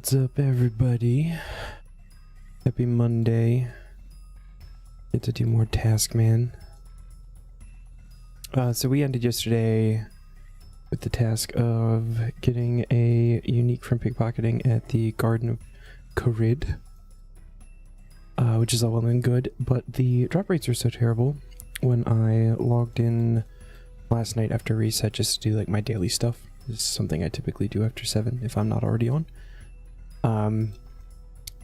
What's up, everybody? Happy Monday. Get to do more Taskman. So we ended yesterday with the task of getting a unique from pickpocketing at the Garden of Corid, which is all well and good, but the drop rates are so terrible. When I logged in last night after reset just to do like my daily stuff, this is something I typically do after 7 if I'm not already on.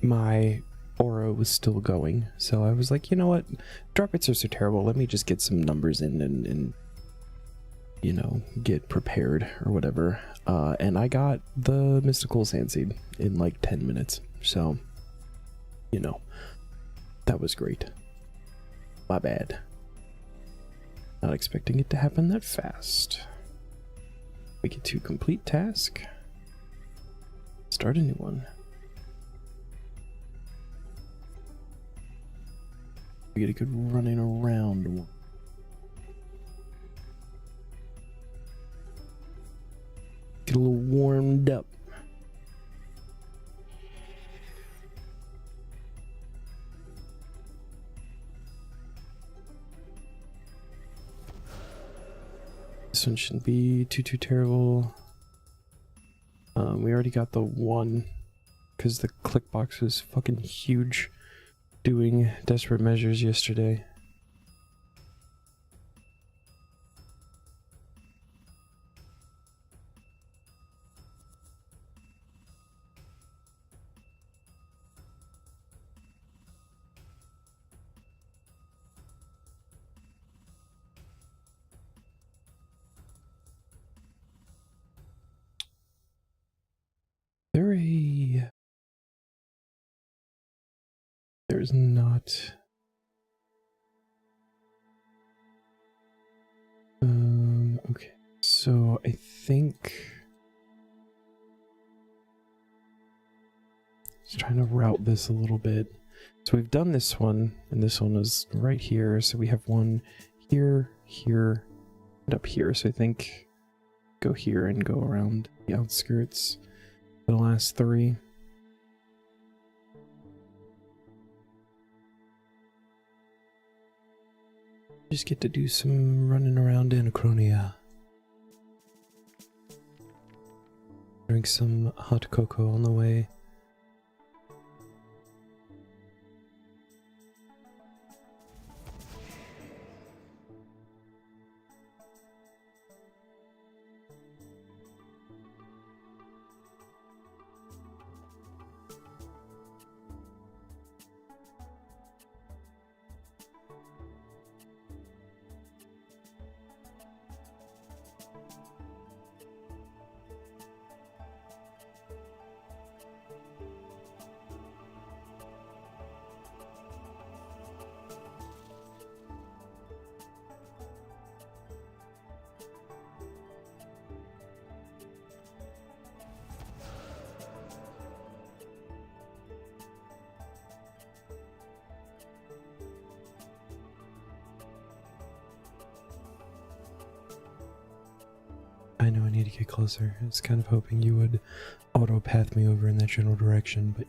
My aura was still going, so I was like, you know what, drop rates are so terrible, let me just get some numbers in and you know, get prepared or whatever. And I got the mystical sand seed in like 10 minutes, so you know, that was great. My bad. Not expecting it to happen that fast. We get to complete task. Start a new one. We get a good running around one. Get a little warmed up. This one shouldn't be too terrible. We already got the one because the click box was fucking huge doing desperate measures yesterday. There's not. Okay, so I think just trying to route this a little bit. So we've done this one, and this one is right here. So we have one here, here, and up here. So I think go here and go around the outskirts. The last three. Just get to do some running around Anachronia. Drink some hot cocoa on the way. I know I need to get closer. I was kind of hoping you would auto-path me over in that general direction, but...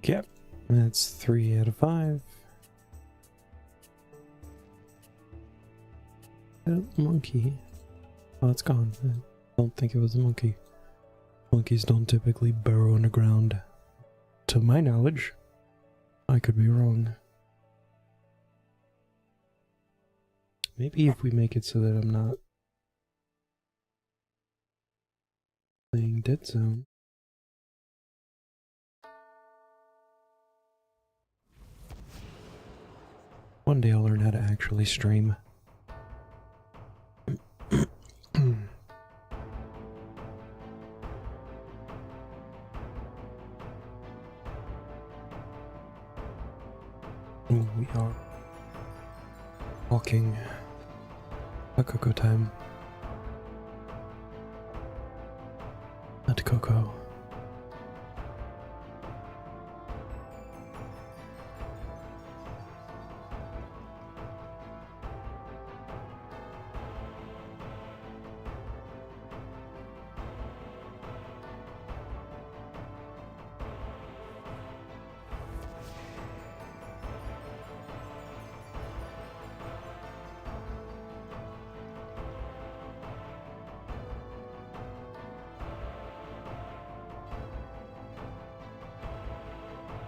Yep, that's 3 out of 5. Monkey. Oh, it's gone. I don't think it was a monkey. Monkeys don't typically burrow underground. To my knowledge. I could be wrong. Maybe if we make it so that I'm not playing Dead Zone. One day I'll learn how to actually stream. Ooh, we are walking. A cocoa time. Not cocoa.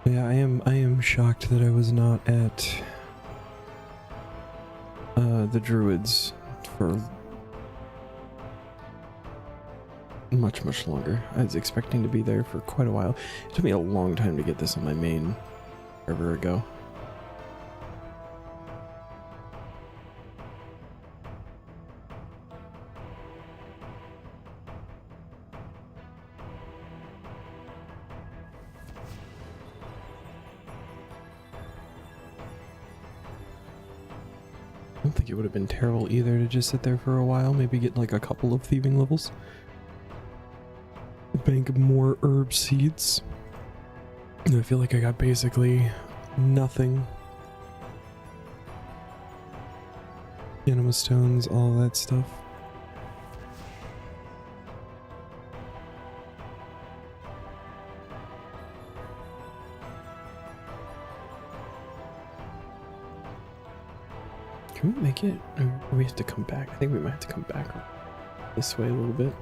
Yeah, I am shocked that I was not at the Druids for much longer. I was expecting to be there for quite a while. It took me a long time to get this on my main forever ago. I don't think it would have been terrible either to just sit there for a while, maybe get like a couple of thieving levels. Bank more herb seeds. And I feel like I got basically nothing. Anima stones, all that stuff. Can we make it? Or we have to come back. I think we might have to come back this way a little bit.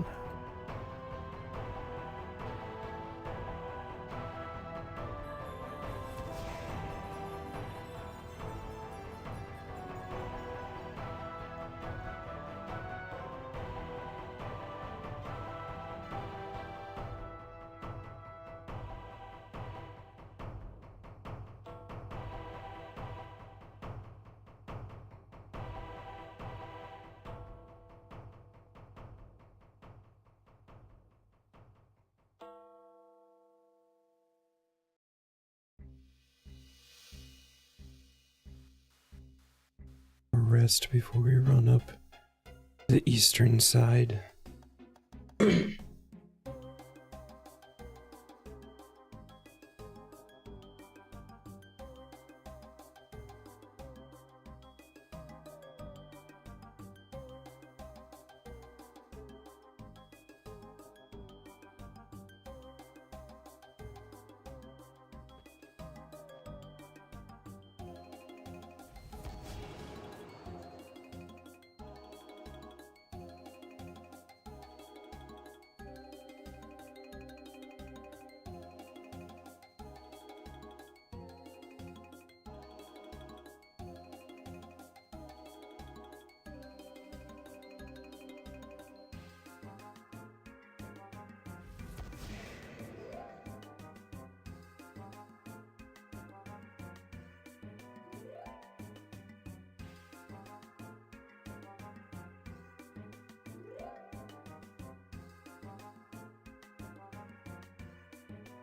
Rest before we run up the eastern side.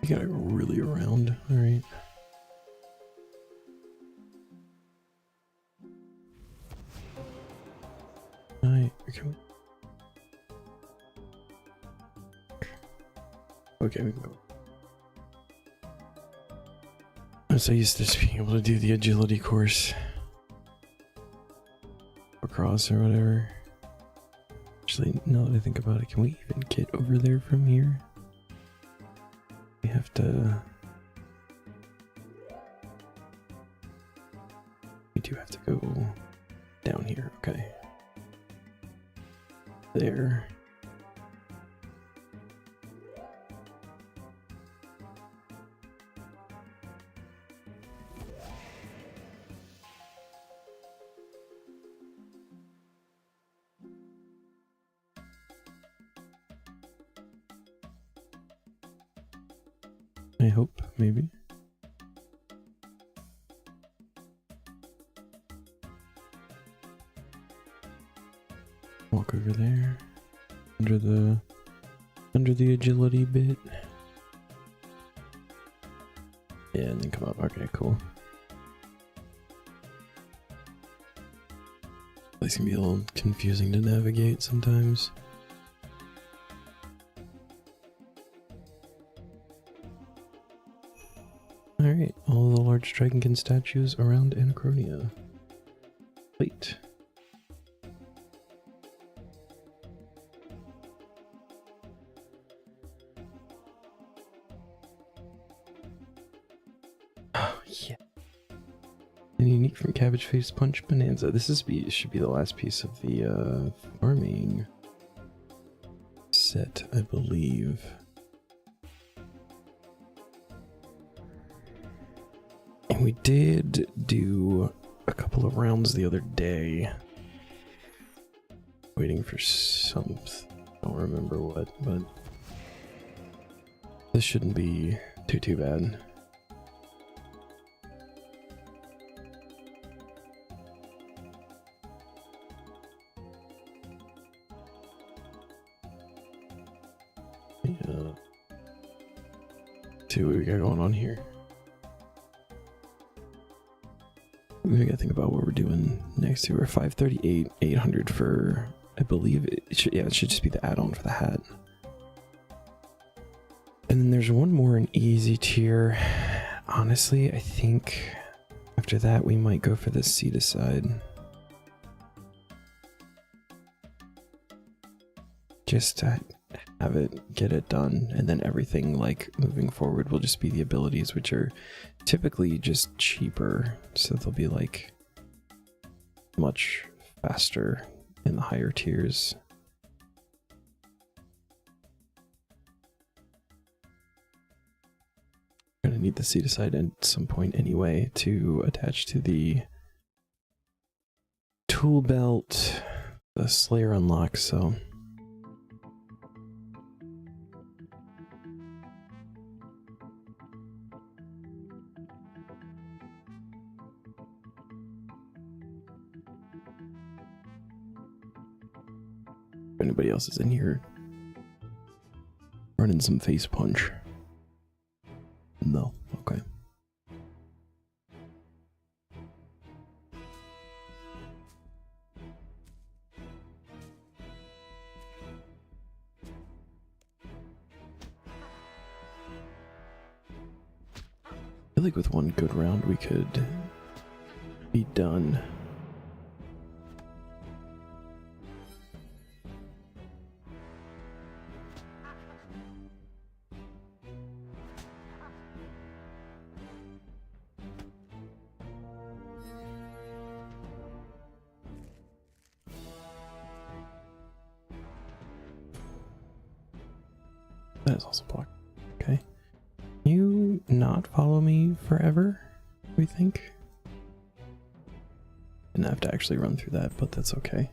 You gotta go really around, alright. Alright, okay, we can go. I'm so used to just being able to do the agility course across or whatever. Actually, now that I think about it, can we even get over there from here? We have to... We do have to go down here, okay. There. I hope, maybe. Walk over there. Under the agility bit. Yeah, and then come up. Okay, cool. This can be a little confusing to navigate sometimes. Alright, all the large dragonkin statues around Anachronia. Wait. Oh, yeah. And unique from Cabbage Face Punch Bonanza. This should be the last piece of the farming set, I believe. We did do a couple of rounds the other day. Waiting for something. I don't remember what, but this shouldn't be too bad. Yeah. See what we got going on here. We gotta think about what we're doing next to. We're 538, 800 for, I believe it should, yeah, it should just be the add-on for the hat. And then there's one more in easy tier. Honestly, I think after that we might go for the seat aside. Just to have it, get it done, and then everything like moving forward will just be the abilities, which are typically just cheaper, so they'll be like much faster in the higher tiers. Gonna need the seat aside at some point anyway to attach to the tool belt, the Slayer unlock, so if anybody else is in here running some face punch. No, okay. I feel like with one good round we could be done. That is also blocked. Okay. Can you not follow me forever, we think? Didn't have to actually run through that, but that's okay.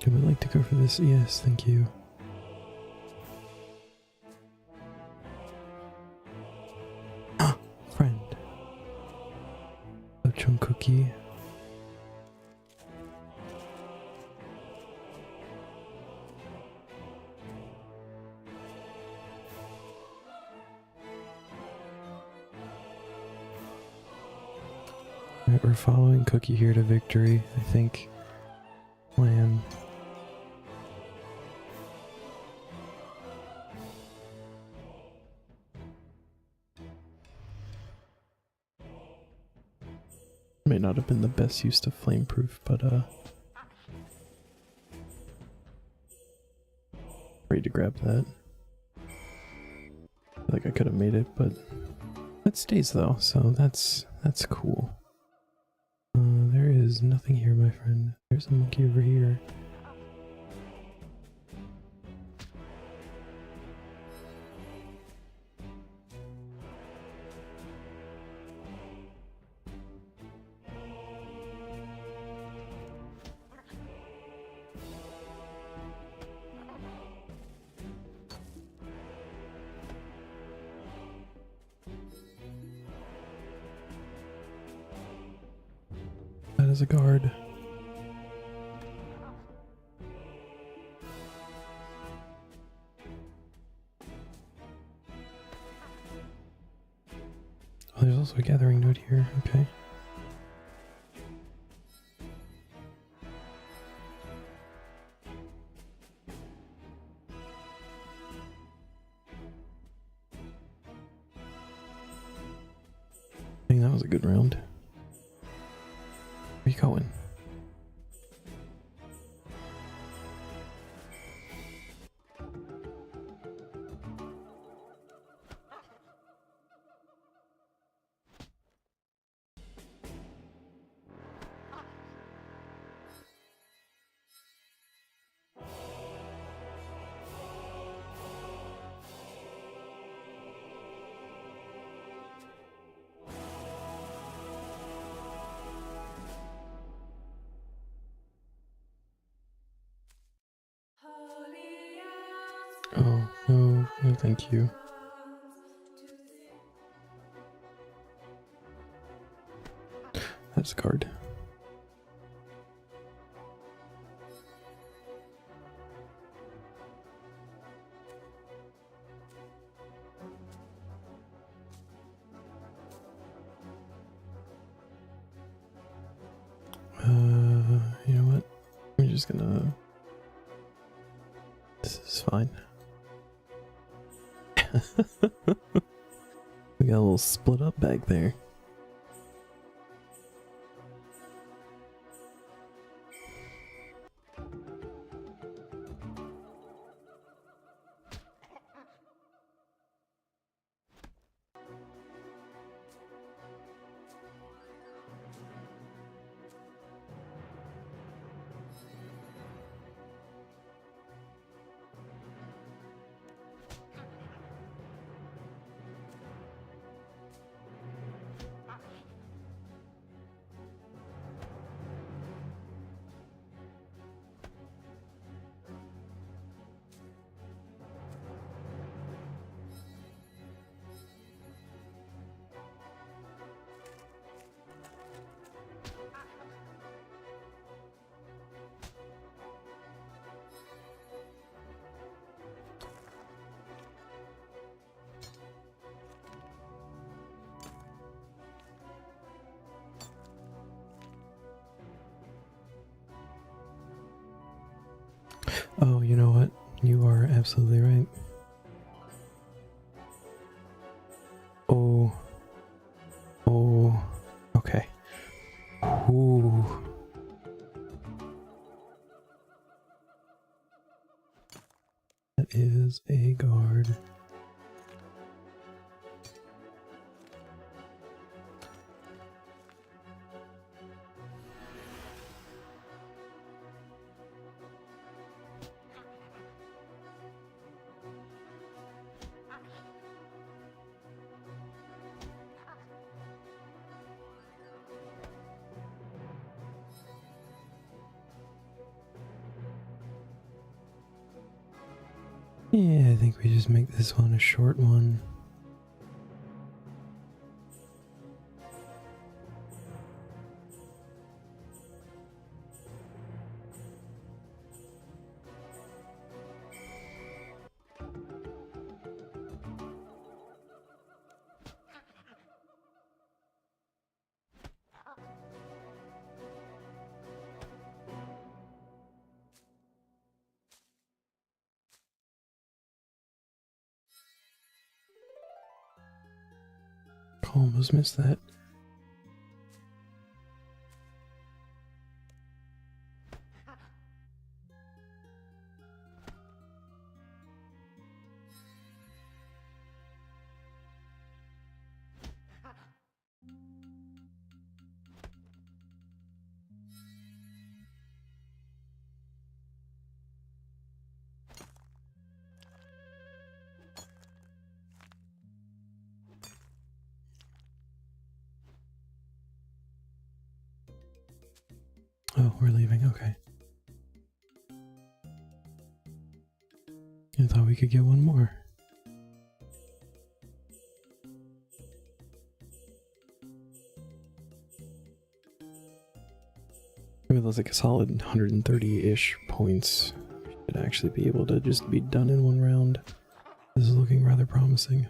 I would like to go for this. Yes, thank you. Friend. Oh, chunk cookie. Alright, we're following Cookie here to victory, I think. Plan. May not have been the best use of flameproof, but ready to grab that. I feel like I could have made it, but it stays though, so that's cool. There is nothing here, my friend. There's a monkey over here. That is a guard. Oh, there's also a gathering node here. Okay. I think that was a good around. Where you going? Oh, no, no, thank you. That's a card. You know what? I'm just gonna... This is fine. We got a little split up back there. Oh, you know what? You are absolutely right. Oh. Oh. Okay. Ooh. That is a guard. Yeah, I think we just make this one a short one. Almost missed that. Oh, we're leaving, okay. I thought we could get one more. I mean, that's like a solid 130-ish points. Should actually be able to just be done in one round. This is looking rather promising.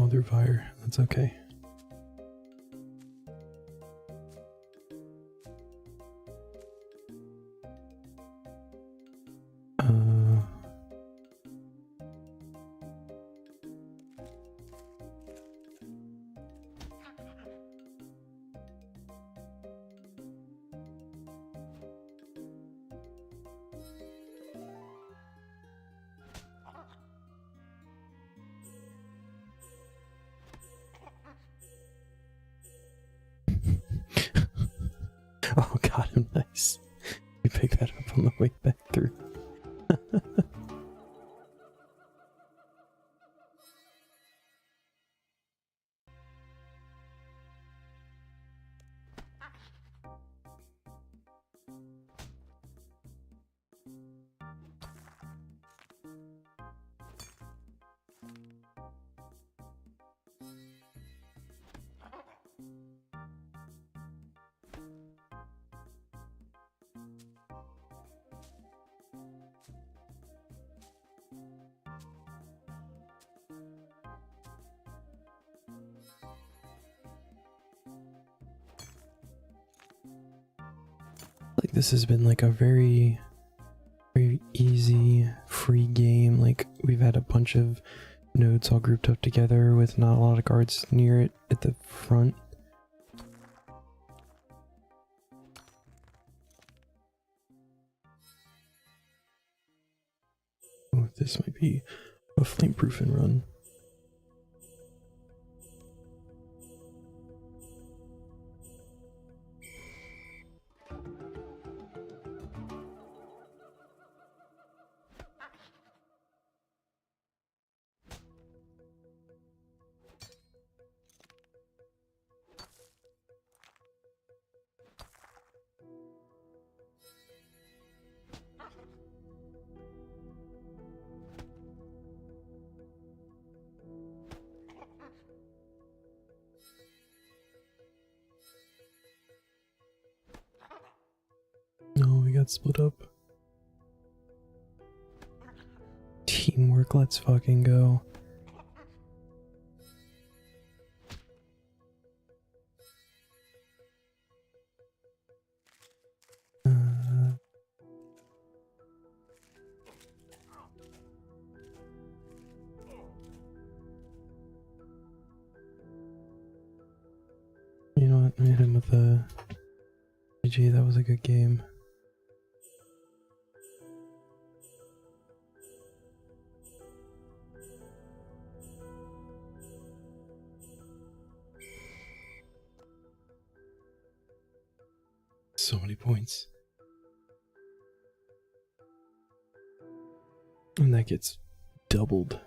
falling through fire. That's okay. Oh god, I'm nice. You pick that up on the way back through. Like this has been like a very easy free game. Like we've had a bunch of nodes all grouped up together with not a lot of guards near it at the front. Oh, this might be a flame-proof and run. No, we got split up. Teamwork, let's fucking go. You know what? I hit him with a GG, that was a good game. So many points. And that gets doubled.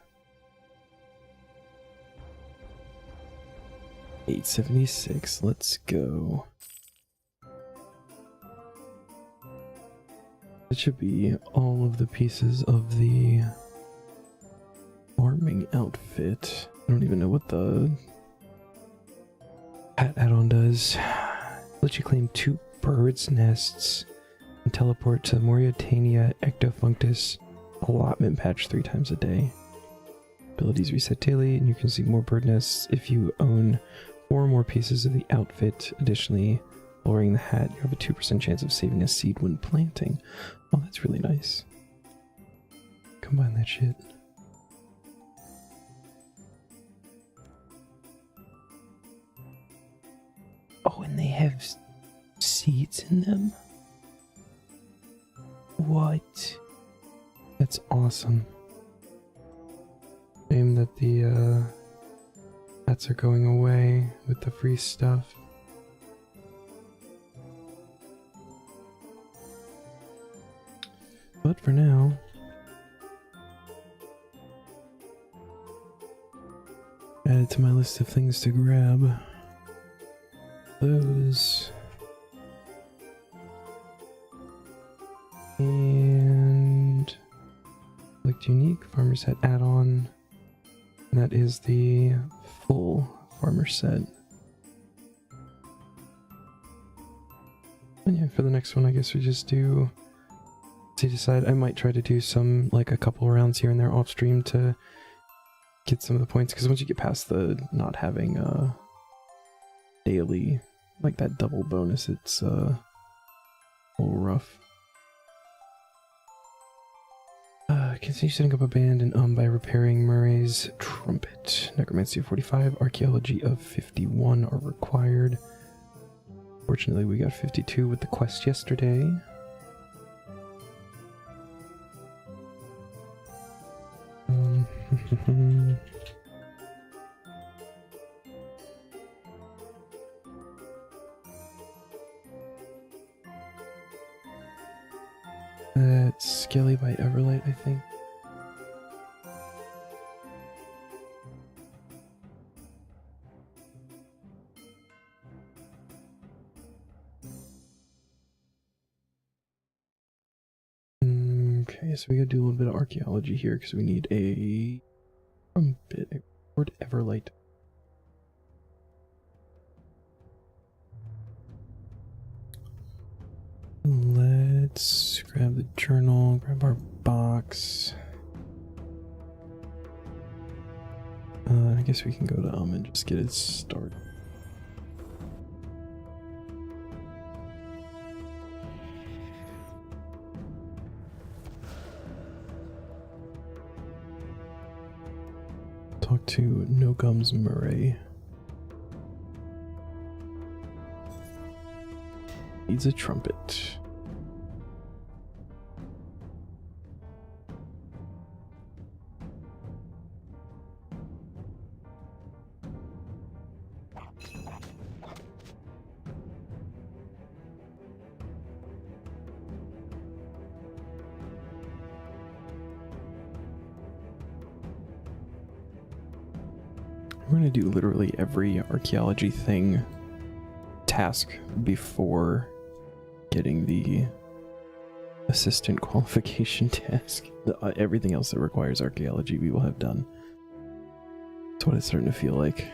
876, let's go. It should be all of the pieces of the farming outfit. I don't even know what the hat add-on does. Let you claim 2 birds' nests and teleport to Mauritania Ectofunctus allotment patch 3 times a day. Abilities reset daily, and you can see more bird nests if you own 4 more pieces of the outfit. Additionally, lowering the hat, you have a 2% chance of saving a seed when planting. Oh, that's really nice. Combine that shit. Oh, and they have seeds in them? What? That's awesome. Shame that the hats are going away with the free stuff. But for now, add it to my list of things to grab. Those. And select unique farmer set add-on. And that is the full farmer set. And yeah, for the next one, I guess we just do to decide. I might try to do some, like a couple rounds here and there off stream to get some of the points, because once you get past the not having daily, like that double bonus, it's a little rough. Continue setting up a band and by repairing Murray's trumpet. Necromancy of 45, archaeology of 51 are required. Fortunately, we got 52 with the quest yesterday. That's Skelly by Everlight, I think. Okay, so we gotta do a little bit of archaeology here because we need a trumpet, a word Everlight. Let's grab the journal, grab our box. I guess we can go to and just get it started. Talk to No Gums Murray. Needs a trumpet. We're going to do literally every archaeology thing task before getting the assistant qualification task. Everything else that requires archaeology we will have done. That's what it's starting to feel like.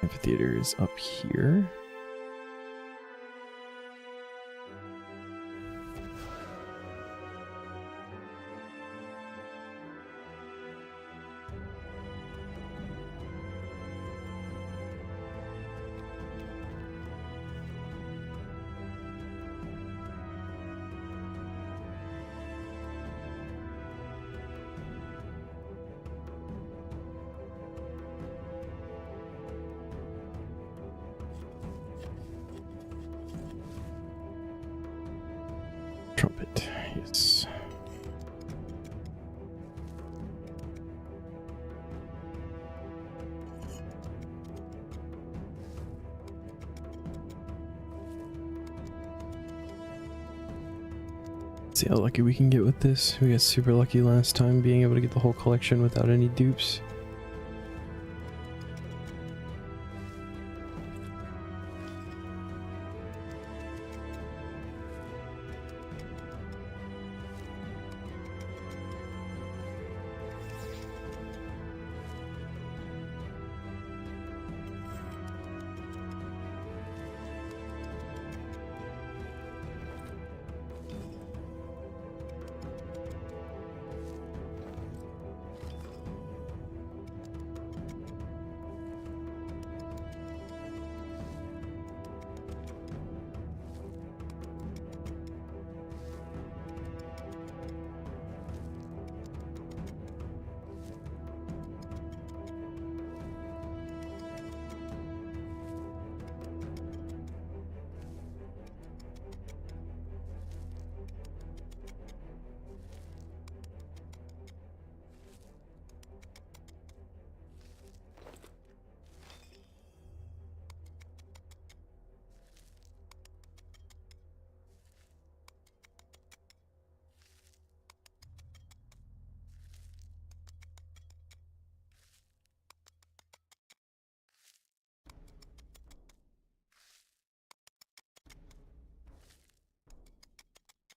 Amphitheater is up here. Trumpet, yes. See how lucky we can get with this. We got super lucky last time being able to get the whole collection without any dupes.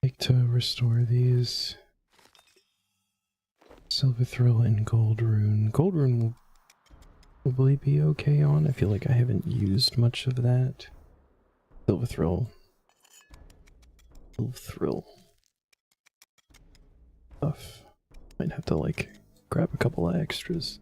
Like to restore these. Silverthrill and Gold Rune. Gold Rune will probably be okay on. I feel like I haven't used much of that. Silverthrill. Silverthrill. stuff. Might have to like grab a couple of extras.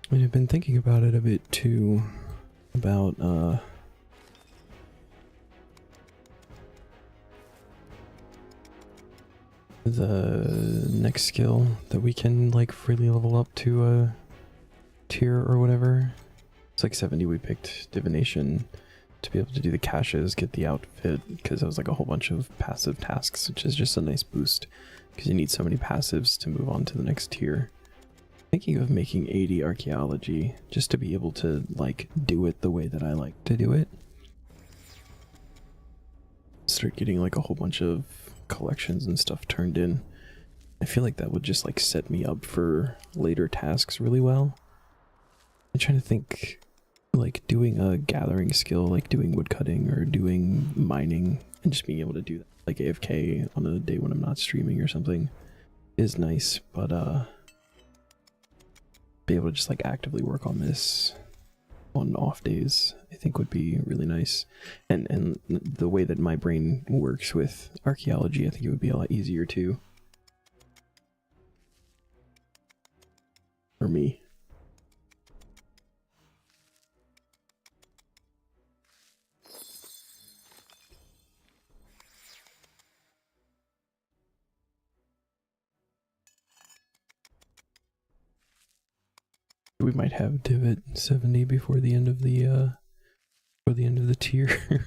I mean, I've been thinking about it a bit too, about the next skill that we can like freely level up to a tier or whatever. It's like 70 we picked divination to be able to do the caches, get the outfit, because it was like a whole bunch of passive tasks, which is just a nice boost because you need so many passives to move on to the next tier. Thinking of making 80 archaeology just to be able to like do it the way that I like to do it. Start getting like a whole bunch of collections and stuff turned in. I feel like that would just like set me up for later tasks really well. I'm trying to think, like doing a gathering skill, like doing woodcutting or doing mining and just being able to do that like AFK on a day when I'm not streaming or something is nice, but be able to just like actively work on this on off days I think would be really nice. And the way that my brain works with archaeology, I think it would be a lot easier too for me. We might have divot 70 before the end of the tier.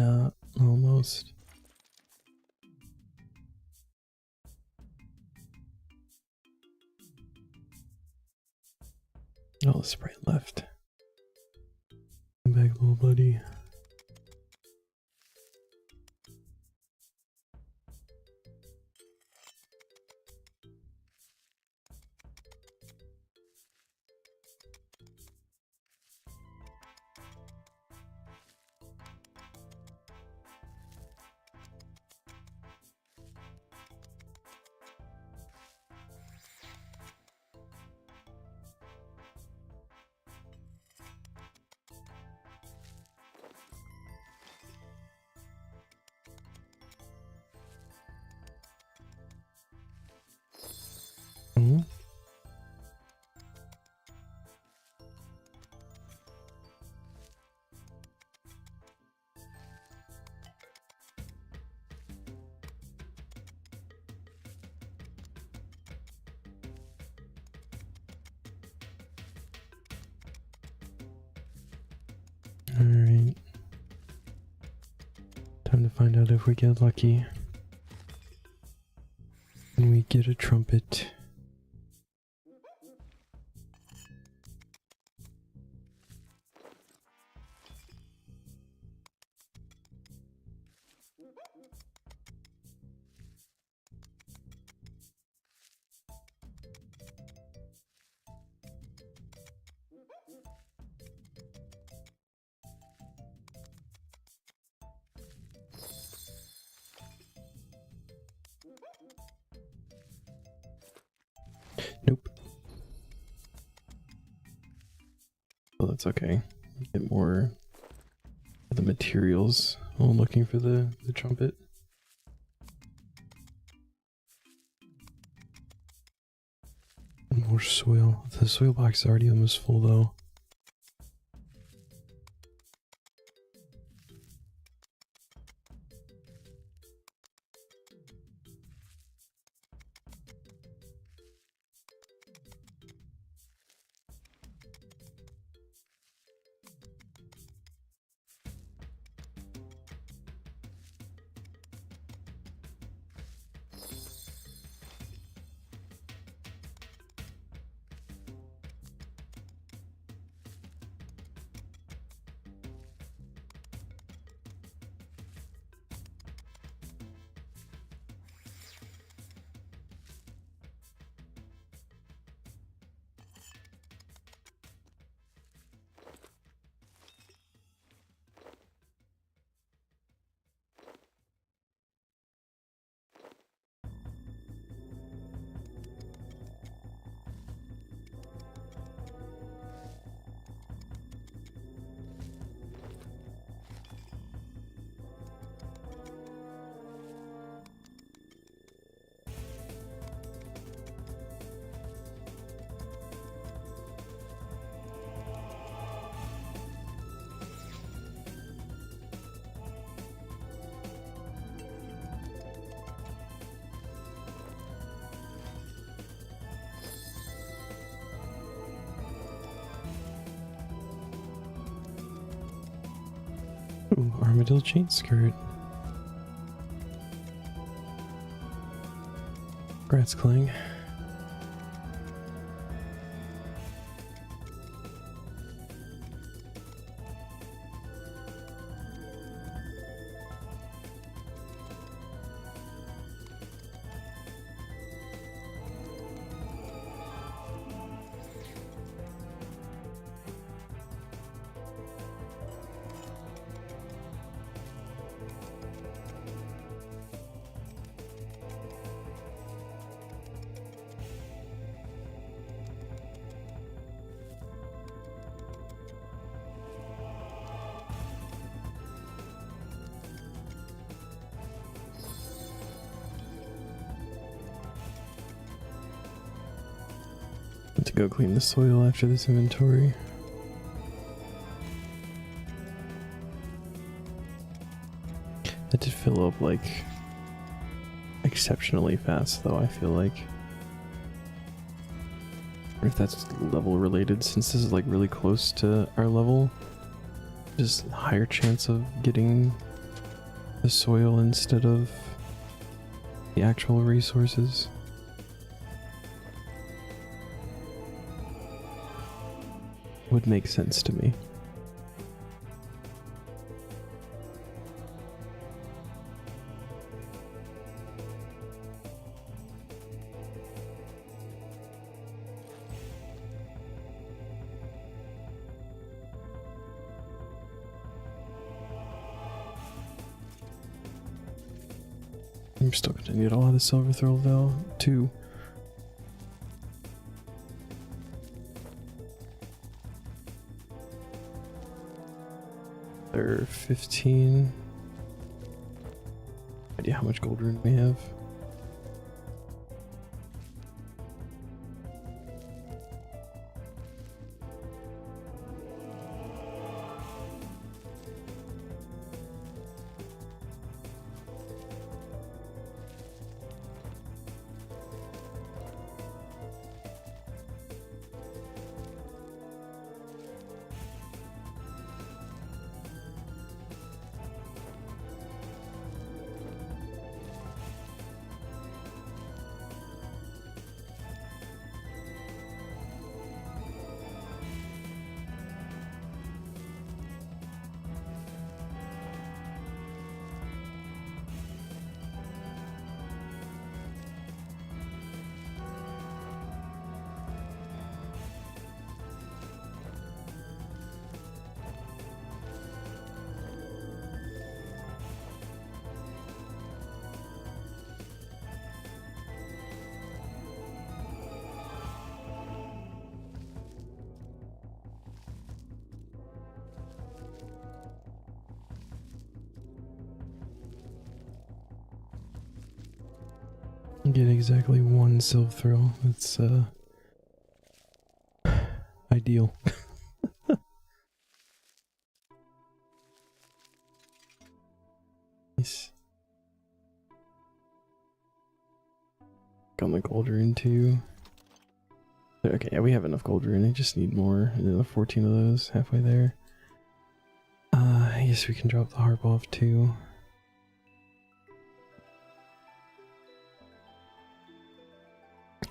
Nah, almost. Oh, the sprite left. Come back, little buddy. Mm-hmm. Alright. Time to find out if we get lucky. And we get a trumpet. Nope. Well, that's okay. Get more of the materials while looking for the trumpet. More soil. The soil box is already almost full though. Ooh, armadillo chain skirt. Congrats, Clang. To go clean the soil after this inventory. That did fill up like exceptionally fast though, I feel like. Or if that's level related, since this is like really close to our level, just higher chance of getting the soil instead of the actual resources. Would make sense to me. I'm still gonna need a lot of silver throw though, too. They're 15. Idea how much gold rune we have. Get exactly one silver throw. That's ideal. Nice. Got my gold rune too. Okay, yeah, we have enough gold rune. I just need more. 14 of those, halfway there. I guess we can drop the harp off too.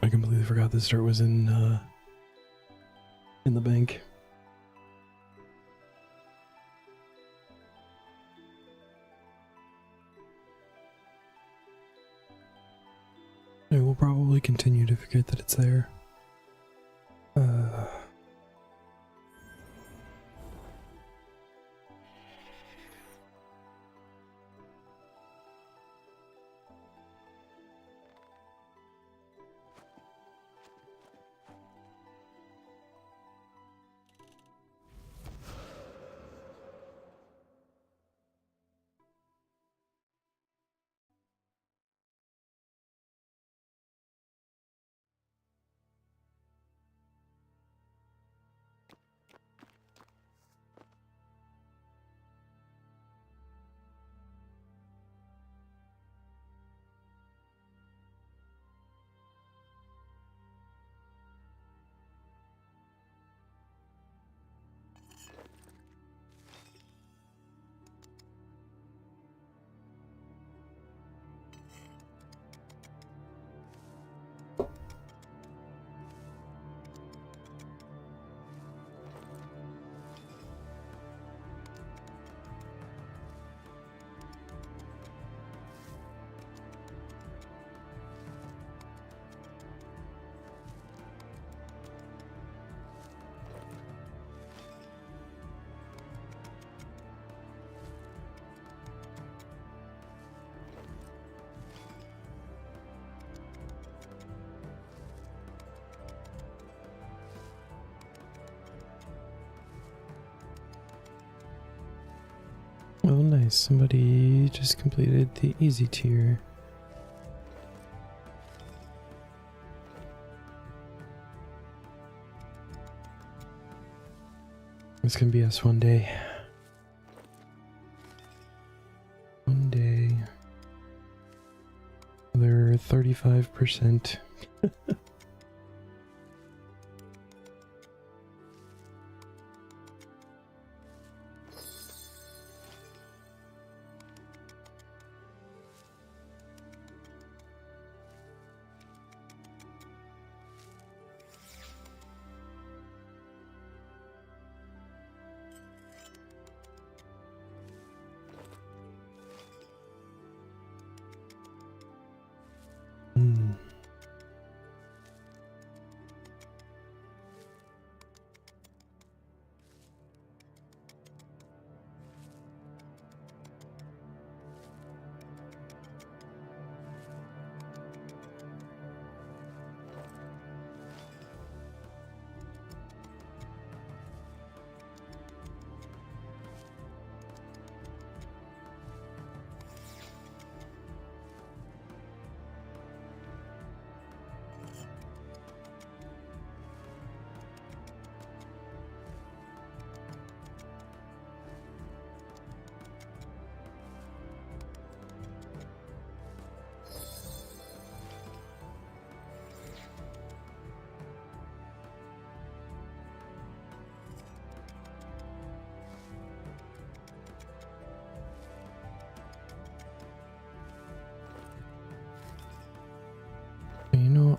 I completely forgot this start was in the bank. I will probably continue to forget that it's there. Oh nice, somebody just completed the easy tier. This can be us one day. One day. They're 35%.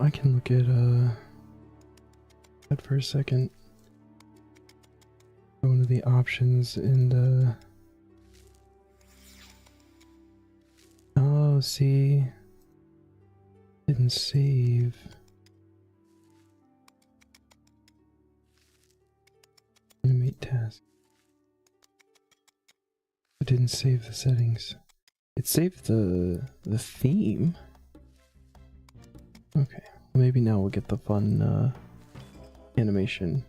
I can look at that for a second. Go into the options and oh, see, didn't save. Animate task. It didn't save the settings. It saved the theme. Okay, maybe now we'll get the fun animation.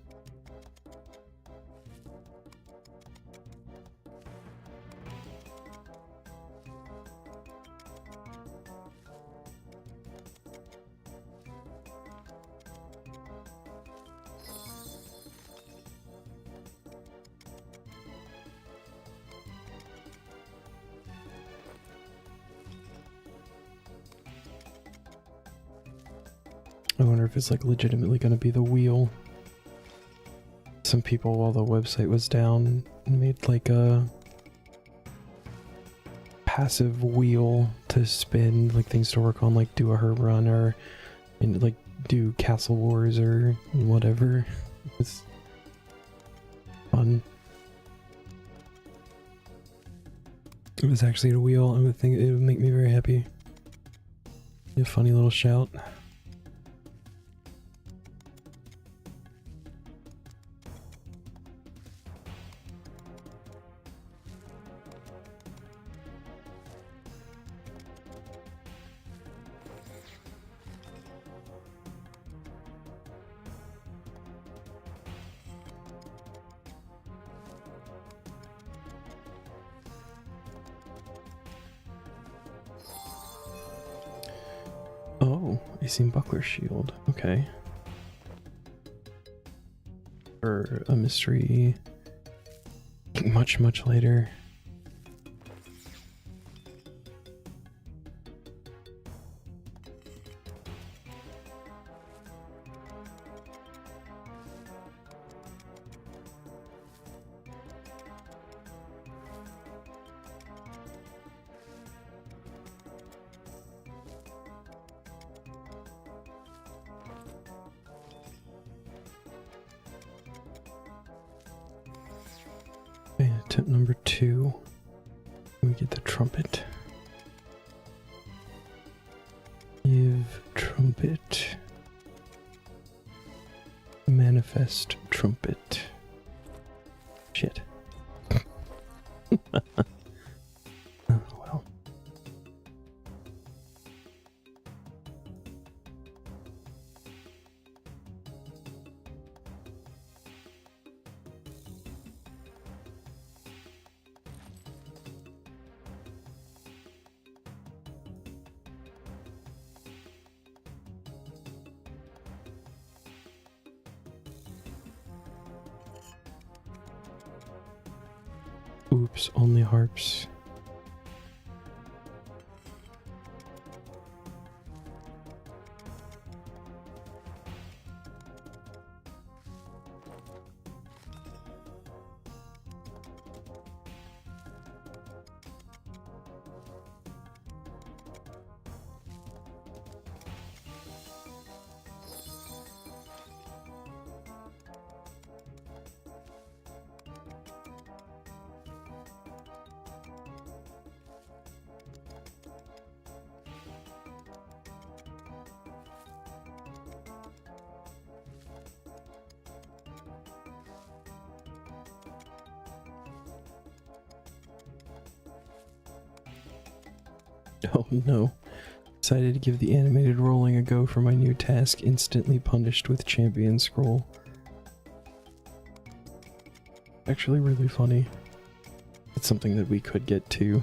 I wonder if it's like legitimately going to be the wheel. Some people, while the website was down, made like a passive wheel to spin, like things to work on, like do a herb run or and like do Castle Wars or whatever. It's fun. It was actually a wheel. I would think it would make me very happy. A funny little shout. Oh, I seen Buckler Shield. Okay. Or a mystery much later. Okay, attempt number 2. We get the trumpet. Give trumpet. Manifest trumpet. Shit. Oh well. Oops, only harps. Oh no. Decided to give the animated rolling a go for my new task, instantly punished with champion scroll. Actually really funny. It's something that we could get to.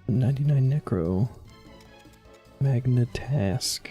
99 Necro. Magna Task.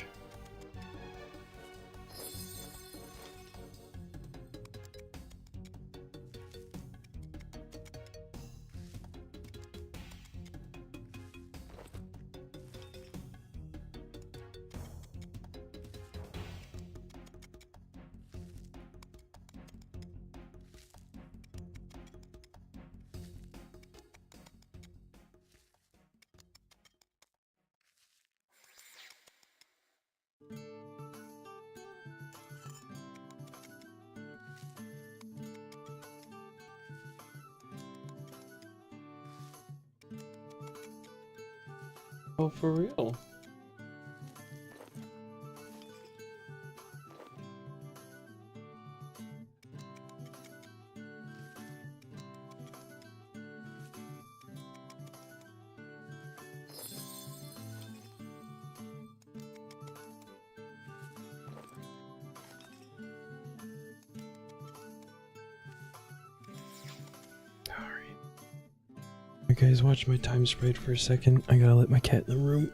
Oh, for real? You guys watch my time sprite for a second. I gotta let my cat in the room.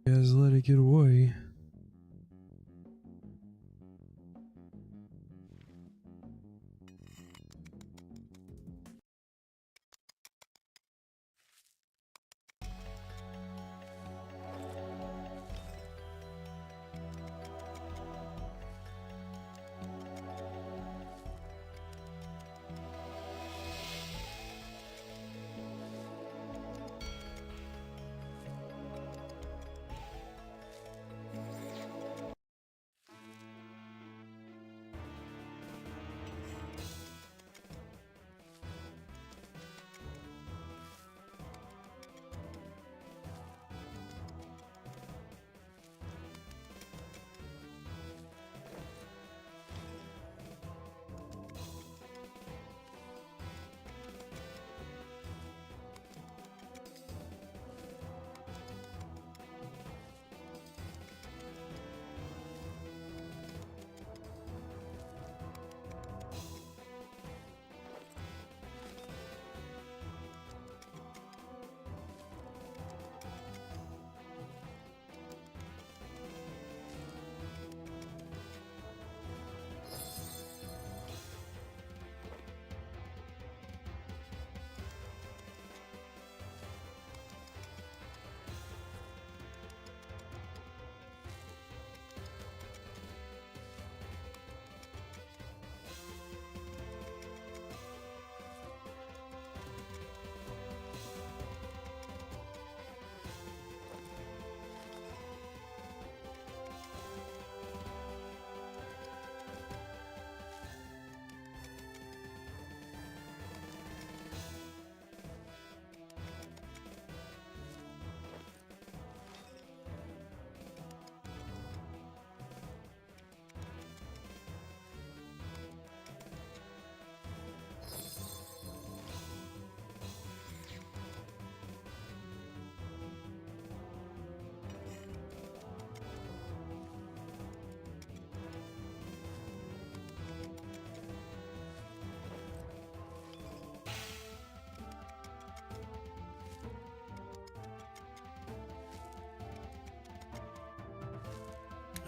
Guys, let it get away.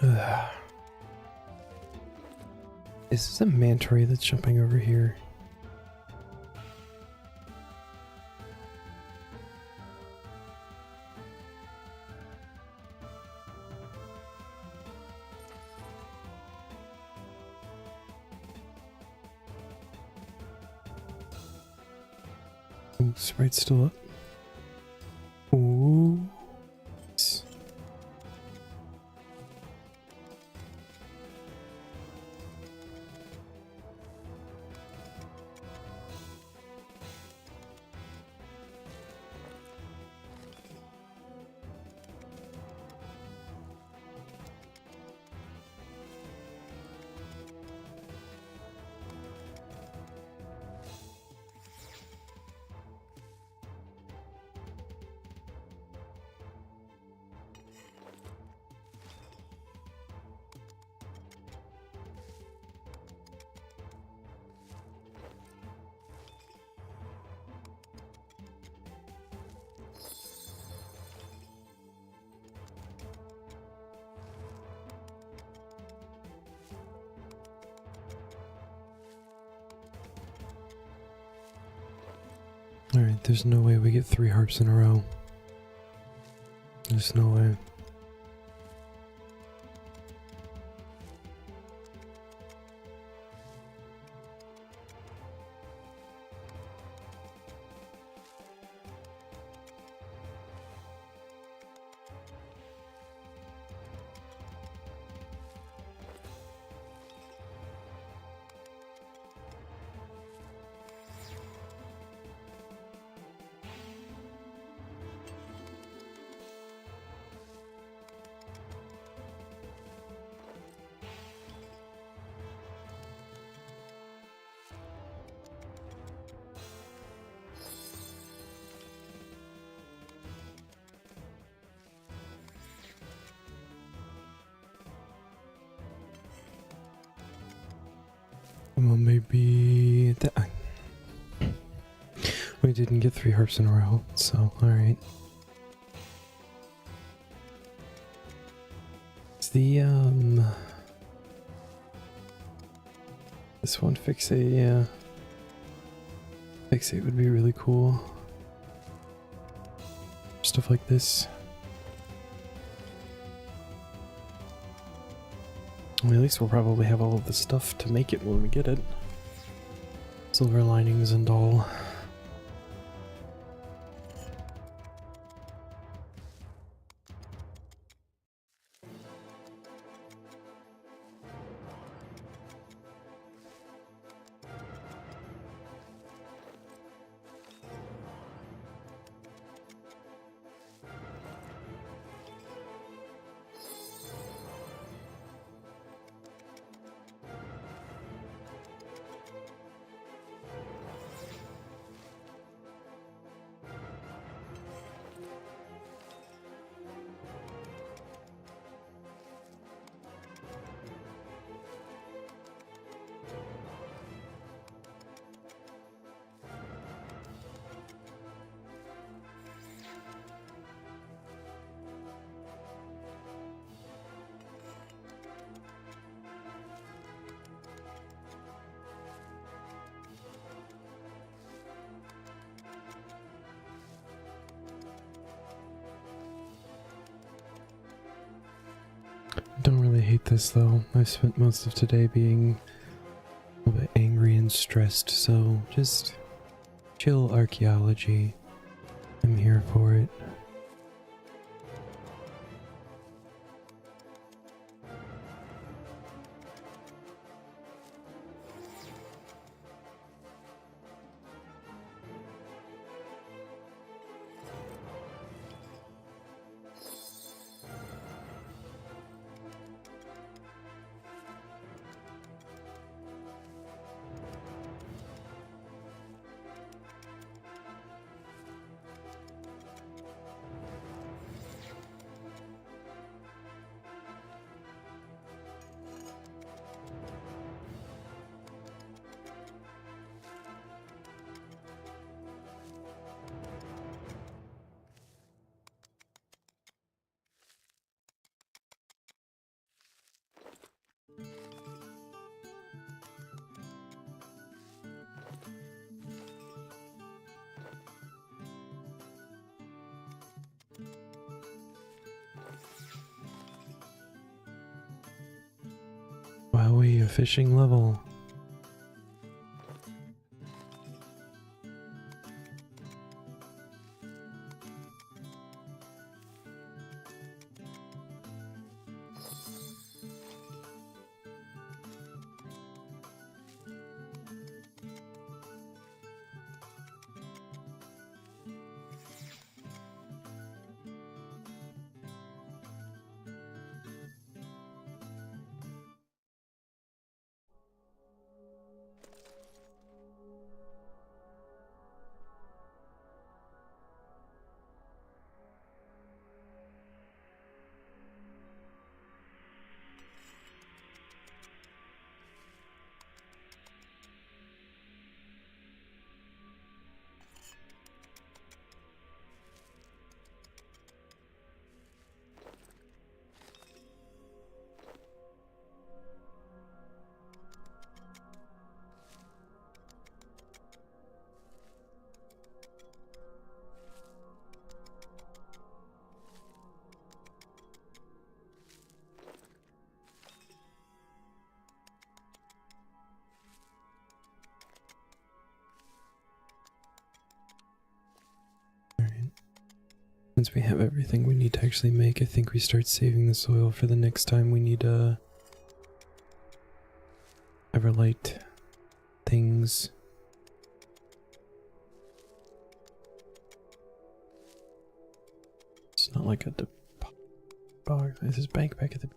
Ugh. Is this a manta ray that's jumping over here? sprite's still up. Ooh. Nice. Alright, there's no way we get 3 harps in a row. There's no way. Well, maybe that. We didn't get 3 harps in a row, so alright. It's the this one fixate, yeah. Fixate would be really cool. Stuff like this. I mean, at least we'll probably have all of the stuff to make it when we get it. Silver linings and all. Don't really hate this though. I've spent most of today being a little bit angry and stressed, so just chill archaeology. I'm here for it. Wowie, a fishing level. Once we have everything we need to actually make, I think we start saving the soil for the next time we need Everlight things. It's not like a deposit. This is bank back at the.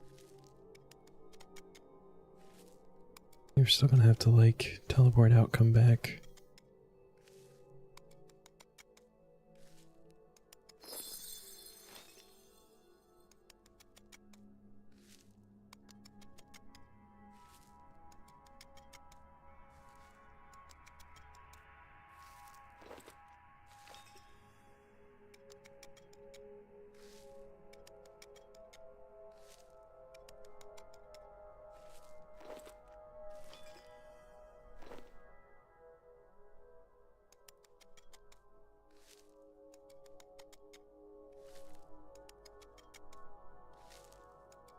You're still gonna have to like teleport out, come back.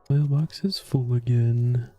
Mailbox is full again.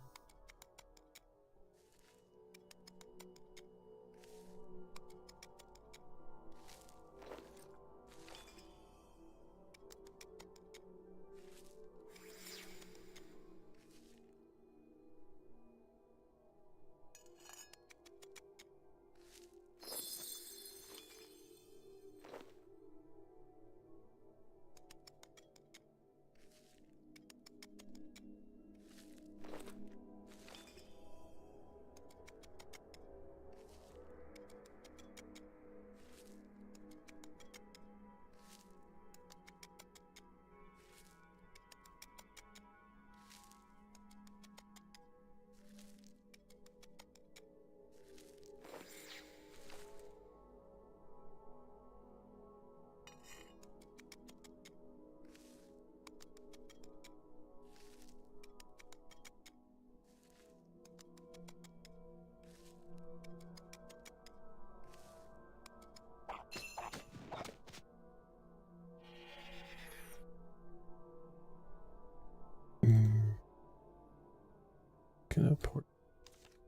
Gonna port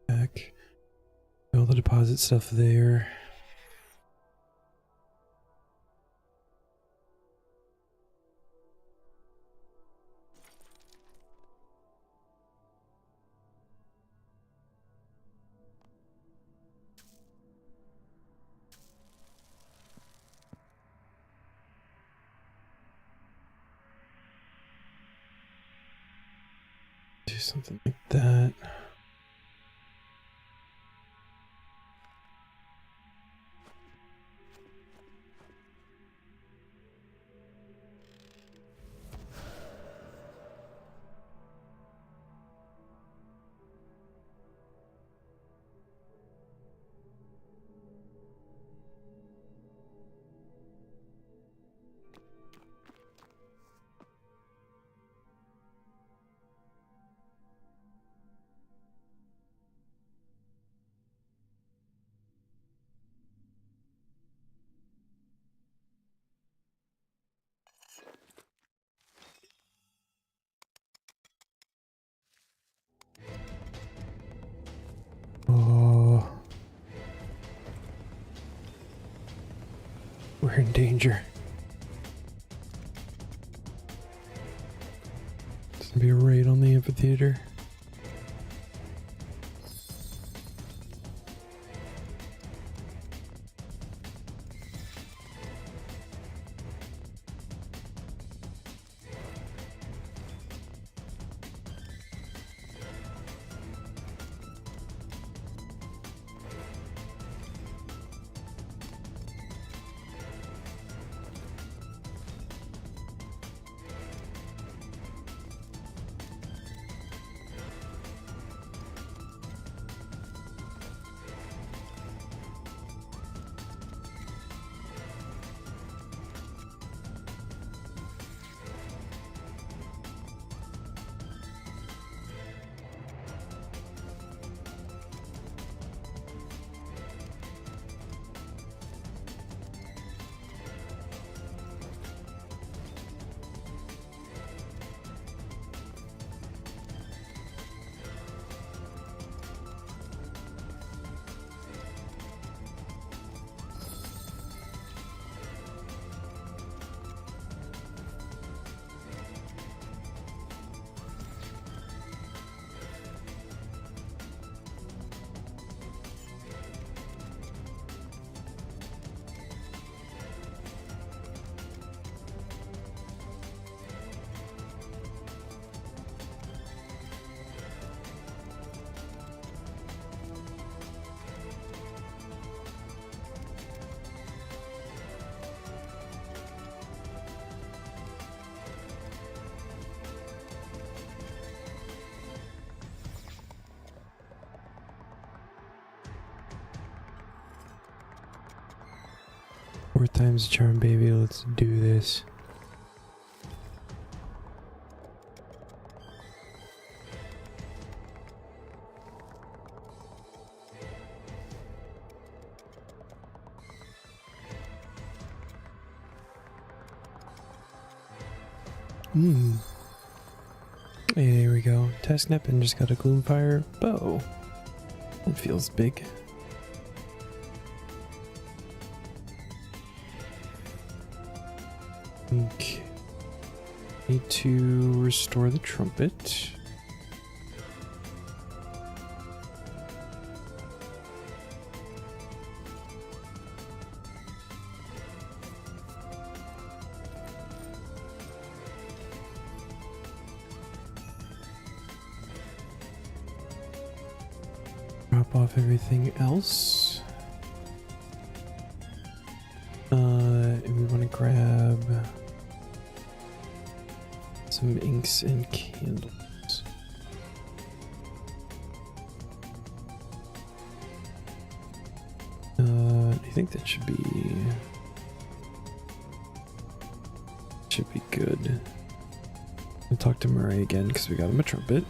back. All the deposit stuff there. Do something like that. Oh, we're in danger. It's gonna be a raid on the amphitheater. Fourth time's a charm, baby. Let's do this. Hey, there we go. Taskman just got a Gloomfire bow. It feels big. Okay. Need to restore the trumpet. Drop off everything else. And we want to grab some inks and candles. I think that should be good. I'll talk to Murray again because we got him a trumpet.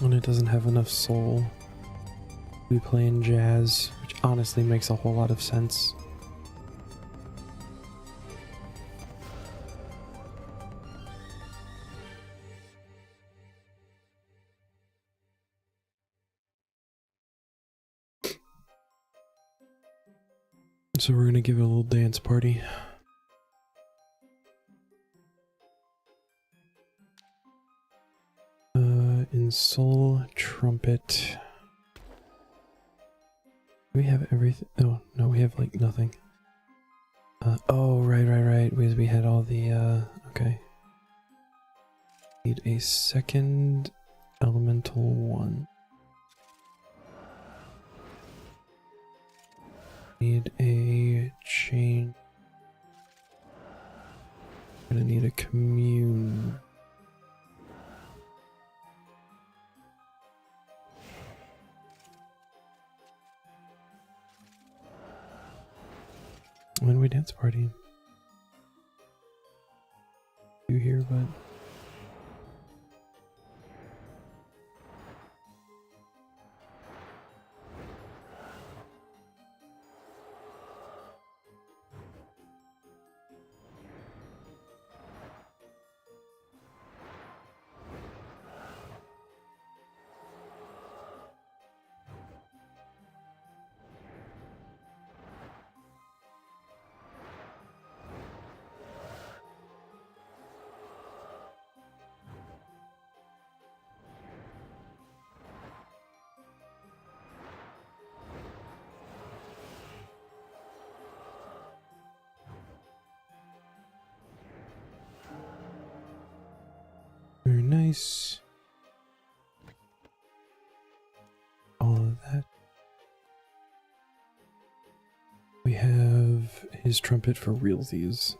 And it doesn't have enough soul to be playing jazz, which honestly makes a whole lot of sense. So we're gonna give it a little dance party. In soul trumpet. We have everything. Oh no, we have like nothing. Oh right. We had all the okay. Need a second elemental one. Need a chain. Gonna need a commune. When we dance party. You here, bud? Very nice. All of that. We have his trumpet for realsies.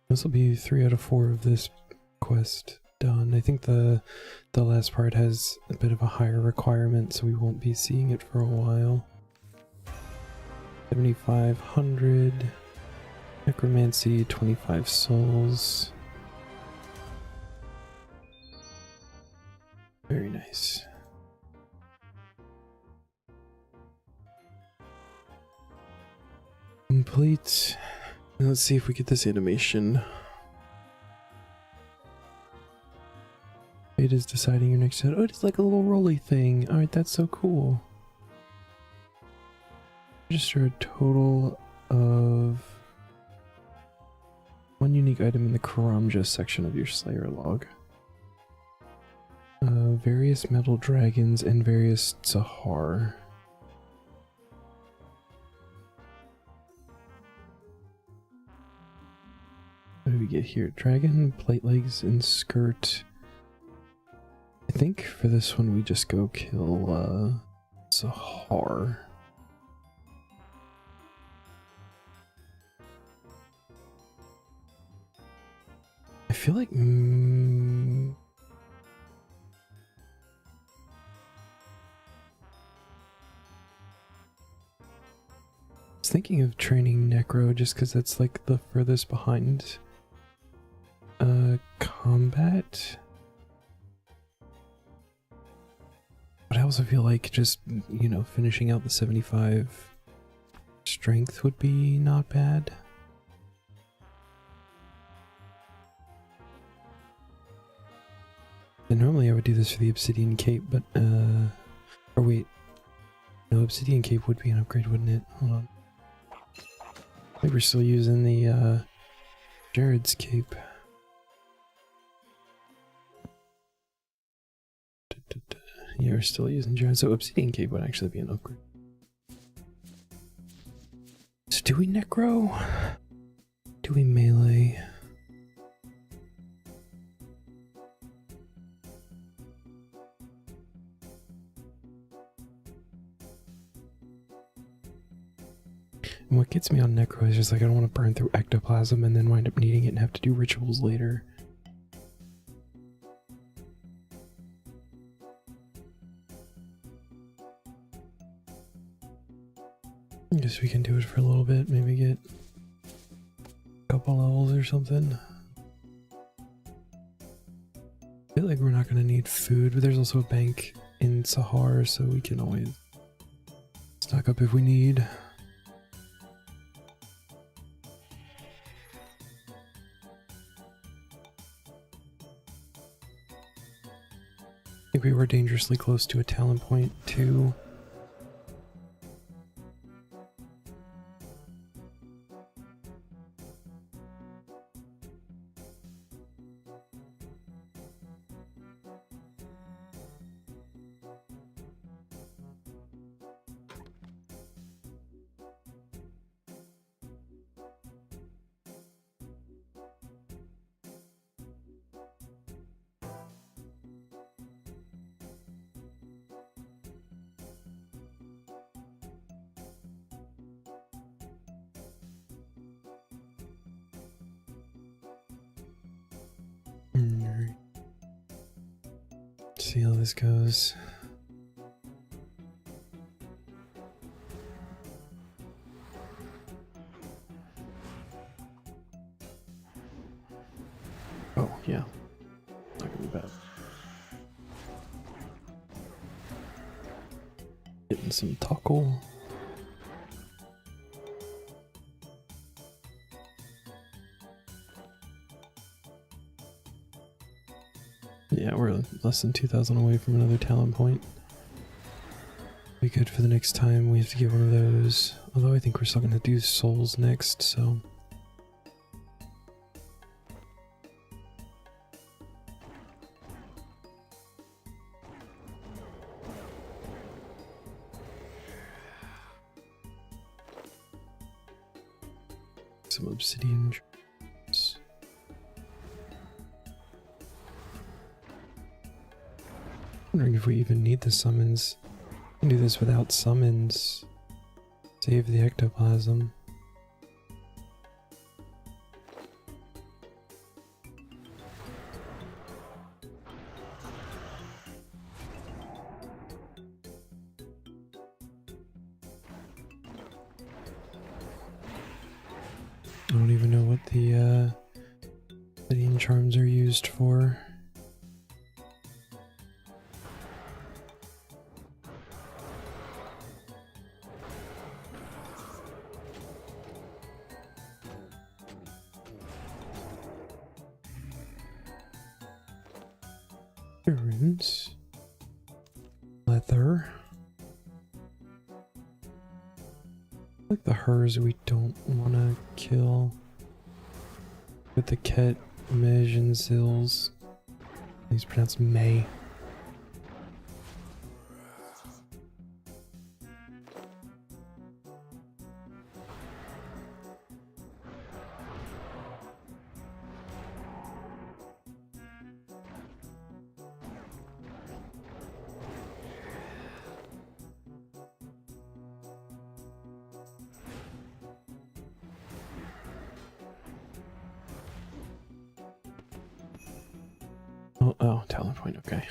This will be 3 out of 4 of this quest done. I think the last part has a bit of a higher requirement, so we won't be seeing it for a while. 7,500 necromancy, 25 souls. Very nice. Complete. Let's see if we get this animation. It is deciding your next set. Oh, it's like a little rolly thing. Alright, that's so cool. Register a total of 1 unique item in the Karamja section of your Slayer log. Various metal dragons and various Sahar. we get here? Dragon, plate legs, and skirt. I think for this one we just go kill Sahar. I feel like I was thinking of training Necro just because that's like the furthest behind combat. But I also feel like just, you know, finishing out the 75 strength would be not bad. And normally I would do this for the Obsidian Cape, but, or wait. No, Obsidian Cape would be an upgrade, wouldn't it? Hold on. Maybe we're still using the, Jared's Cape. Yeah, we're still using Jared, so Obsidian Cape would actually be an upgrade. So do we Necro? Do we melee? And what gets me on Necro is just like I don't want to burn through ectoplasm and then wind up needing it and have to do rituals later. I guess we can do it for a little bit, maybe get a couple levels or something. I feel like we're not going to need food, but there's also a bank in Sahar, so we can always stock up if we need. I think we were dangerously close to a talent point too. See how this goes. Oh, yeah. Not gonna be bad. Getting some tackle. Yeah, we're less than 2,000 away from another talent point. Be good for the next time we have to get one of those. Although I think we're still gonna do souls next, so. Some obsidian gems. Wondering if we even need the summons. We can do this without summons. Save the ectoplasm. I don't even know what the obsidian charms are used for. Runes. Leather. Like the hers we don't want to kill. With the Ket, Mej, and Zills. These pronounced May. talent point, okay.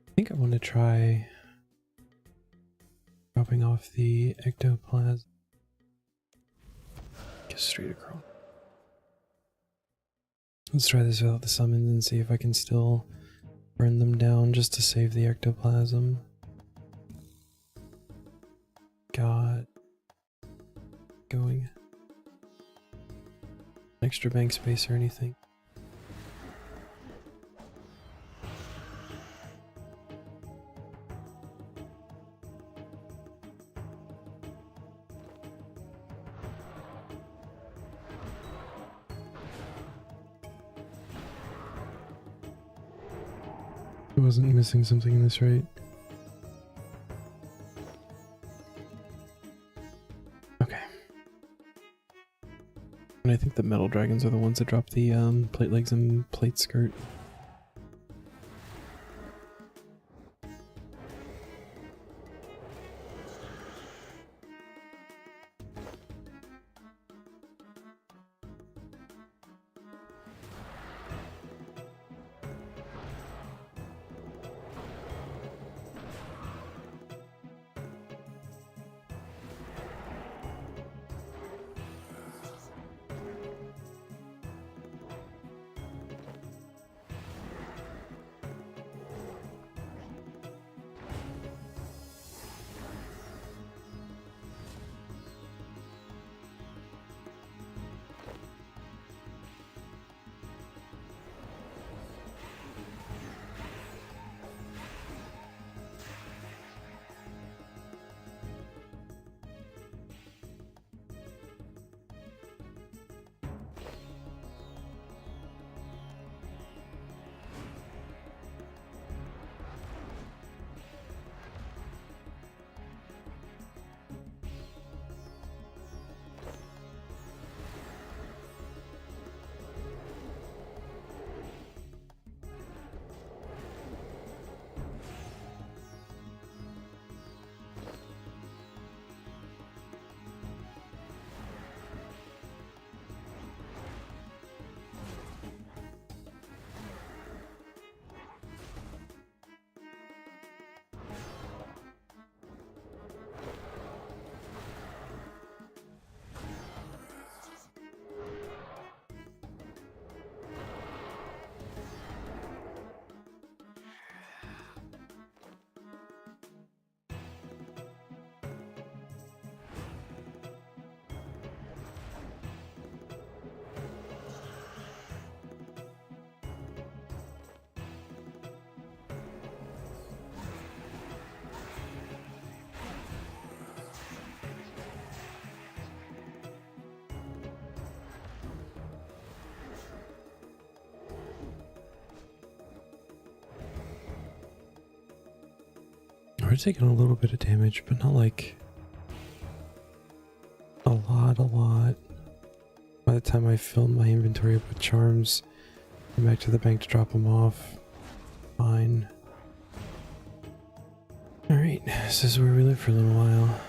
I think I want to try dropping off the ectoplasm. Get straight across. Let's try this without the summons and see if I can still burn them down just to save the ectoplasm. Got going. Extra bank space or anything. I wasn't missing something in this, right? Okay. And I think the metal dragons are the ones that drop the plate legs and plate skirt. We're taking a little bit of damage, but not like a lot. By the time I filled my inventory up with charms, I'm back to the bank to drop them off. Fine. Alright, this is where we live for a little while.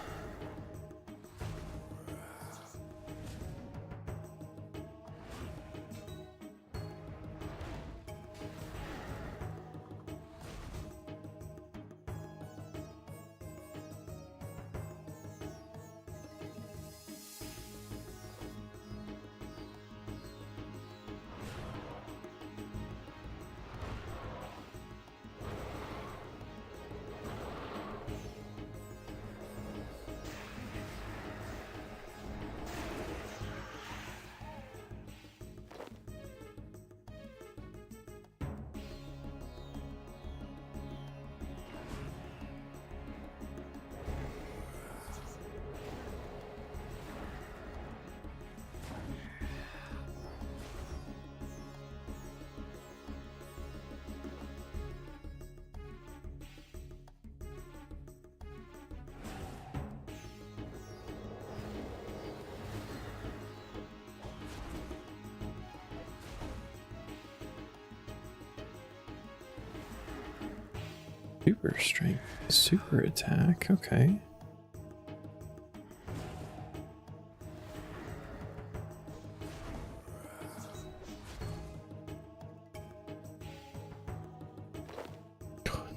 Super strength, super attack, okay.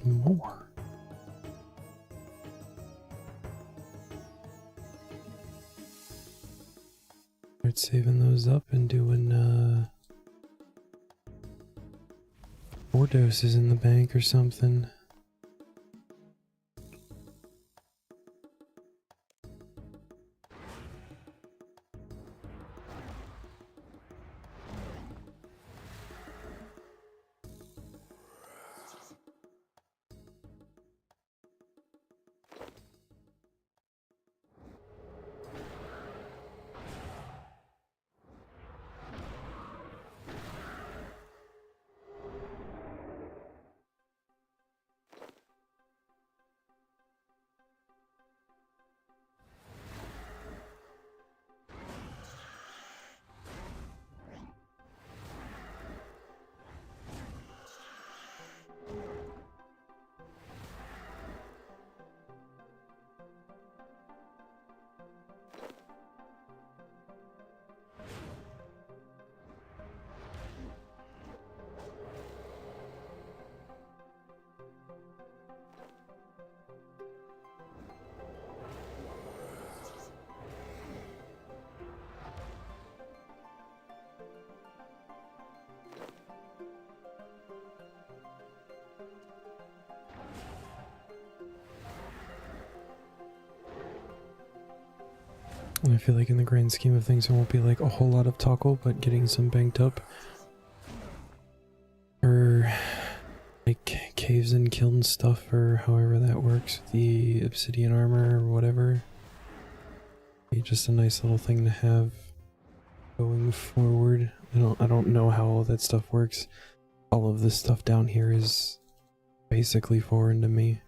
More. Start saving those up and doing 4 doses in the bank or something. And I feel like in the grand scheme of things, it won't be like a whole lot of toggle, but getting some banked up. Or like caves and kiln stuff, or however that works, the obsidian armor or whatever. Be just a nice little thing to have going forward. I don't know how all that stuff works. All of this stuff down here is basically foreign to me.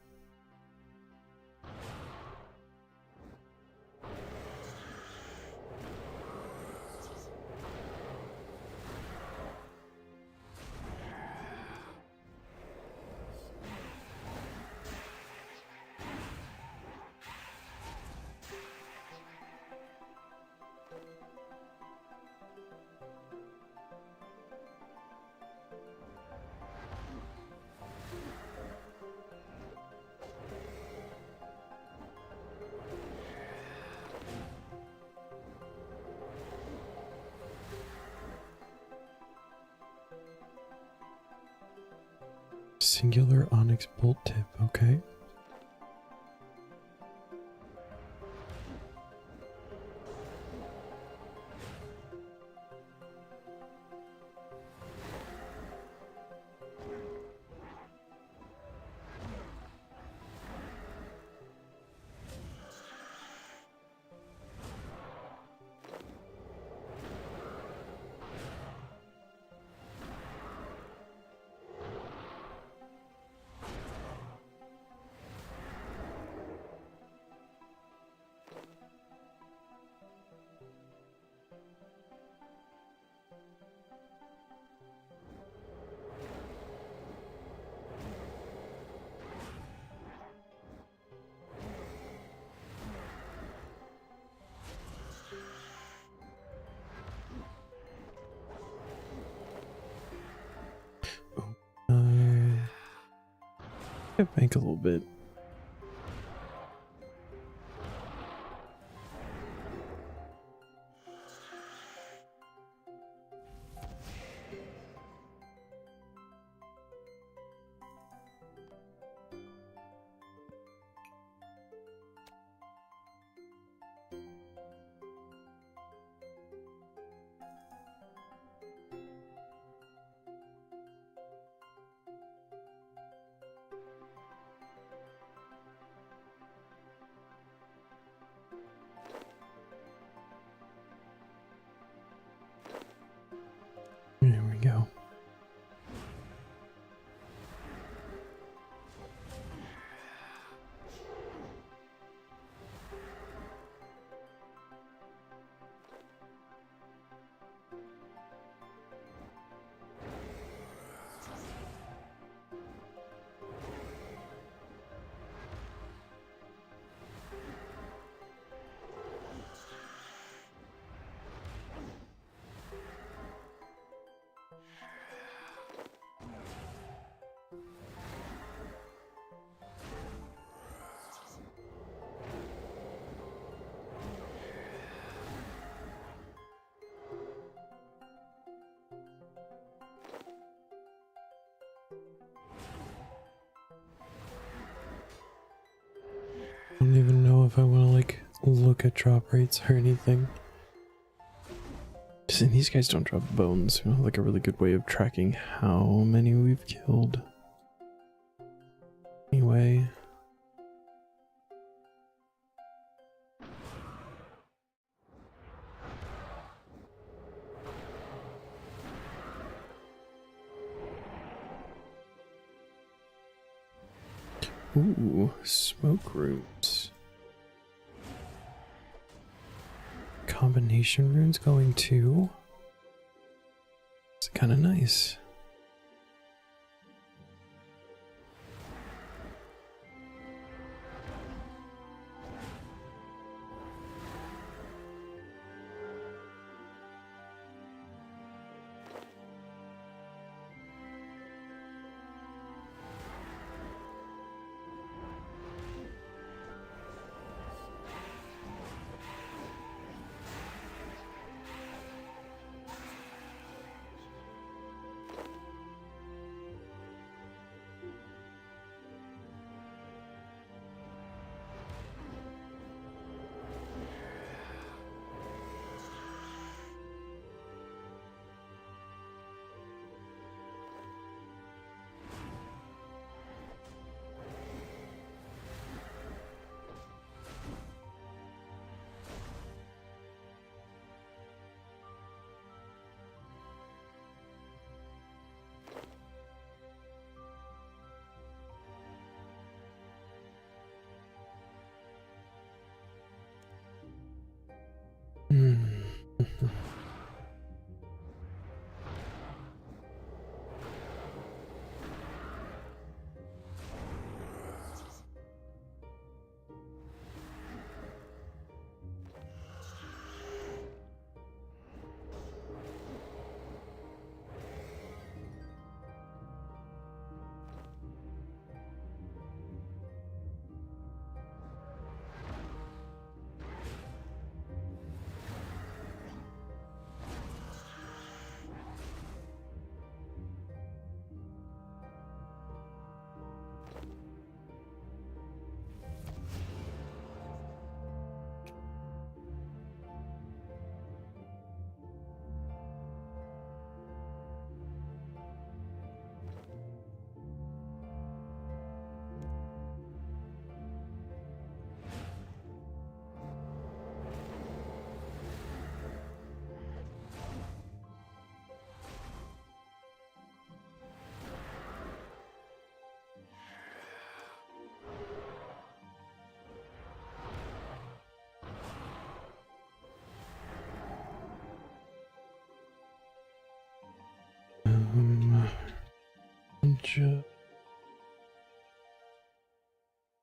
Singular onyx bolt tip, okay. Bank a little bit. don't even know if I want to like look at drop rates or anything. Just, and these guys don't drop bones, you know, like a really good way of tracking how many we've killed. Anyway. Ooh, smoke rooms. Combination runes going too. It's kind of nice.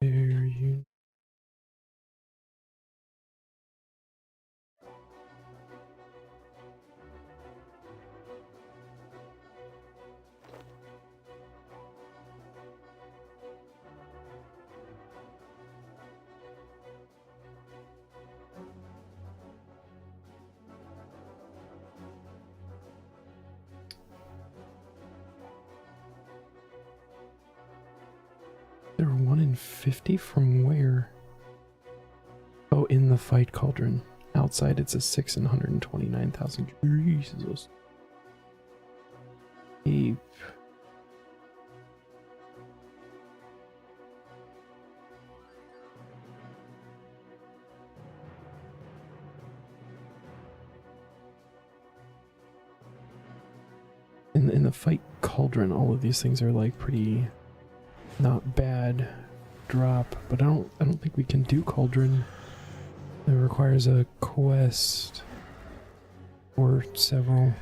There you. They're 1 in 50 from where? Oh, in the fight cauldron. Outside it's a 6 in 129,000. Jesus. Ape. In the fight cauldron, all of these things are like pretty not bad drop, but I don't think we can do cauldron. It requires a quest or several.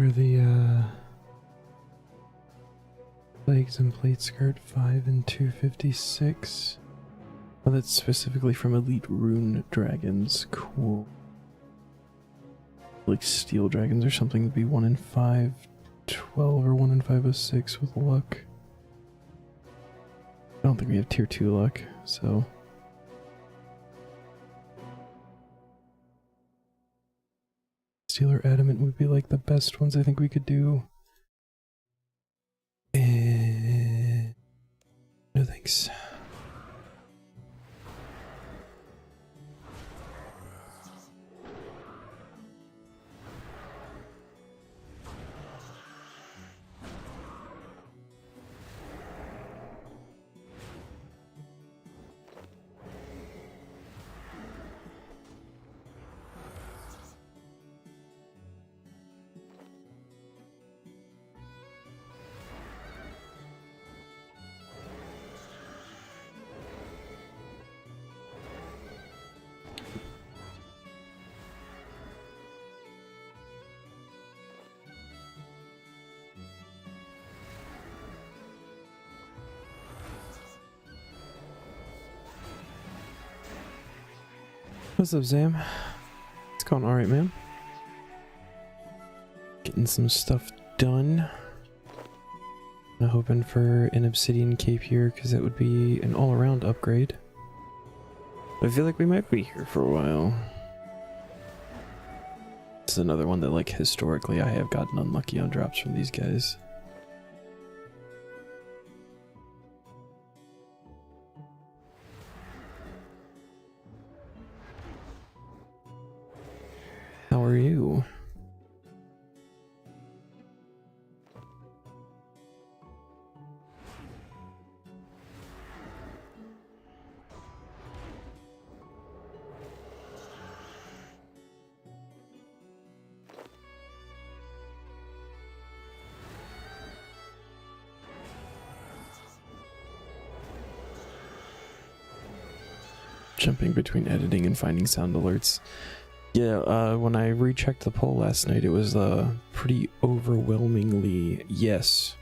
are the legs and plate skirt? 5 and 256. Oh, that's specifically from Elite Rune Dragons. Cool. Like Steel Dragons or something would be 1 in 512 or 1 in 506 with luck. I don't think we have tier 2 luck, so. Steel or Adamant would be like the best ones I think we could do. And no thanks. What's up, Zam? It's going alright, man. Getting some stuff done. I'm hoping for an obsidian cape here, because it would be an all-around upgrade. I feel like we might be here for a while. This is another one that, like, historically I have gotten unlucky on drops from these guys. How are you? Jumping between editing and finding sound alerts. Yeah, when I rechecked the poll last night, it was pretty overwhelmingly yes.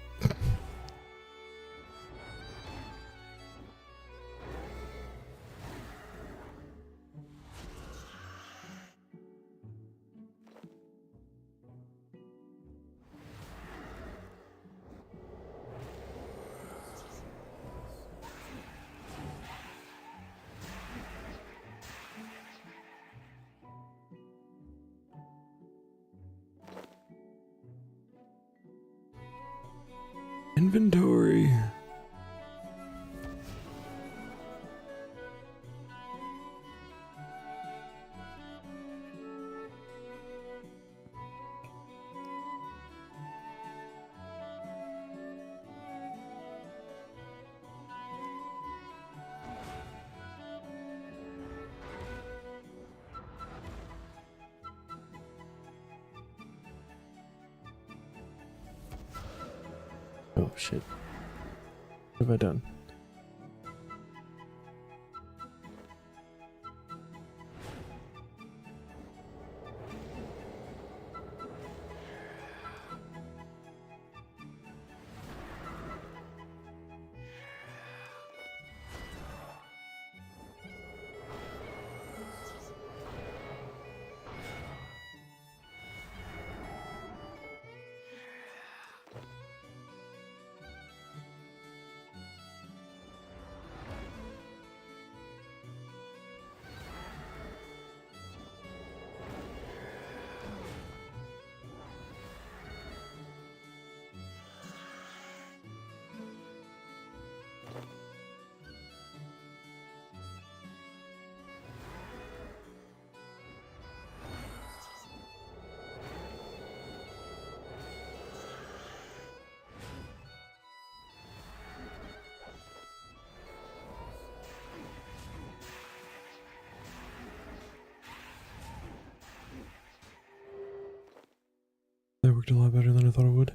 Inventory. Oh shit. What have I done? That worked a lot better than I thought it would.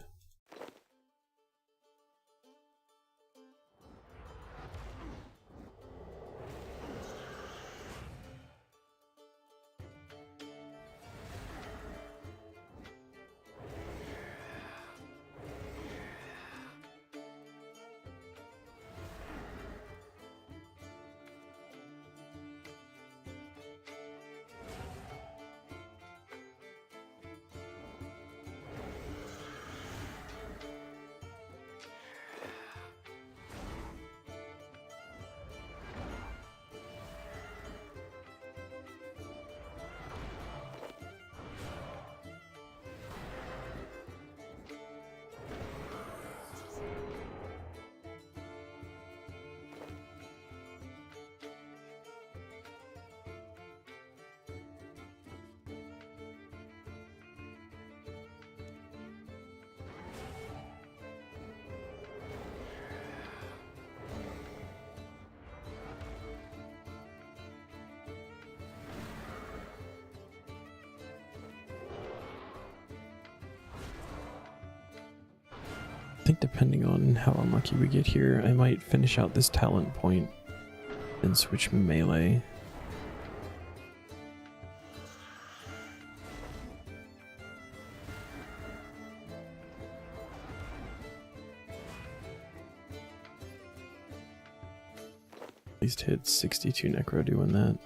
I think depending on how unlucky we get here, I might finish out this talent point and switch melee. At least hit 62 necro doing that.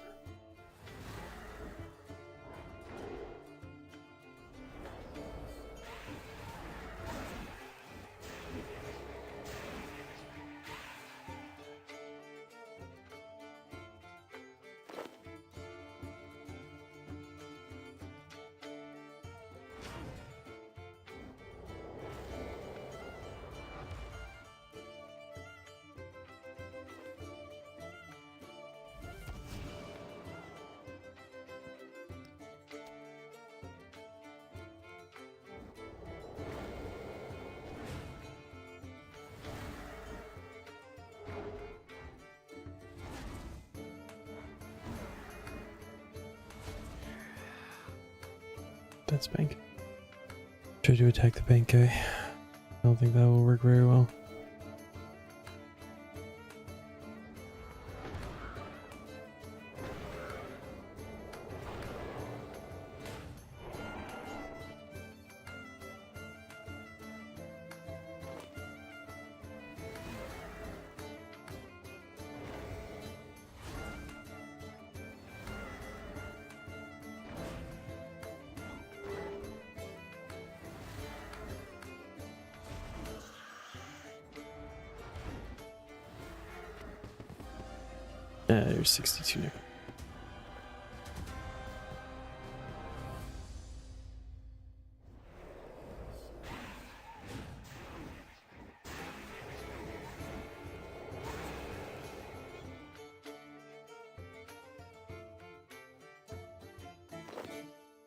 That's bank. Try to attack the bank guy. I don't think that will work very well. There's 62 now.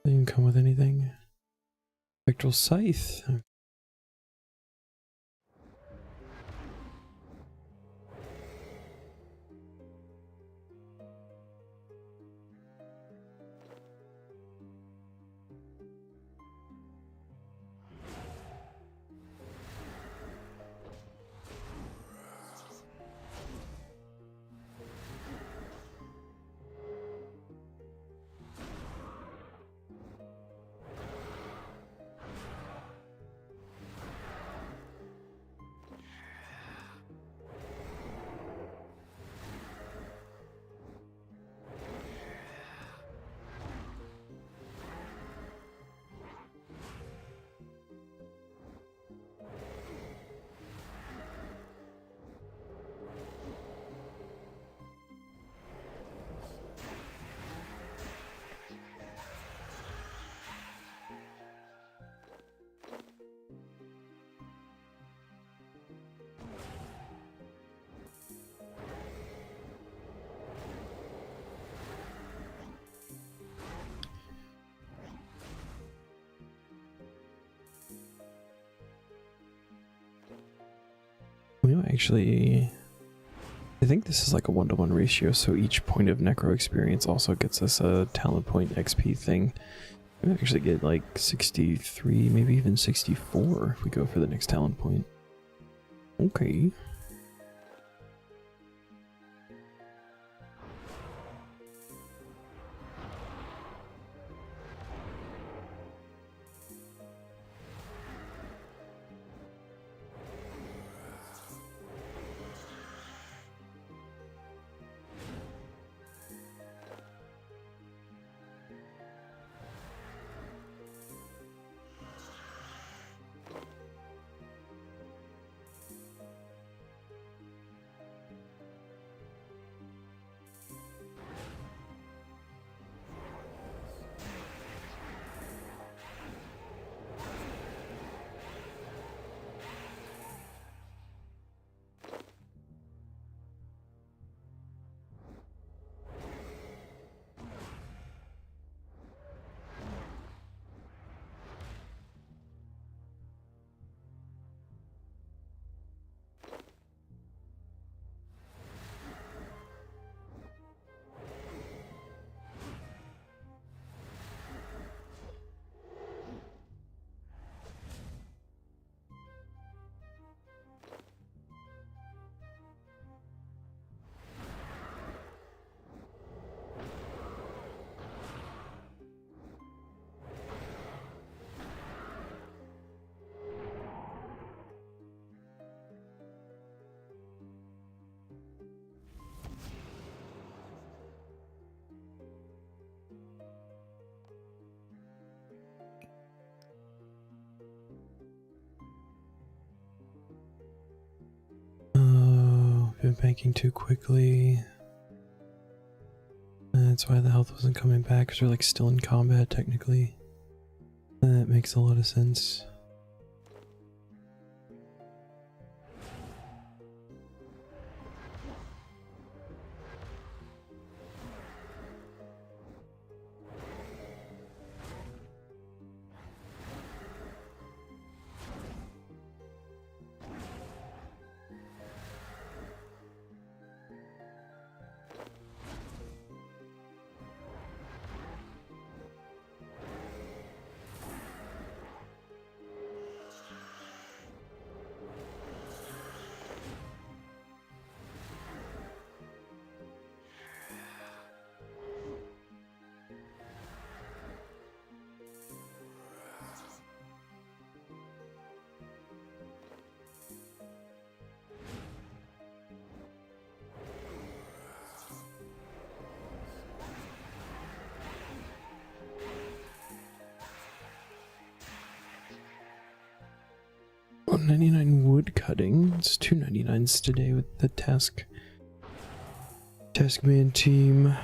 Didn't come with anything. Spectral Scythe. We might actually, I think this is like a 1-to-1 ratio, so each point of necro experience also gets us a talent point XP thing. We might actually get like 63, maybe even 64 if we go for the next talent point. Okay. panicking too quickly. That's why the health wasn't coming back, because we're like still in combat technically. That makes a lot of sense. $1.99 wood cutting. It's $2.99 today with the Taskman team.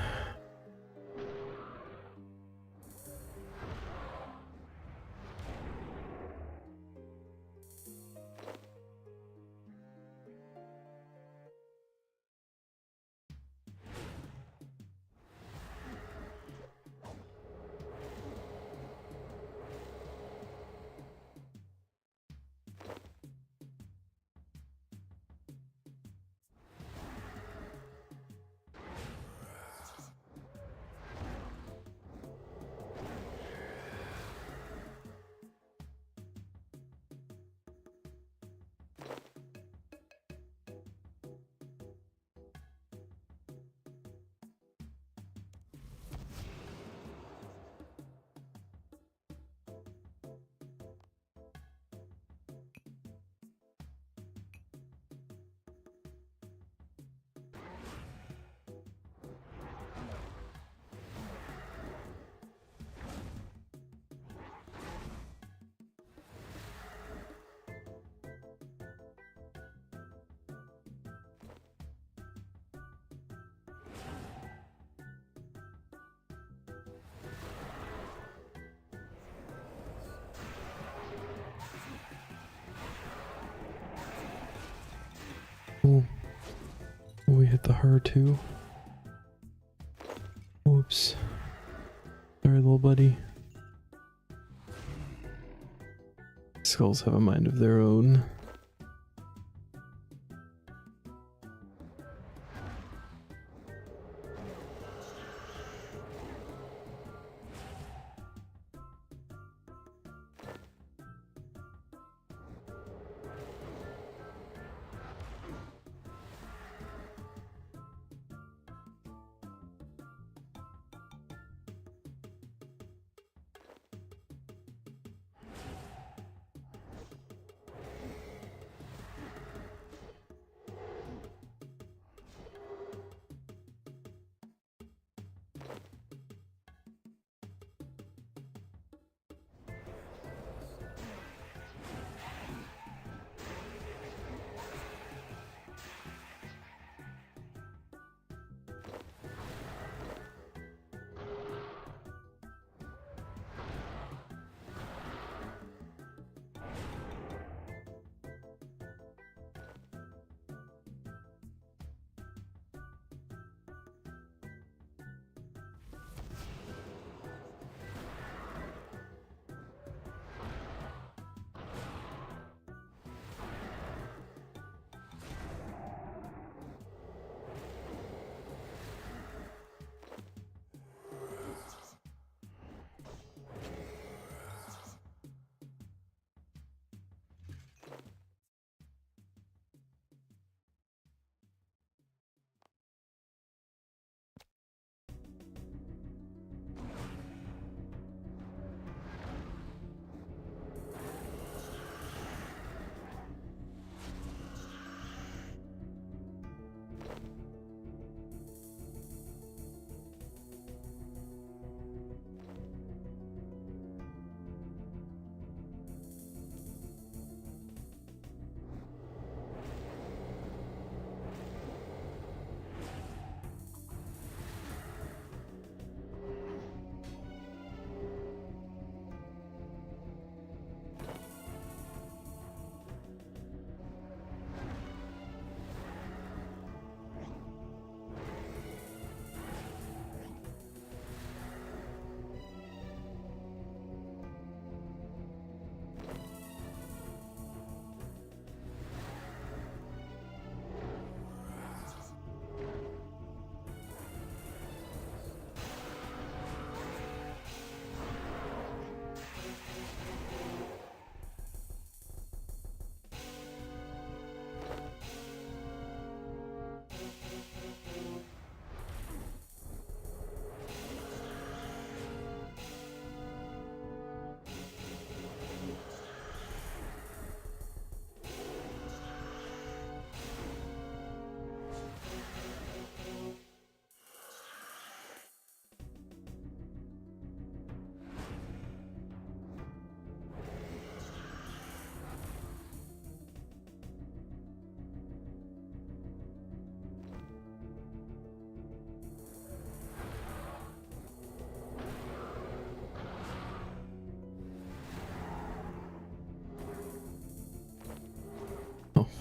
Oh, we hit the her too. Whoops. Sorry, little buddy. Skulls have a mind of their own.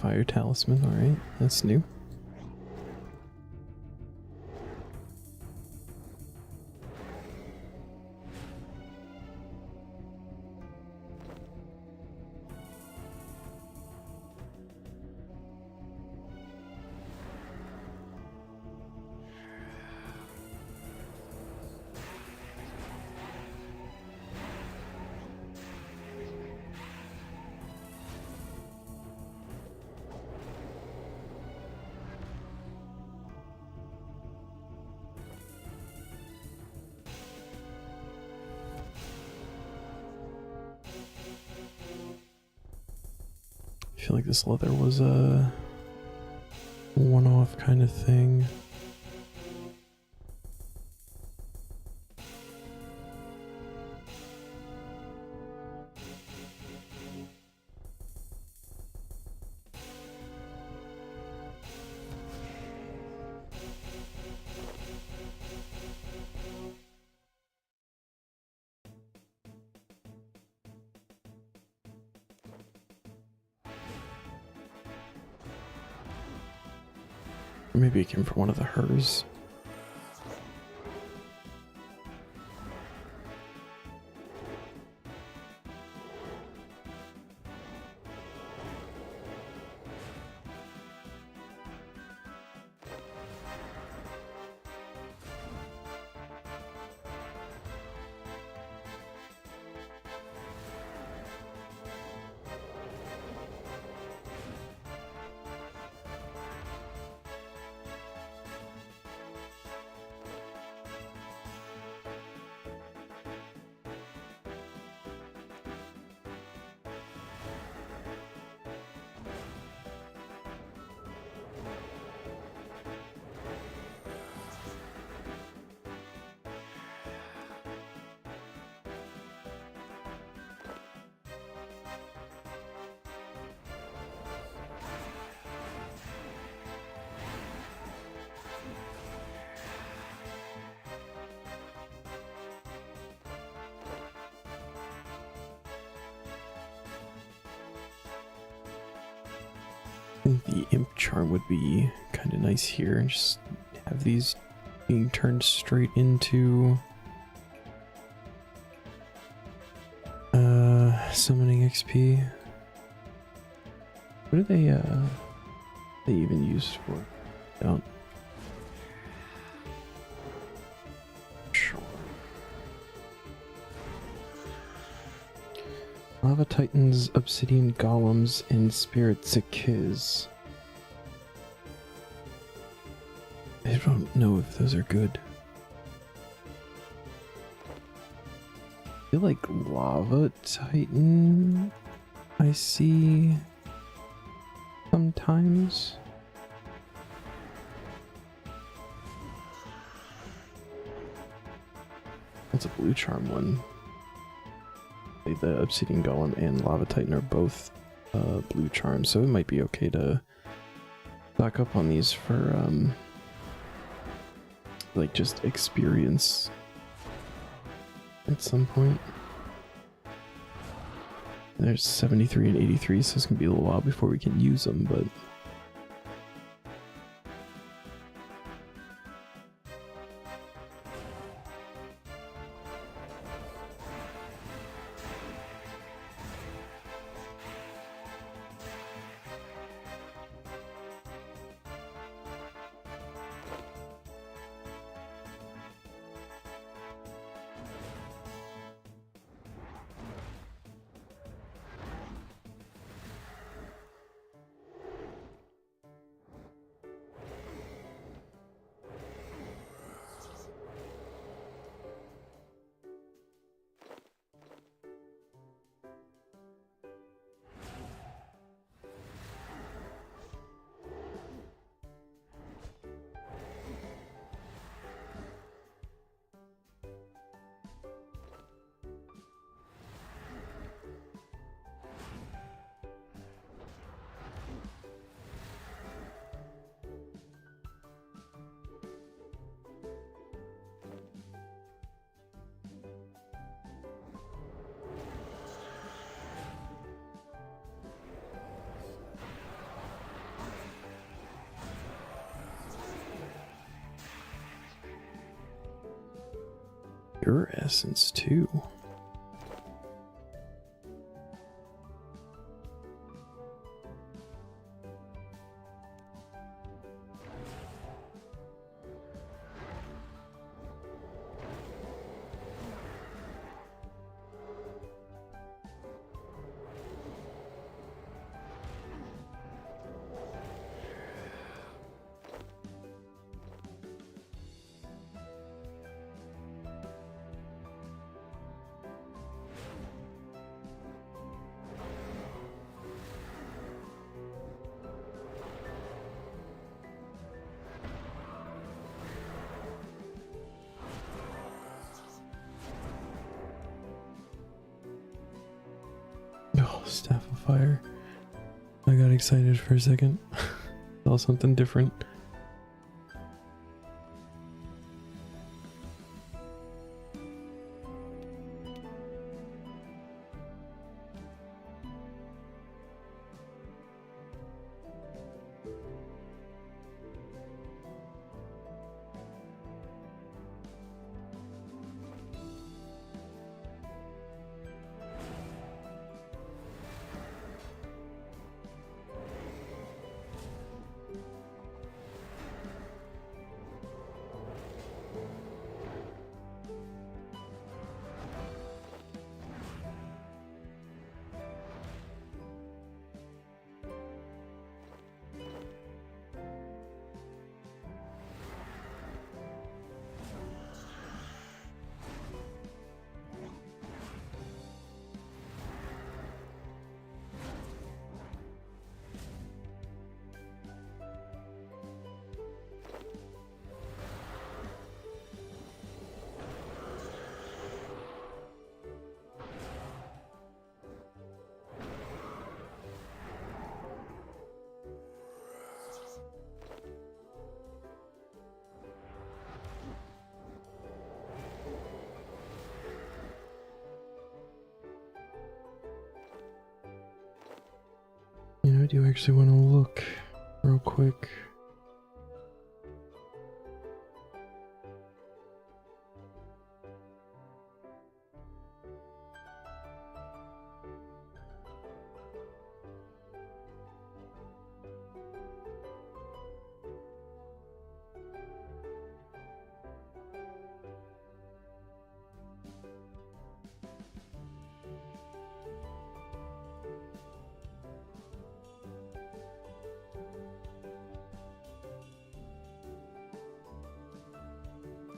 fire talisman, alright, that's new. I feel like this leather was a one-off kind of thing. Or maybe it came from one of the hers. I think the imp charm would be kind of nice here, and just have these being turned straight into summoning XP. What are they even used for? Don't. Sure. Lava Titans, Obsidian Golems, and Spirit Zikiz. I don't know if those are good. I feel like Lava Titan I see sometimes. That's a blue charm one. The Obsidian Golem and Lava Titan are both blue charms, so it might be okay to stock up on these for like just experience at some point. There's 73 and 83, so it's gonna be a little while before we can use them, but Essence too. Oh, Staff of Fire. I got excited for a second. Saw something different. You know, I do actually want to look real quick.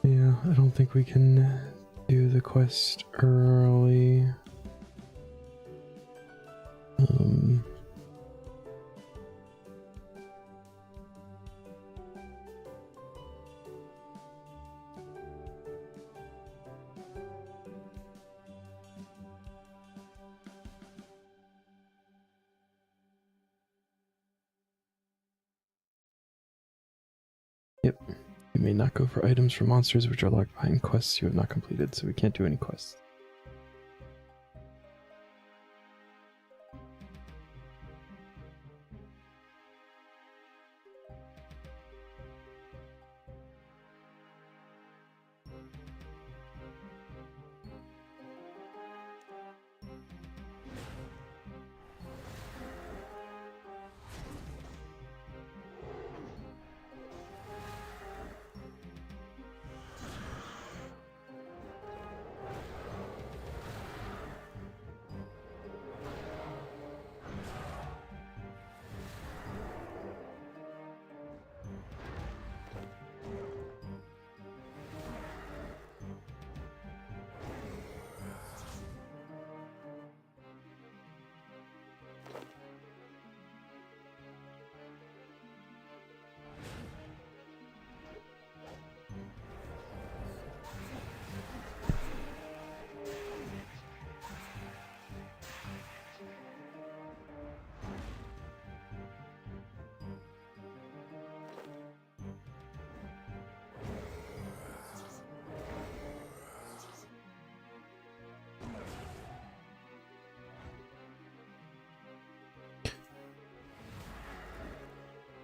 Yeah, I don't think we can do the quest early. Yep. You may not go for items for monsters which are locked behind quests you have not completed, so we can't do any quests.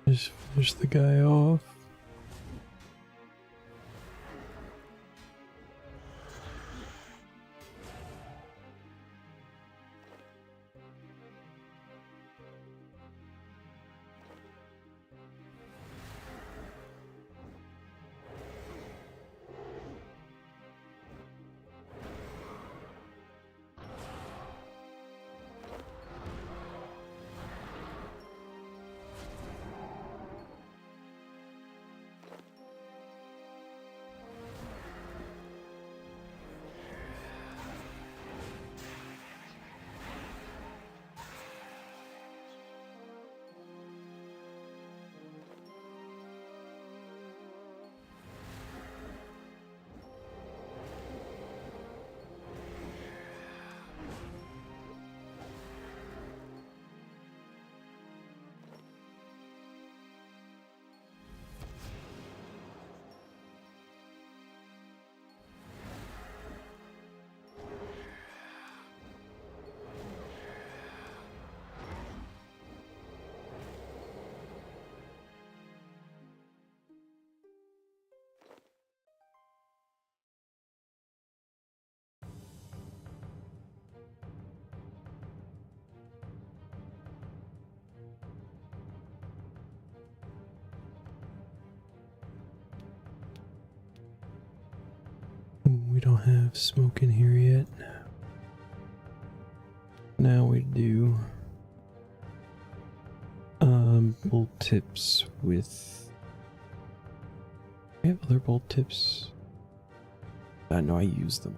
Just finish the guy off. don't have smoke in here yet. Now we do bolt tips with. We have other bolt tips. I know I use them.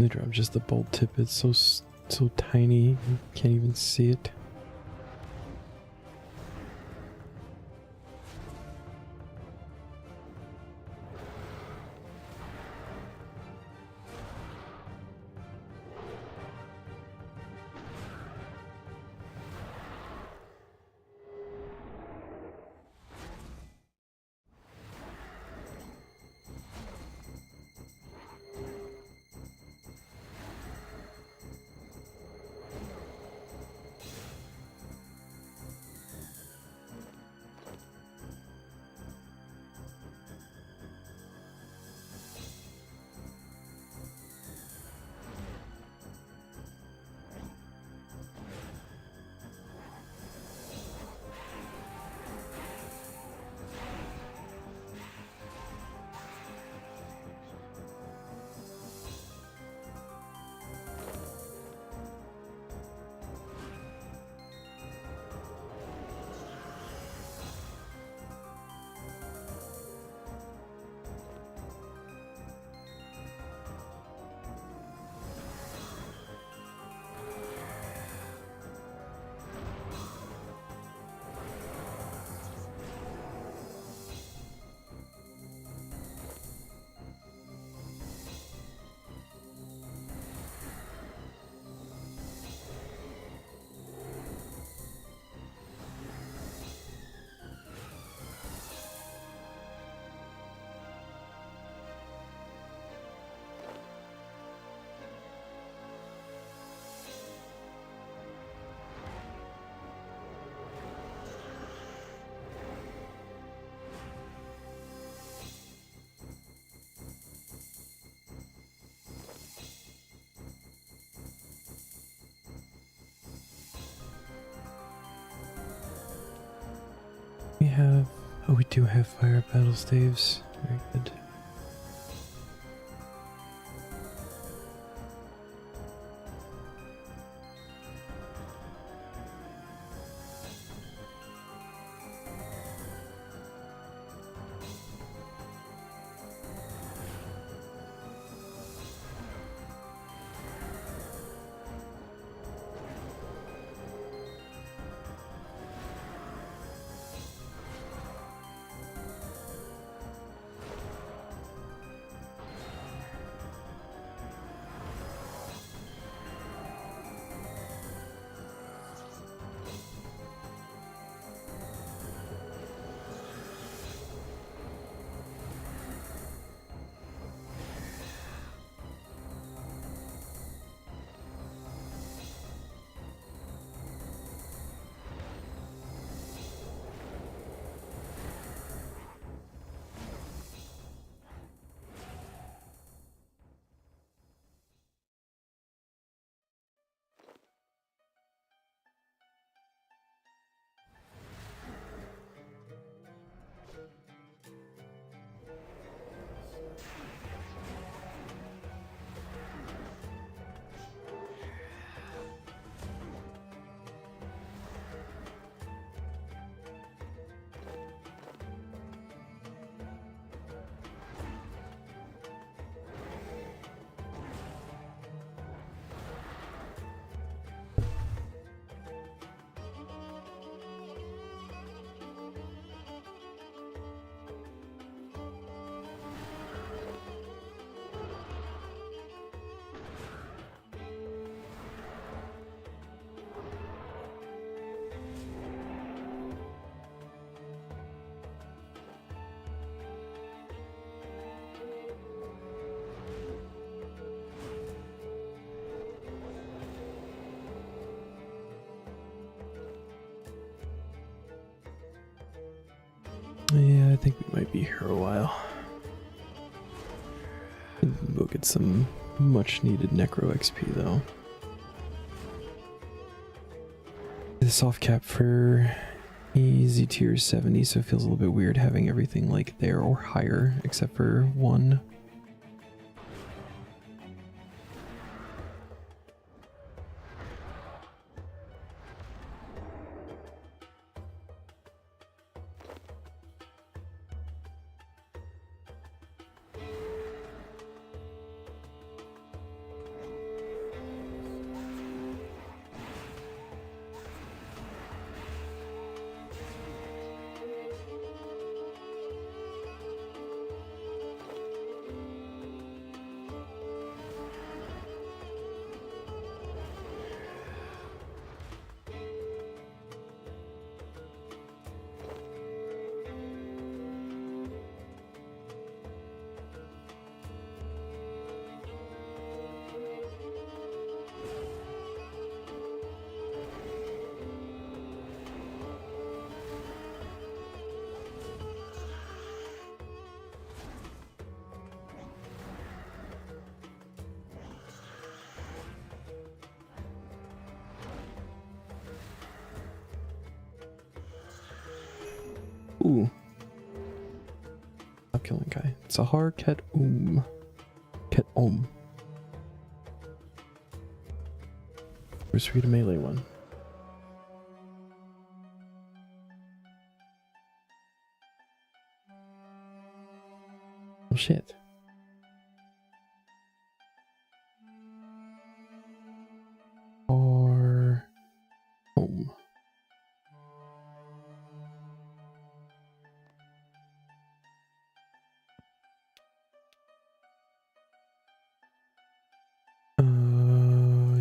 They drop just the bolt tip. It's so tiny, you can't even see it. Oh, we do have fire battle staves. Very good. Yeah, I think we might be here a while. We'll get some much needed Necro XP though. The soft cap for easy tier 70, so it feels a little bit weird having everything like there or higher except for one. Ooh. Stop killing guy. Sahar Ket Ket Where's read a melee one? Oh shit. Or home.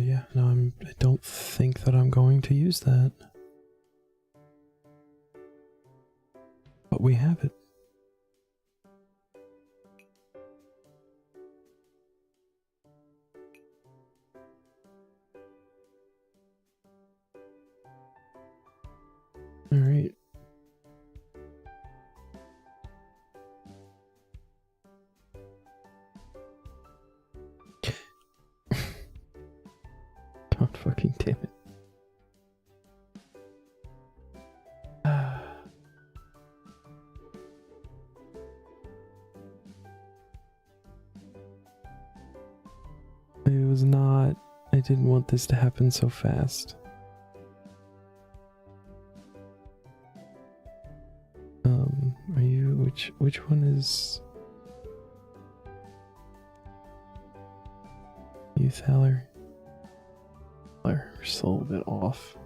Yeah, no, I don't think that I'm going to use that. But we have it. All right. God fucking damn it. It was not. I didn't want this to happen so fast. Are you which one is you, Thaler? We're still a little bit off.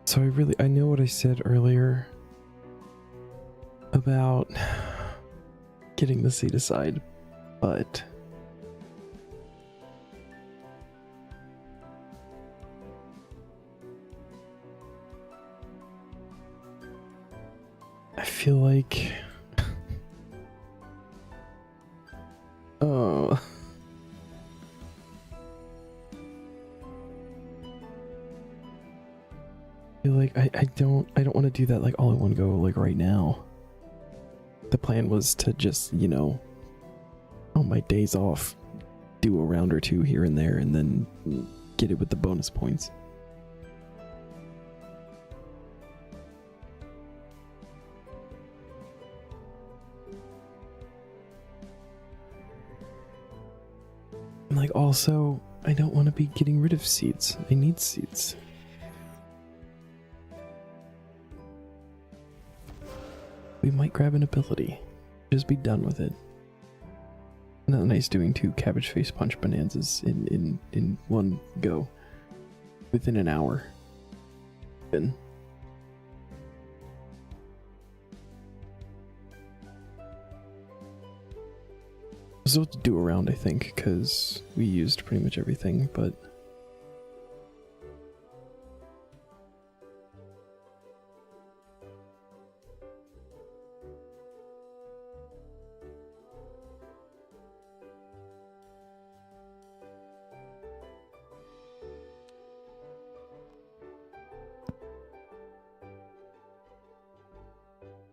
So I know what I said earlier about getting the seat aside, but I feel like oh, like I don't want to do that like all in one go like right now. The plan was to just, you know, on my days off, do a round or two here and there and then get it with the bonus points. And like also, I don't want to be getting rid of seeds. I need seeds. We might grab an ability. Just be done with it. Not nice doing 2 cabbage face punch bonanzas in one go. Within an hour. Then. There's what to do around, I think, because we used pretty much everything, but...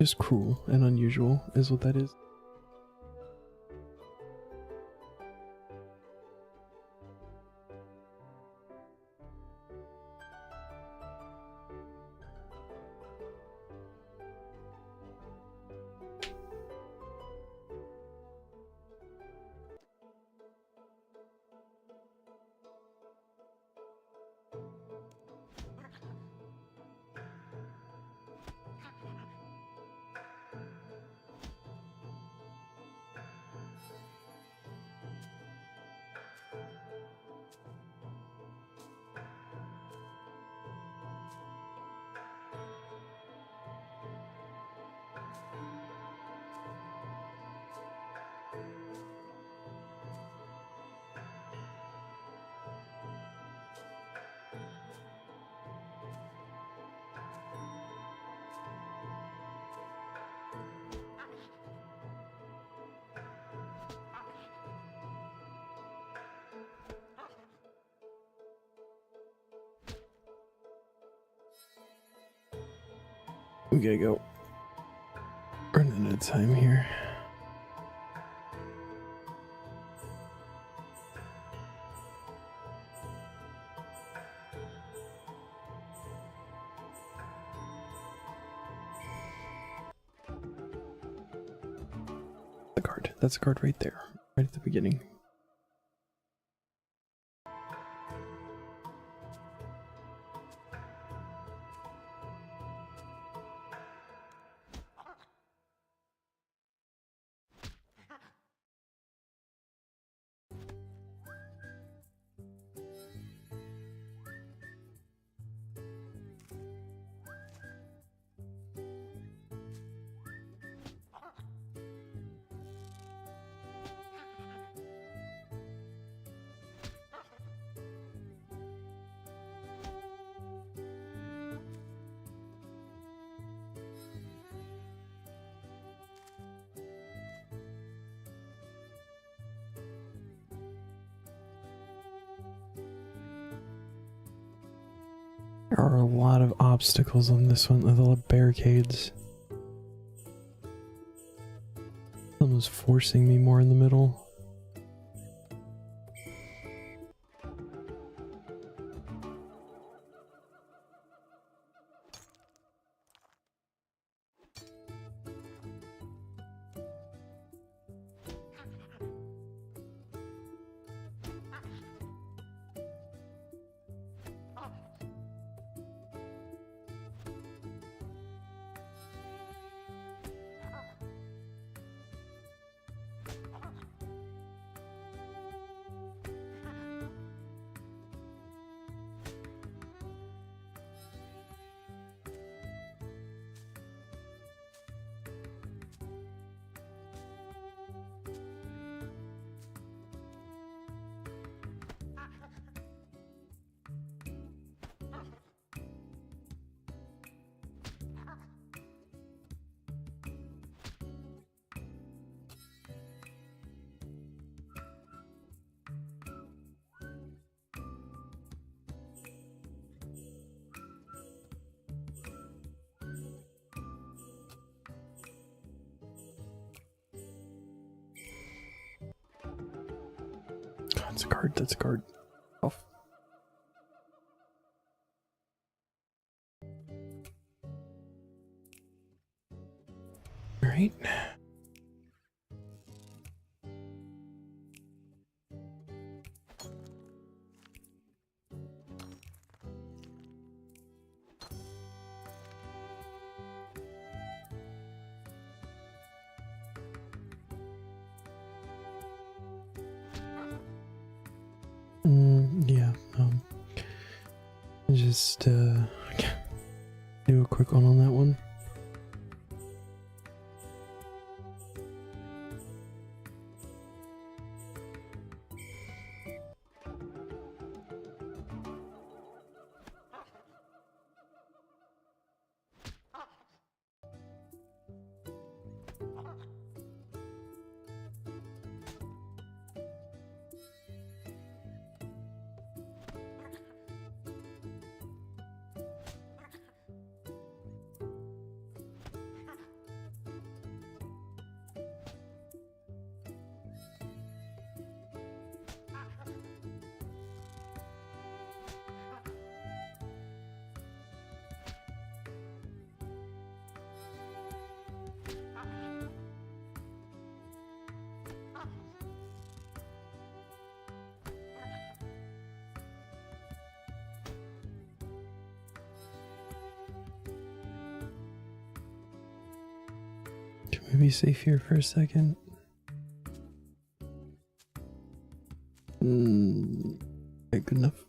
Just cruel and unusual is what that is. We gotta go. Running out of time here. The card. That's a card right there. Right at the beginning. There are a lot of obstacles on this one, the little barricades. Someone's forcing me more in the middle. That's a card, that's a card. Off. Alright. Yeah, just do a quick one on that one. be safe here for a second. Okay, good enough.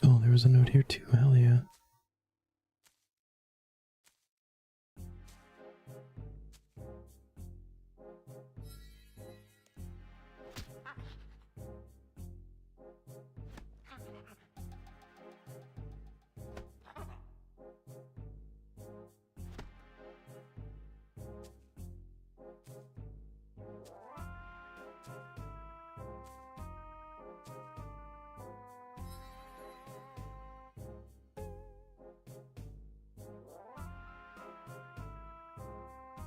Oh, there was a note here too. Hell yeah.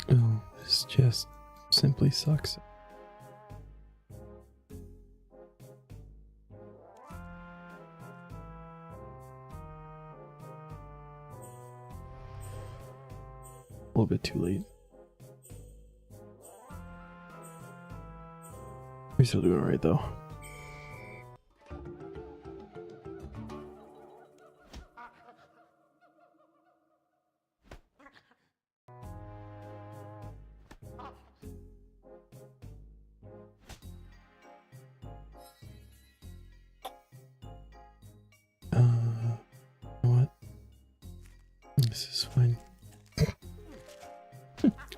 Oh, this just simply sucks. A little bit too late. We're still doing alright though. You know what? This is fine.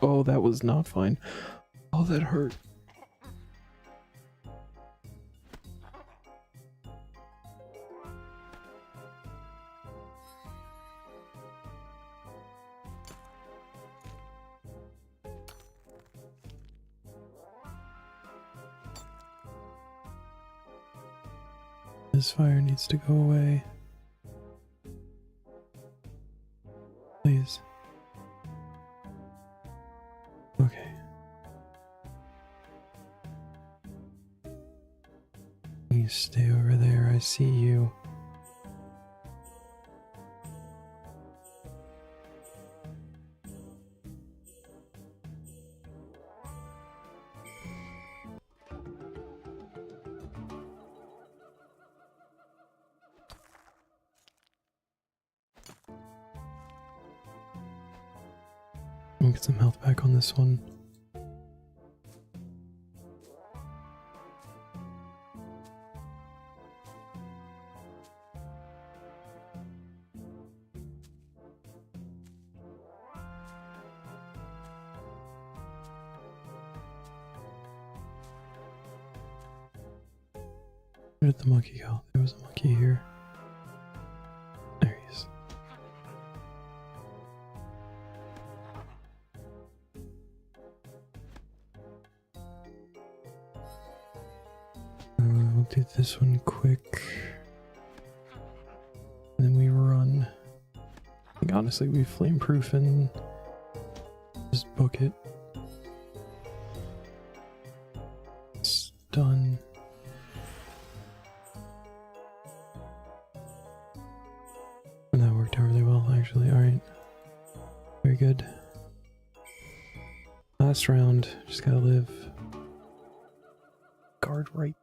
Oh, that was not fine. Oh, that hurt. This fire needs to go away. Please. Okay. You stay over there, I see you. I'll get some health back on this one. Where did the monkey go? There was a monkey here. There he is. We'll do this one quick. And then we run. I think honestly we flameproof and just book it. It's done. And that worked out really well actually. Alright. Very good. Last round. Just gotta live. card right.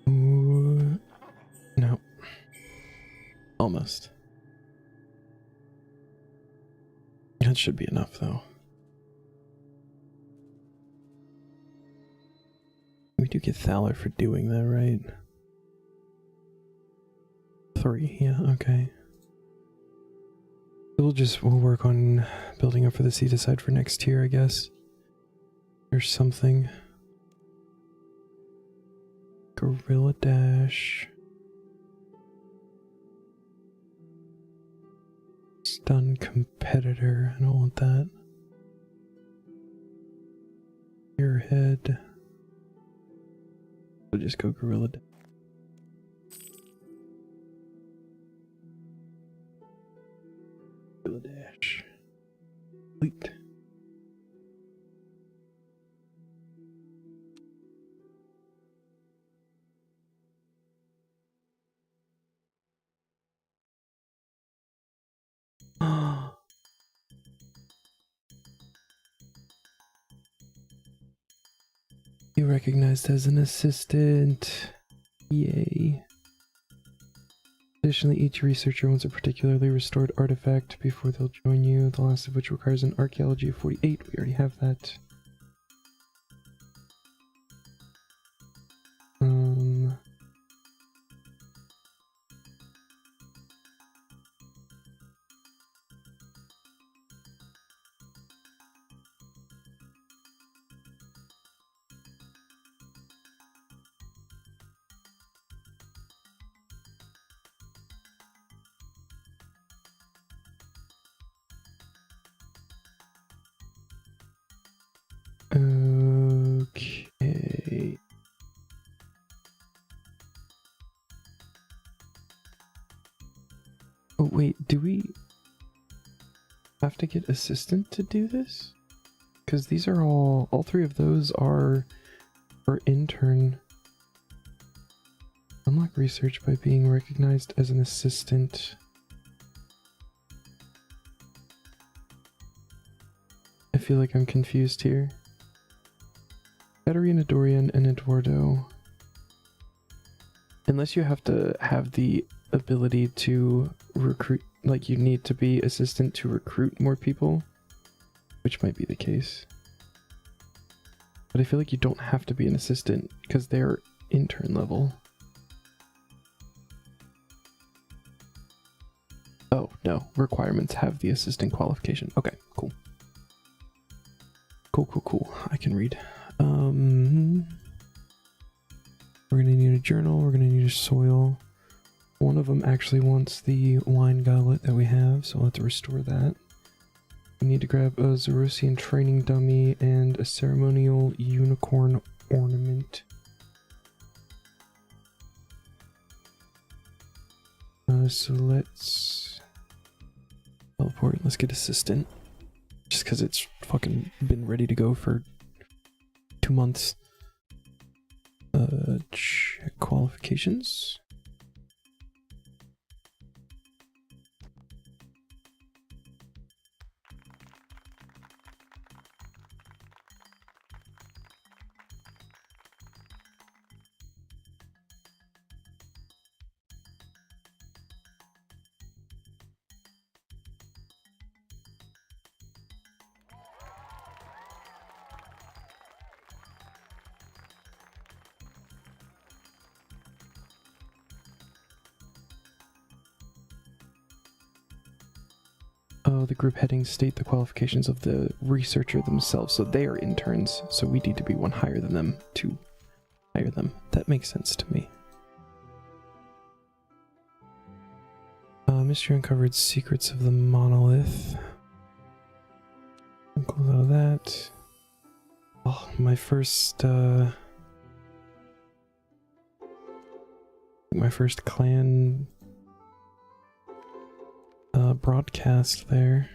Ooh, no. Almost. That should be enough, though. We do get Thaler for doing that, right? 3, yeah, okay. We'll work on building up for the Seed Aside for next year, I guess. There's something. Gorilla Dash. Stun Competitor, I don't want that. Airhead. We'll just go Gorilla Dash. Gorilla Dash. Complete. You recognized as an assistant. Yay. Additionally, each researcher wants a particularly restored artifact before they'll join you, the last of which requires an archaeology of 48. We already have that. Okay. Oh wait, do we have to get assistant to do this? Because these are all 3 of those are for intern. Unlock research by being recognized as an assistant. I feel like I'm confused here. Katarina, Dorian, and Eduardo. Unless you have to have the ability to recruit, like you need to be assistant to recruit more people, which might be the case. But I feel like you don't have to be an assistant because they're intern level. Oh, no. Requirements have the assistant qualification. Okay, cool. Cool. I can read. We're gonna need a journal, we're gonna need a soil. One of them actually wants the wine goblet that we have, so I'll have to restore that. We need to grab a Zerosian training dummy and a ceremonial unicorn ornament. So let's teleport. Let's get assistant. Just because it's fucking been ready to go for 2 months. Check qualifications. The group headings state the qualifications of the researcher themselves, so they are interns, so we need to be one higher than them to hire them. That makes sense to me. Mystery uncovered secrets of the monolith. Close out of that. Oh, my first clan broadcast there.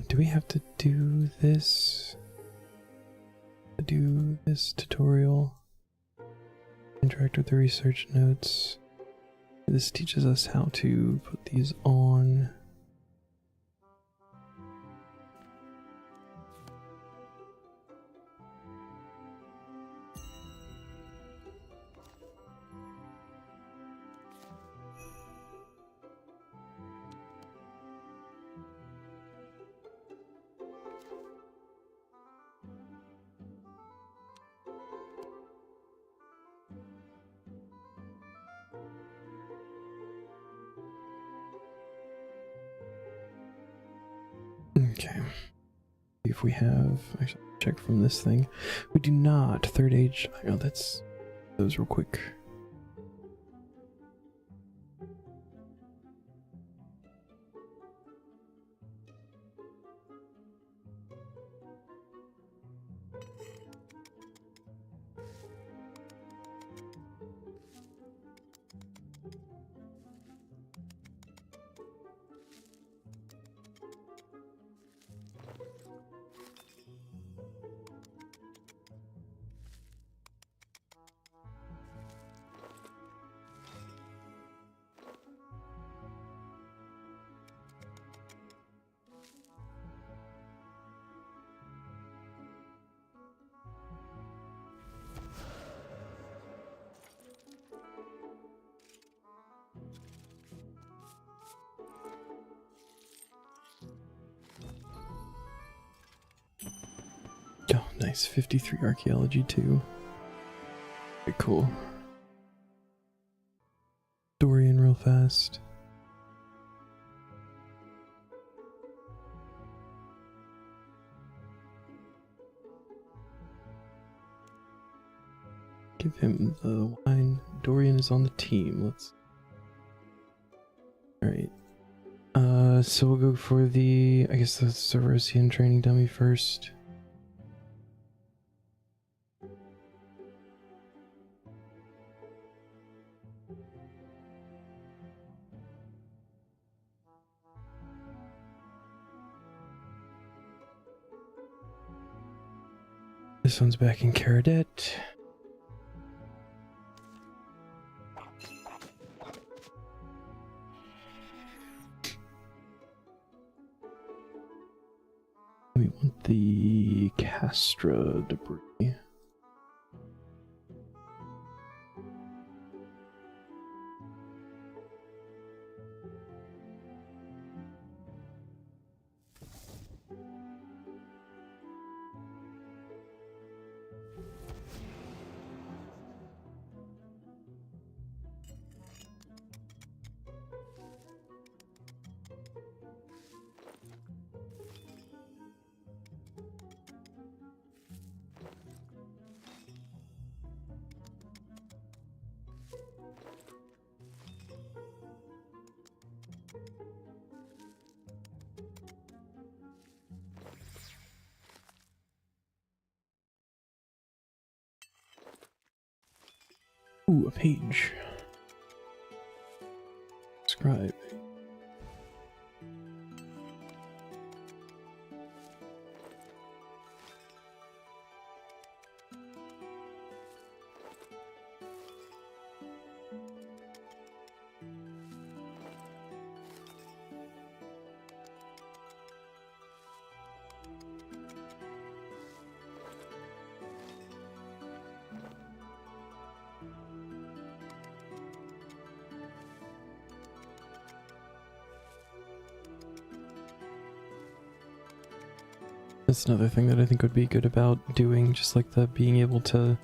Do we have to do this? Do this tutorial? Interact with the research notes. This teaches us how to put these on. Okay. If we have, actually, check from this thing. We do not. Third age. Oh, that's those real quick. Oh, nice. 53 archaeology too. Very cool. Dorian real fast. Give him the wine. Dorian is on the team. Let's. Alright. So we'll go for the, I guess, the Sorosian training dummy first. This one's back in Caradet. We want the Castra debris. Ooh, a page. Scribe. That's another thing that I think would be good about doing, just like the being able to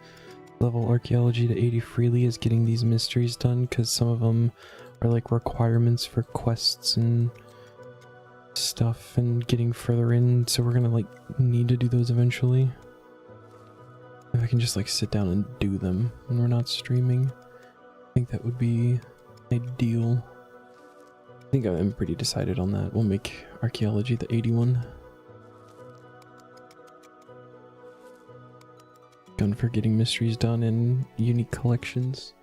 level archaeology to 80 freely, is getting these mysteries done, because some of them are like requirements for quests and stuff and getting further in, so we're gonna like need to do those eventually. If I can just like sit down and do them when we're not streaming, I think that would be ideal. I think I'm pretty decided on that. We'll make archaeology the 81. Gun for getting mysteries done in unique collections.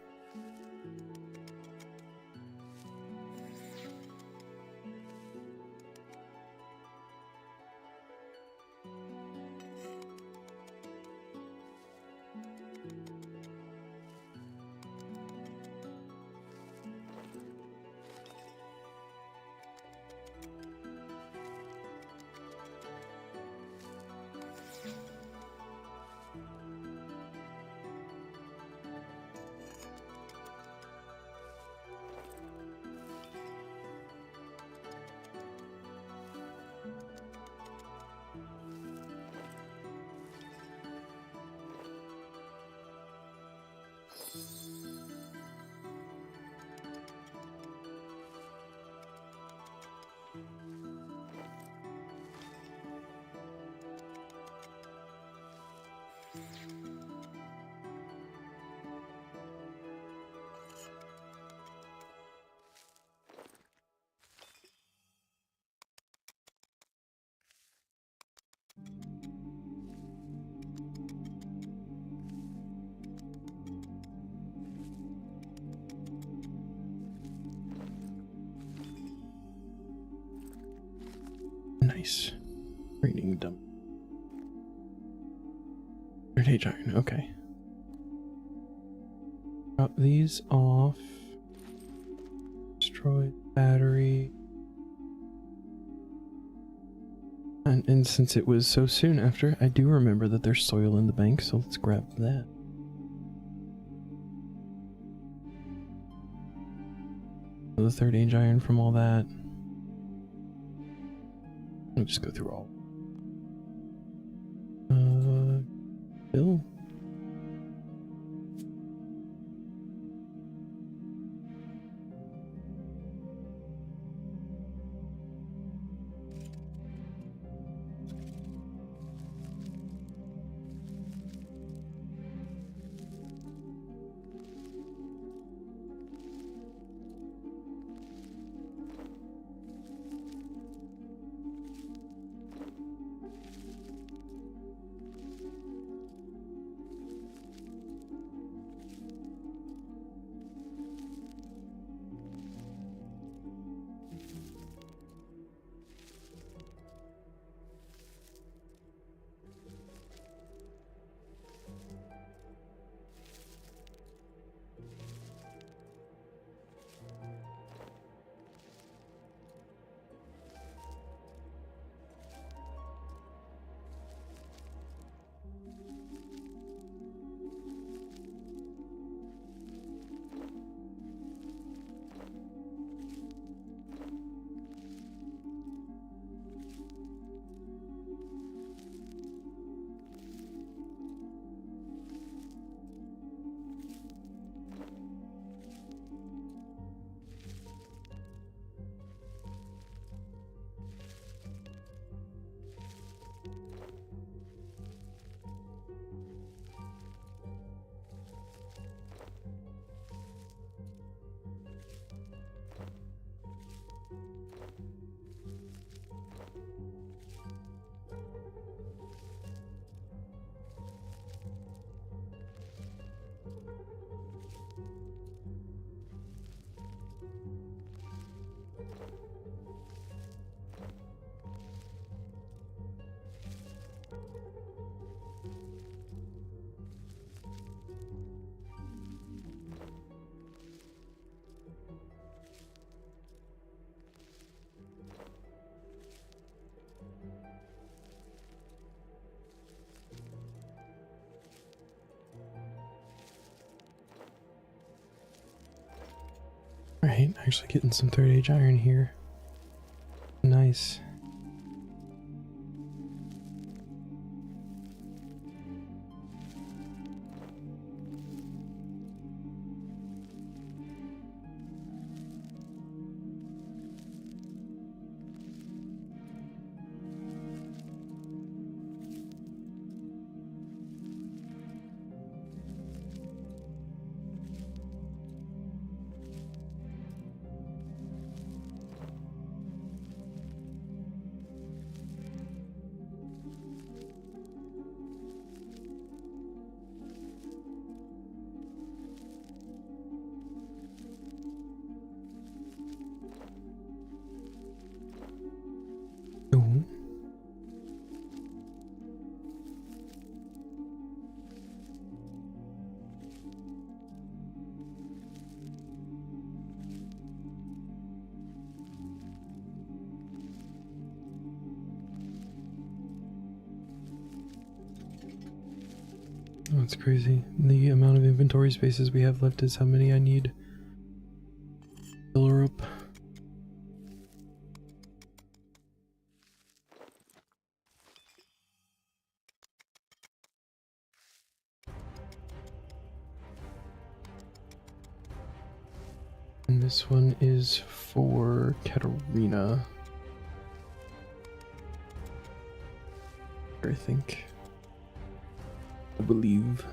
Nice. Raining dump. Third iron, okay. Drop these off. Destroy battery. And since it was so soon after, I do remember that there's soil in the bank, so let's grab that. The third age iron from all that. I'll just go through all. Bill. Alright, actually getting some third age iron here. Nice. That's crazy. The amount of inventory spaces we have left is how many I need. Fill her up. And this one is for Katarina, I think. I believe.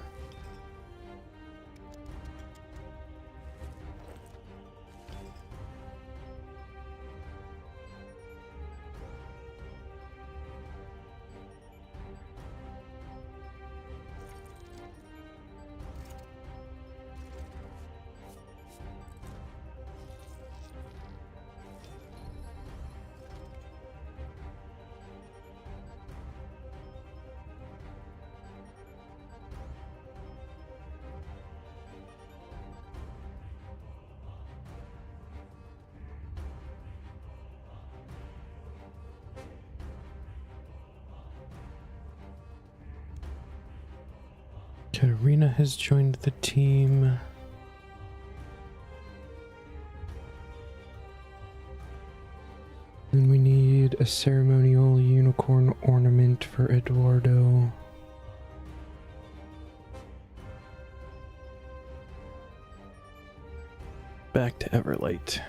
Katarina has joined the team. And we need a ceremonial unicorn ornament for Eduardo. Back to Everlight.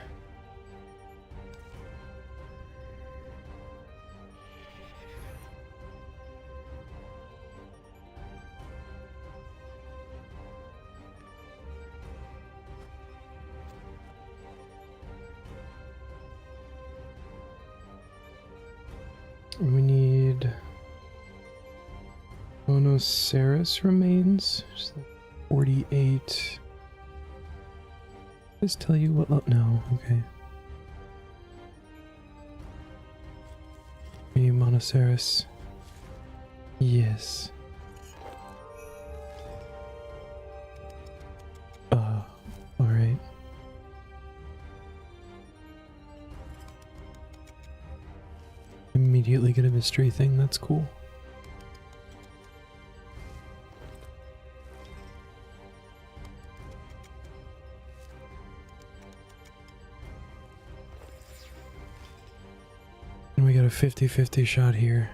We need Monoceros remains. Just like 48. Just tell you what. No, okay. Me, Monoceros. Yes. Alright. Immediately get a mystery thing, that's cool. And we got a 50-50 shot here.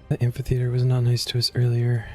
The amphitheater was not nice to us earlier.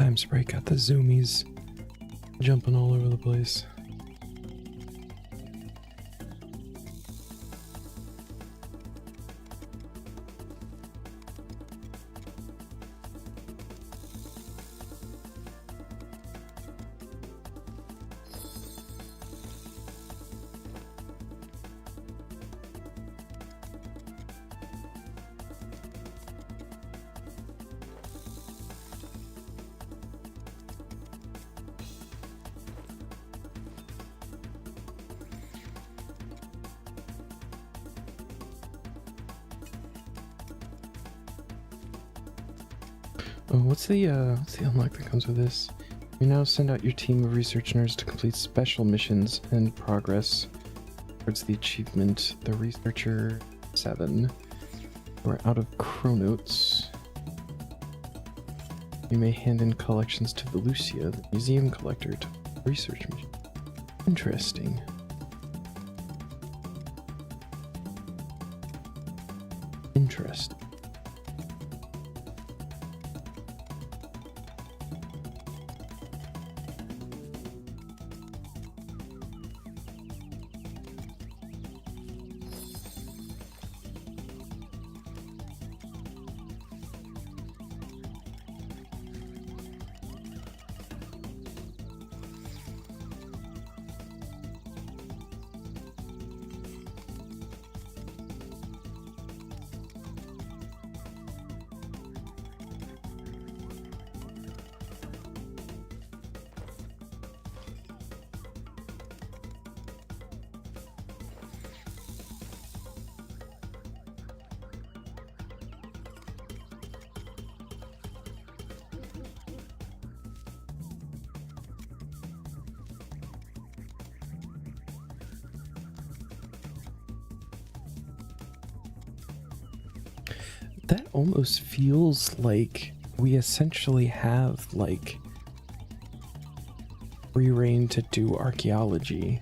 Time Sprite got the zoomies jumping all over the place. Oh, what's the unlock that comes with this? You now send out your team of research nerds to complete special missions and progress towards the achievement, the Researcher 7. We're out of chronotes. You may hand in collections to Velucia, the museum collector, to research mission. Interesting. Interesting. That almost feels like we essentially have like free reign to do archaeology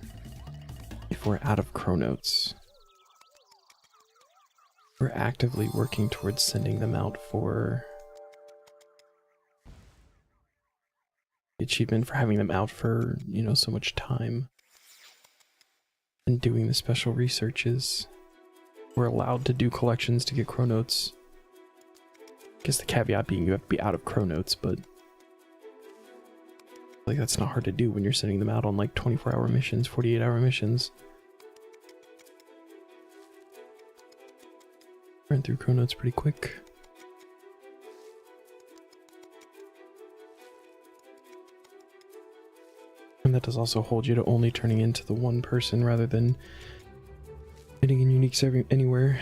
if we're out of chronotes. We're actively working towards sending them out for the achievement for having them out for, you know, so much time and doing the special researches. We're allowed to do collections to get chronotes. I guess the caveat being you have to be out of chronotes, but like that's not hard to do when you're sending them out on like 24-hour missions, 48-hour missions. Run through chronotes pretty quick. And that does also hold you to only turning into the one person rather than hitting in uniques anywhere.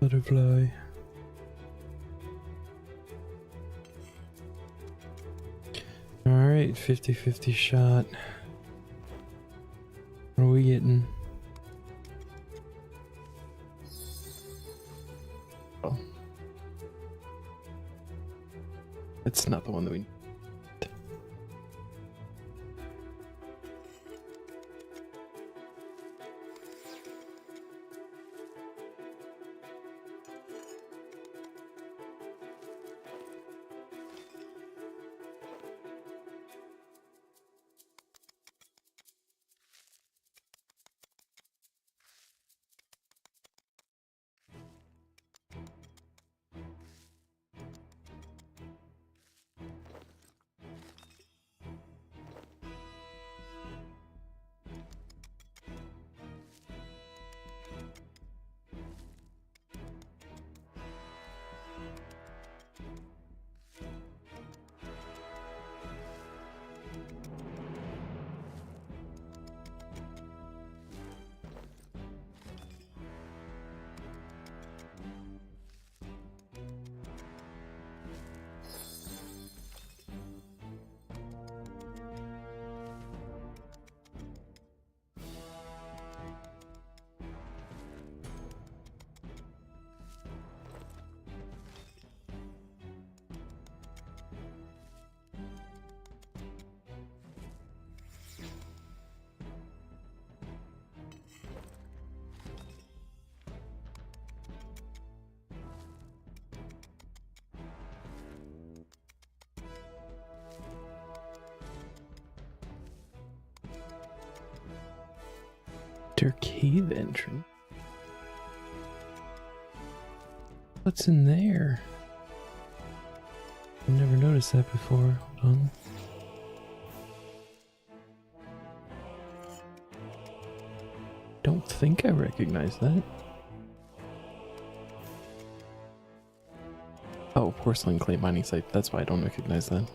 Butterfly. Alright, 50-50 shot. What are we getting? Oh. It's not the one that we need. Sector cave entrance. What's in there? I've never noticed that before. Hold on. Don't think I recognize that. Oh, porcelain clay mining site. That's why I don't recognize that.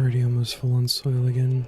Already almost full on soil again.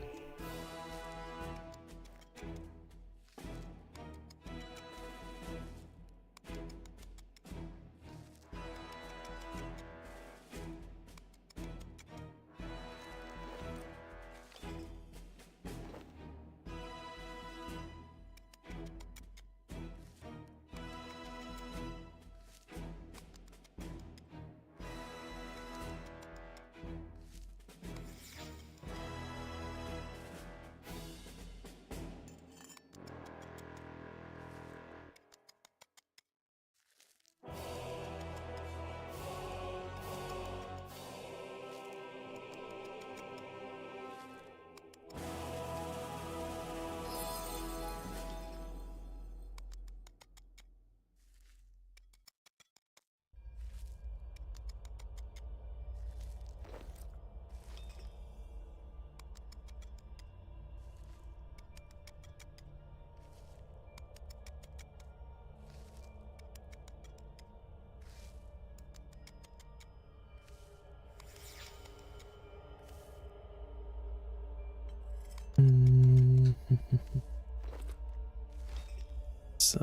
Let's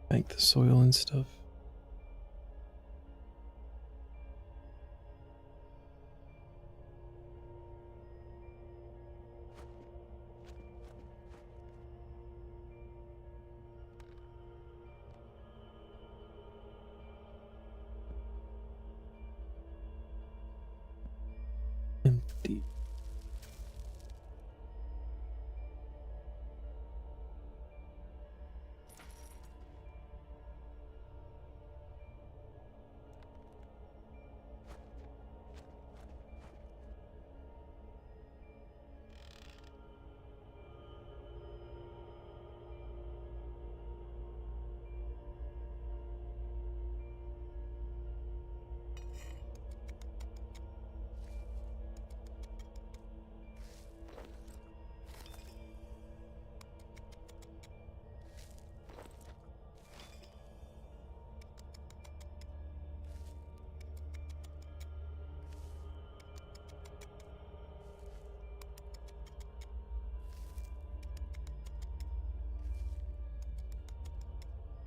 bank the soil and stuff. Empty.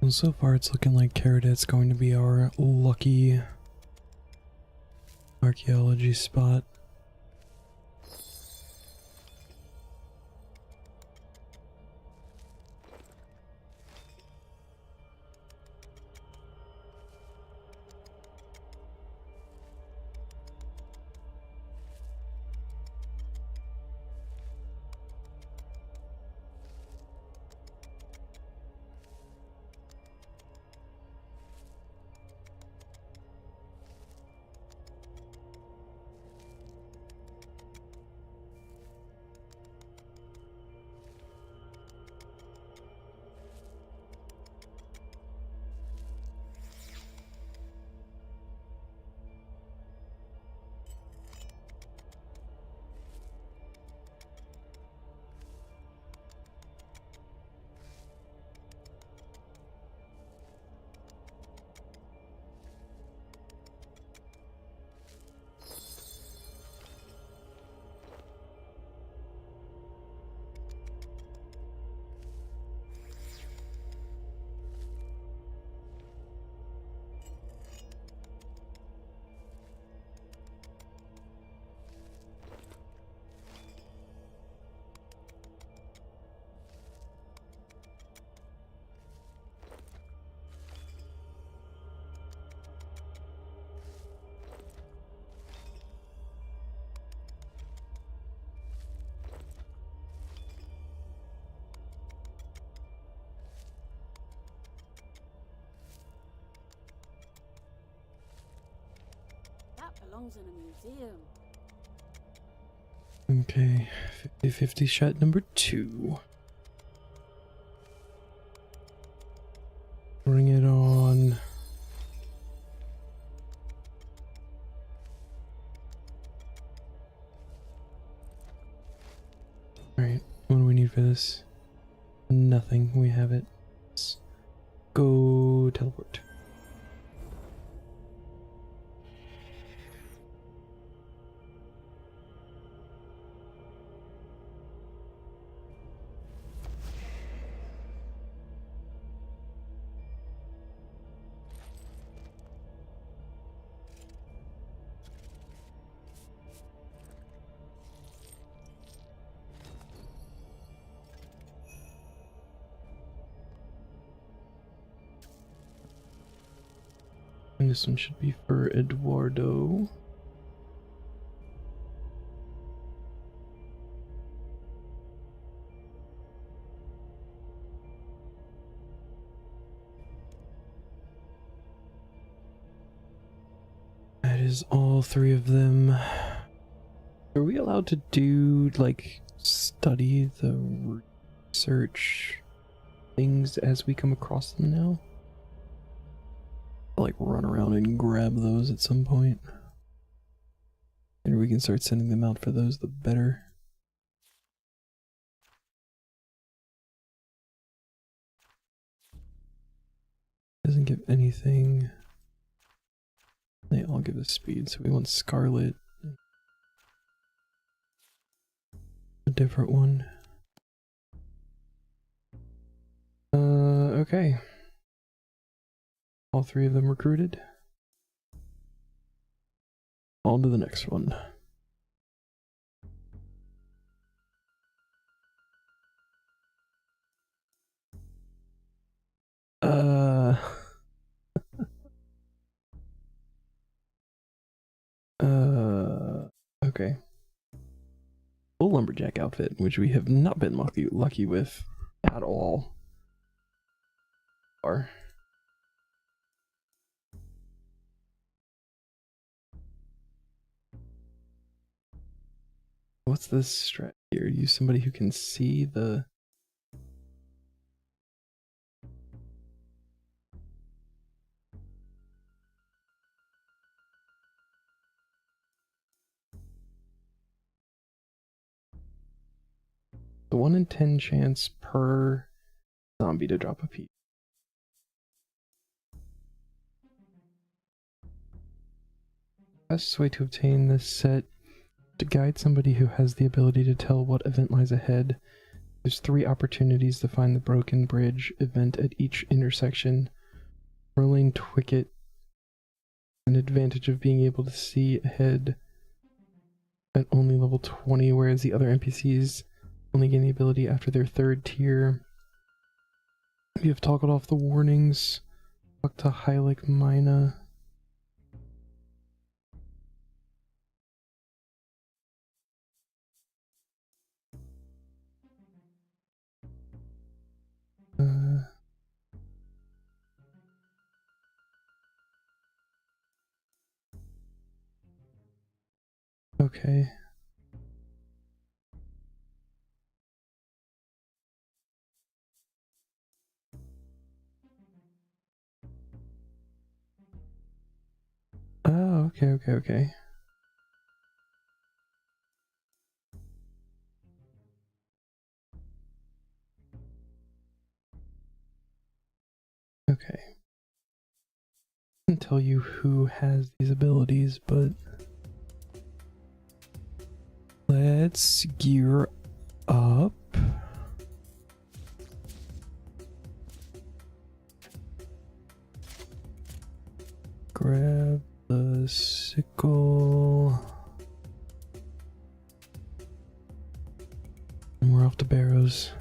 Well, so far it's looking like Caradet's going to be our lucky archaeology spot. belongs in a museum. Okay, 50-50 shot number 2. Bring it on. Alright, what do we need for this? Nothing, we have it. Let's go teleport. And this one should be for Eduardo. That is all 3 of them. Are we allowed to do, like, study the research things as we come across them now? I'll, like, run around and grab those at some point. And we can start sending them out for those, the better. Doesn't give anything. They all give us speed, so we want Scarlet. A different one. Okay. All 3 of them recruited. On to the next one. Okay. Full lumberjack outfit, which we have not been lucky with at all. What's this strat here? Use somebody who can see the... The 1 in 10 chance per zombie to drop a piece. Best way to obtain this set: to guide somebody who has the ability to tell what event lies ahead. There's 3 opportunities to find the broken bridge event at each intersection. Rolling Twicket, an advantage of being able to see ahead at only level 20, whereas the other NPCs only gain the ability after their 3rd tier. You have toggled off the warnings. Talk to Hylic Mina. Okay. Oh, okay. Okay. I can tell you who has these abilities, but let's gear up. Grab the sickle. And we're off to Barrows.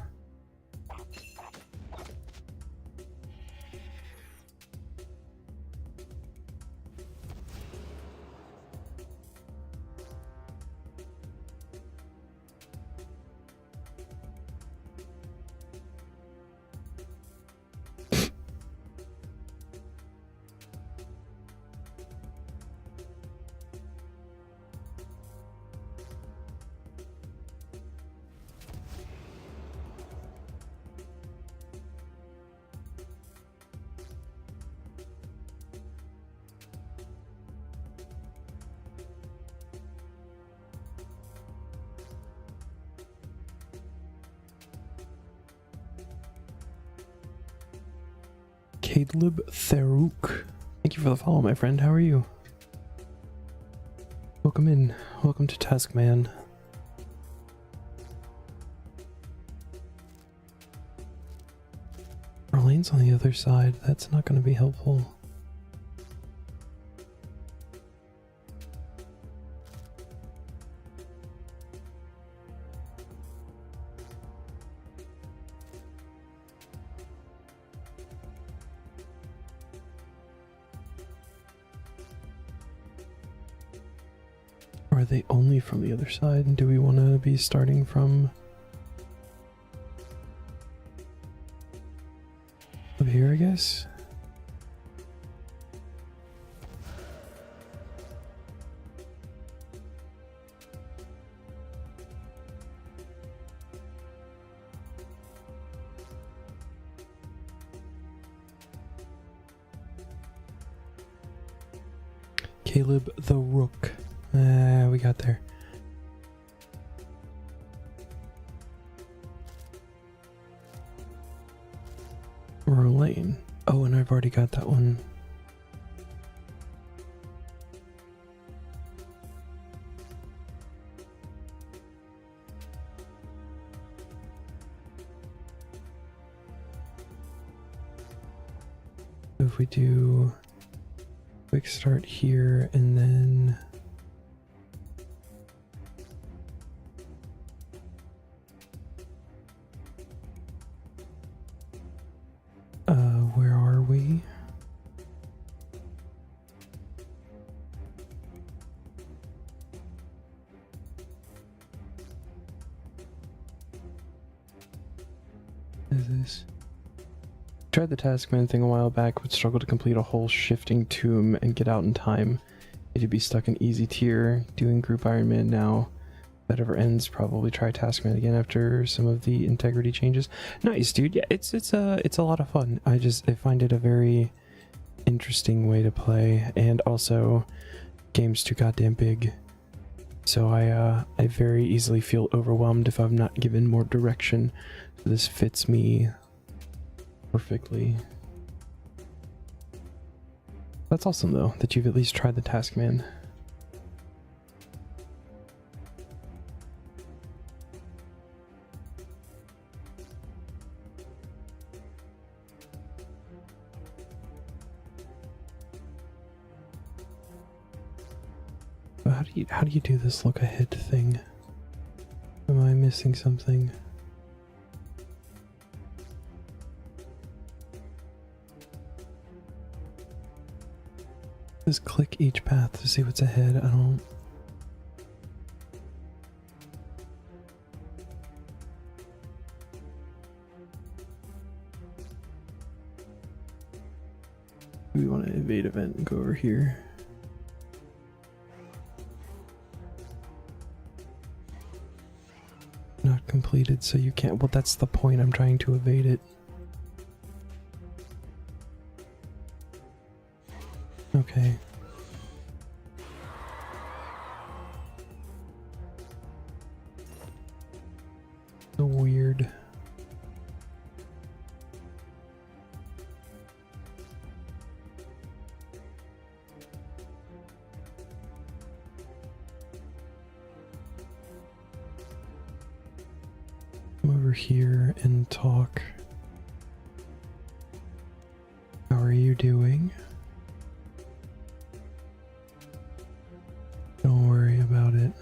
Caleb Tharuk. Thank you for the follow, my friend. How are you? Welcome in. Welcome to Taskman. Arlene's on the other side. That's not going to be helpful. Are they only from the other side? Do we want to be starting from up here, I guess? Caleb the Rook. We got there. Lane. Oh, and I've already got that one. So if we do quick start here and then where are we? What is this? Tried the Taskman thing a while back, would struggle to complete a whole shifting tomb and get out in time. It'd be stuck in easy tier, doing group Ironman now. If that ever ends, probably try Taskman again after some of the integrity changes. Nice, dude. Yeah, it's a lot of fun. I find it a very interesting way to play, and also game's too goddamn big. So I very easily feel overwhelmed if I'm not given more direction. So this fits me perfectly. That's awesome though, that you've at least tried the Taskman. But how do you do this look ahead thing? Am I missing something? Just click each path to see what's ahead. I don't... We want to evade event and go over here. Not completed, so you can't... Well, that's the point. I'm trying to evade it. Okay. So weird. Come over here and talk. How are you doing? Don't worry about it.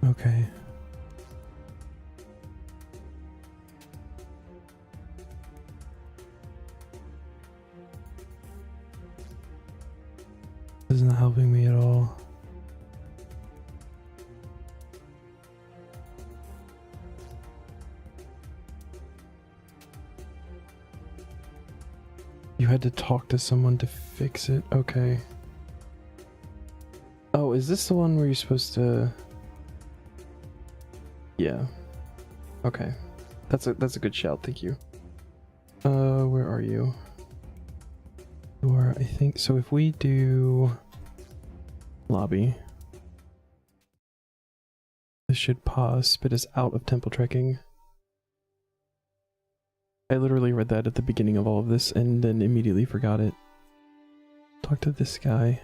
Okay. This isn't helping me at all. You had to talk to someone to fix it? Okay. Oh, is this the one where you're supposed to... Yeah. Okay. That's a good shout, thank you. Where are you? You are, I think, so if we do... Lobby. This should pause, spit us out of temple trekking. I literally read that at the beginning of all of this and then immediately forgot it. Talk to this guy.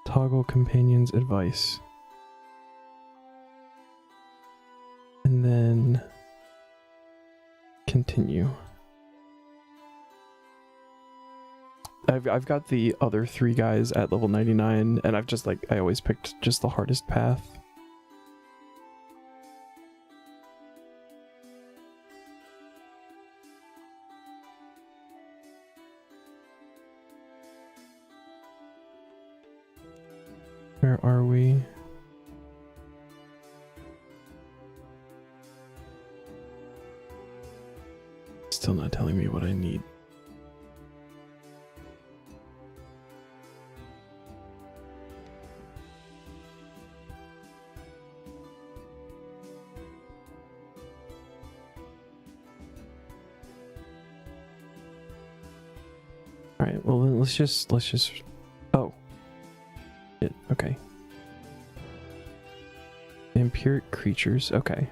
Toggle companions advice. And then continue. I've got the other 3 guys at level 99 and I've just like, I always picked just the hardest path. Where are we? Still not telling me what I need. All right, well then let's just oh. Okay. Vampiric creatures. Okay.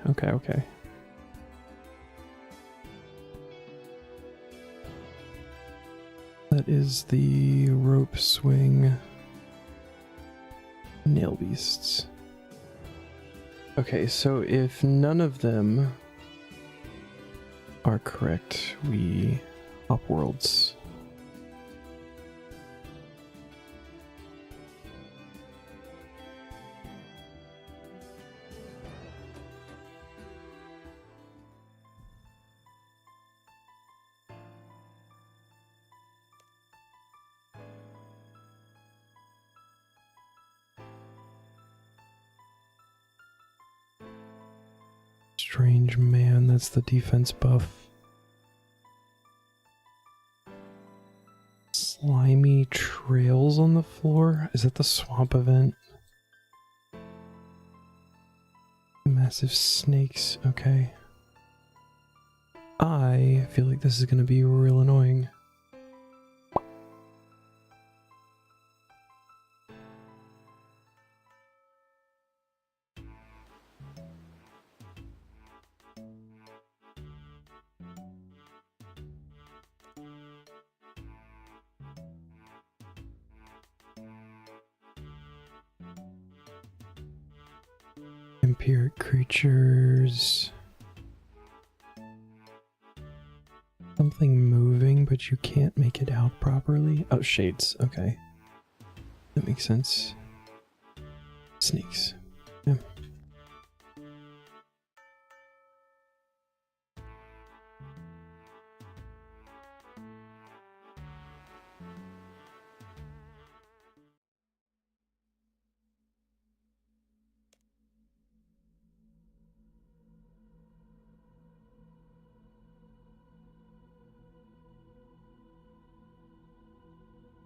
That is the rope swing nail beasts. Okay, so if none of them are correct, we hop worlds. Strange man, that's the defense buff. Slimy trails on the floor? Is that the swamp event? Massive snakes, okay. I feel like this is gonna be real annoying. Vampiric creatures. Something moving, but you can't make it out properly. Oh, shades. Okay. That makes sense. Snakes. Yeah.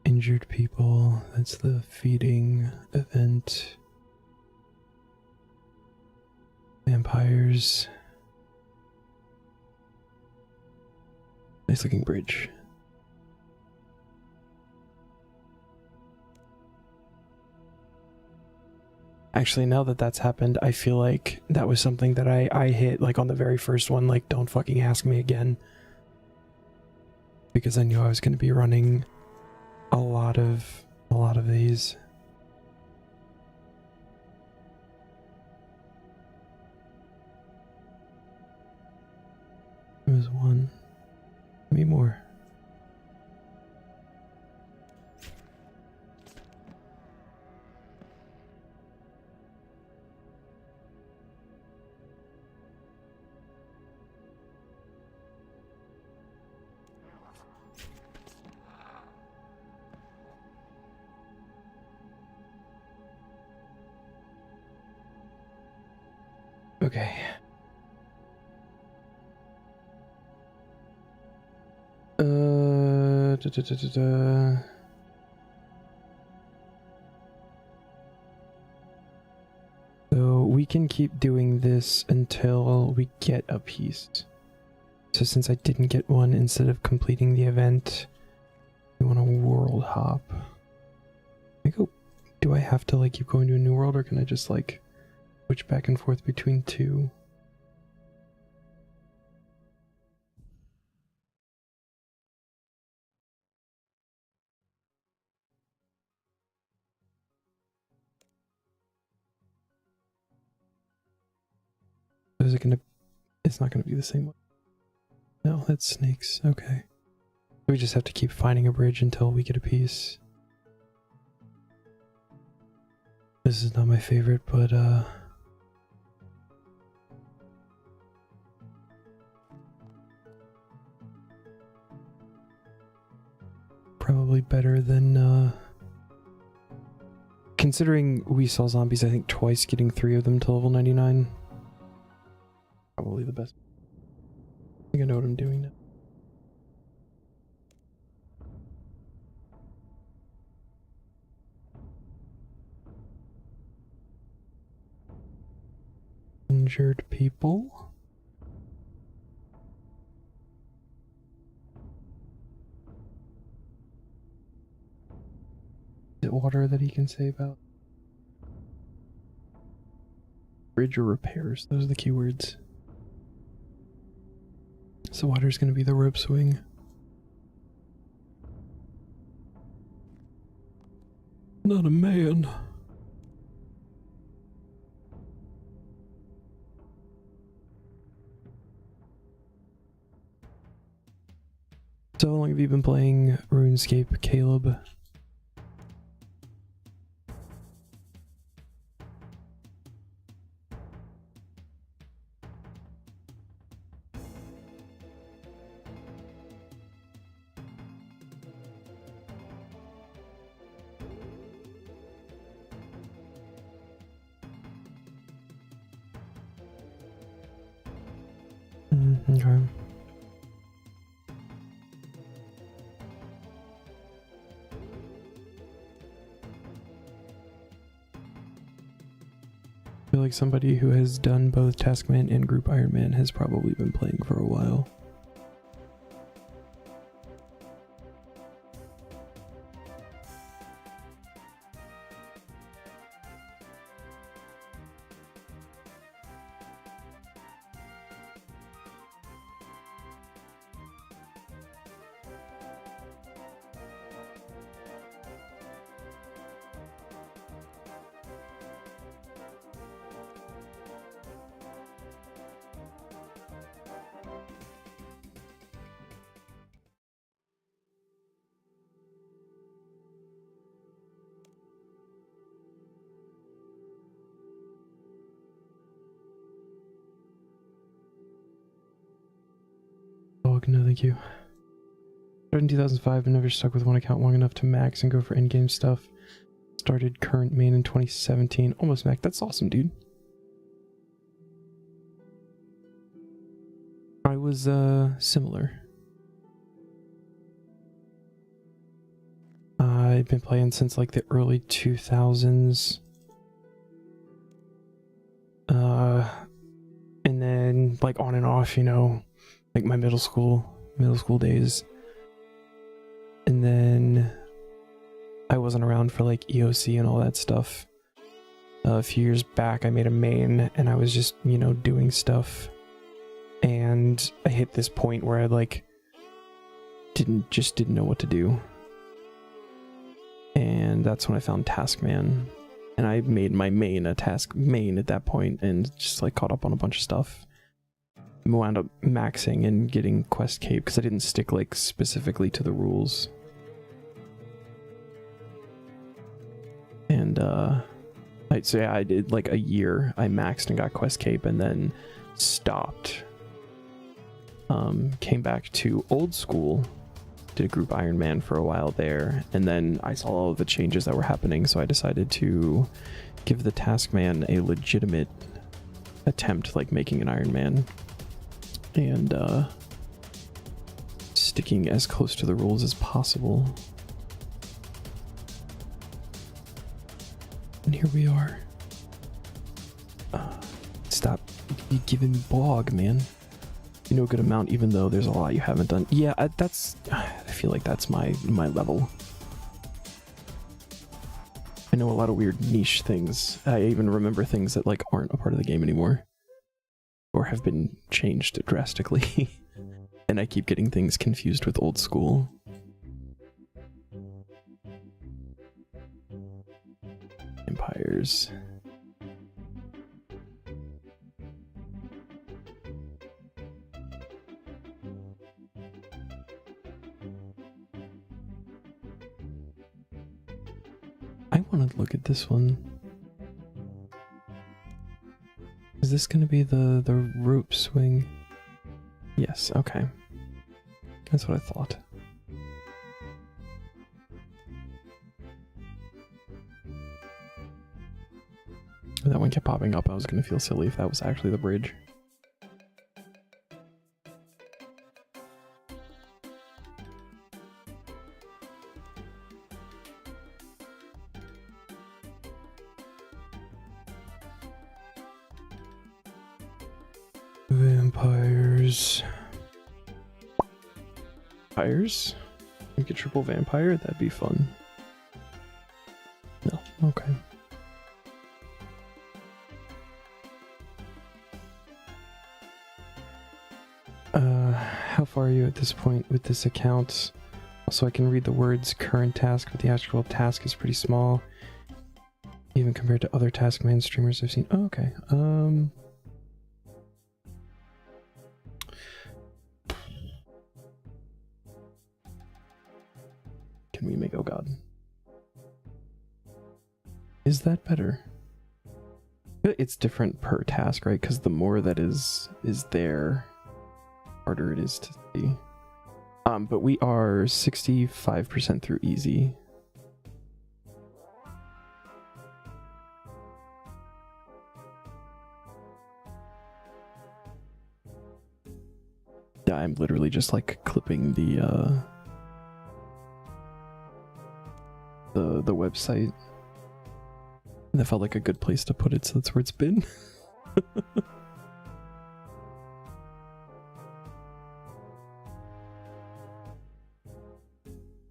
Injured people, that's the feeding event. Vampires. Nice looking bridge. Actually, now that that's happened, I feel like that was something that I hit like on the very first one, like don't fucking ask me again. Because I knew I was going to be running a lot of these. There was one. Maybe more. Okay. So we can keep doing this until we get a piece. So since I didn't get one, instead of completing the event, we want a world hop. I go. Do I have to like keep going to a new world, or can I just like Switch back and forth between two. Is it gonna... It's not gonna be the same one. No, that's snakes. Okay. We just have to keep finding a bridge until we get a piece. This is not my favorite, but probably better than considering we saw zombies, I think twice, getting 3 of them to level 99. Probably the best. I think I know what I'm doing now. Injured people. Is it water that he can say about? Bridge or repairs, those are the keywords. So water's gonna be the rope swing. Not a man. So how long have you been playing RuneScape, Caleb? Okay. I feel like somebody who has done both Taskman and Group Iron Man has probably been playing for a while. No, thank you. Started in 2005 and never stuck with one account long enough to max and go for endgame stuff. Started current main in 2017. Almost max. That's awesome, dude. I was, similar. I've been playing since, like, the early 2000s. And then, like, on and off, you know, like my middle school days. And then I wasn't around for like EOC and all that stuff. A few years back I made a main and I was just, you know, doing stuff. And I hit this point where I like didn't know what to do. And that's when I found Taskman. And I made my main a task main at that point and just like caught up on a bunch of stuff. Wound up maxing and getting quest cape because I didn't stick like specifically to the rules. And I'd say I did like a year. I maxed and got quest cape and then stopped. Came back to old school, did a group Iron Man for a while there, and then I saw all of the changes that were happening, so I decided to give the Taskman a legitimate attempt, like making an Iron Man. And sticking as close to the rules as possible. And here we are. Stop giving me bog, man. You know a good amount, even though there's a lot you haven't done. Yeah, I feel like that's my level. I know a lot of weird niche things. I even remember things that like aren't a part of the game anymore, or have been changed drastically. And I keep getting things confused with old school. Empires. I want to look at this one. Is this going to be the rope swing? Yes, okay. That's what I thought. That one kept popping up. I was going to feel silly if that was actually the bridge. Vampires. Vampires? Make a triple vampire? That'd be fun. No, okay. How far are you at this point with this account? Also, I can read the words current task, but the actual task is pretty small, even compared to other Taskman streamers I've seen. Oh, okay. Can we make, oh god. Is that better? It's different per task, right? Because the more that is there, harder it is to see. But we are 65% through easy. Yeah, I'm literally just like clipping the website. And that felt like a good place to put it, so that's where it's been.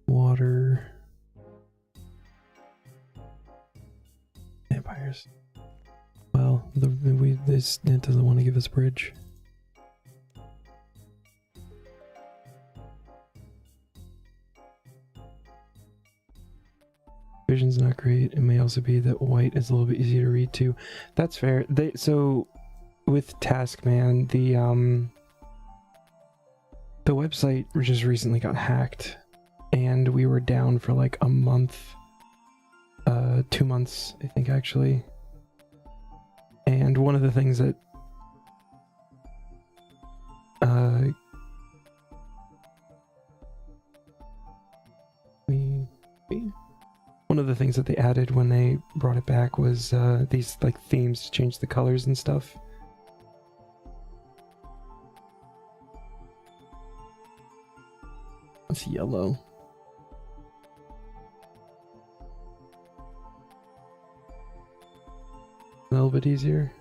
Water. Vampires. Well, this it doesn't want to give us bridge. Vision's not great. It may also be that white is a little bit easier to read too. That's fair. So with Taskman, the website just recently got hacked, and we were down for like a month, 2 months, I think actually. And one of the things that one of the things that they added when they brought it back was these like themes to change the colors and stuff. It's yellow. A little bit easier.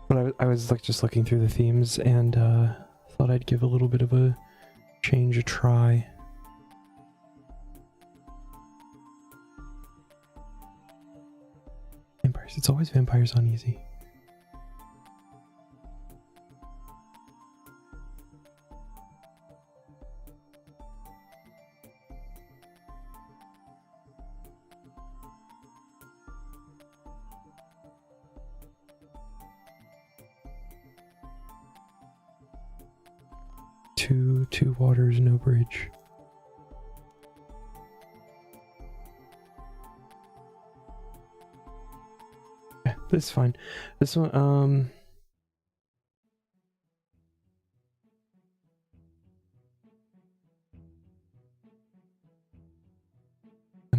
But I was like just looking through the themes and thought I'd give a little bit of a change a try. Vampires. It's always vampires on easy. Two waters, no bridge. Yeah, this is fine. This one, kind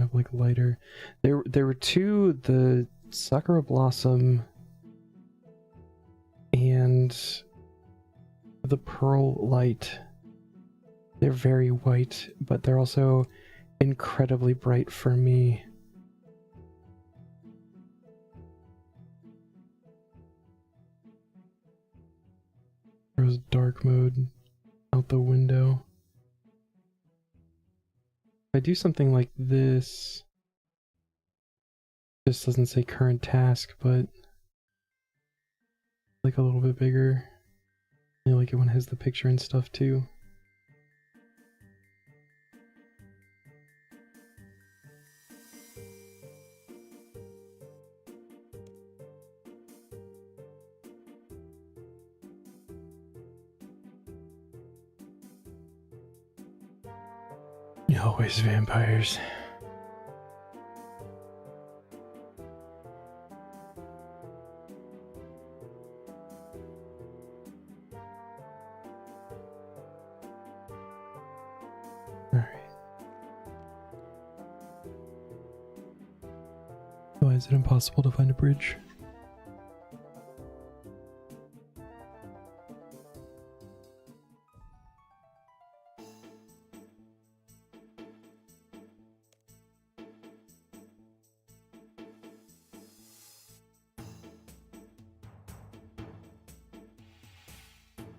of like lighter. There were two, the Sakura Blossom and the Pearl Light. They're very white, but they're also incredibly bright for me. throws dark mode out the window. If I do something like this, this doesn't say current task, but like a little bit bigger. I like it when it has the picture and stuff too. Always vampires. Alright. Why is it impossible to find a bridge?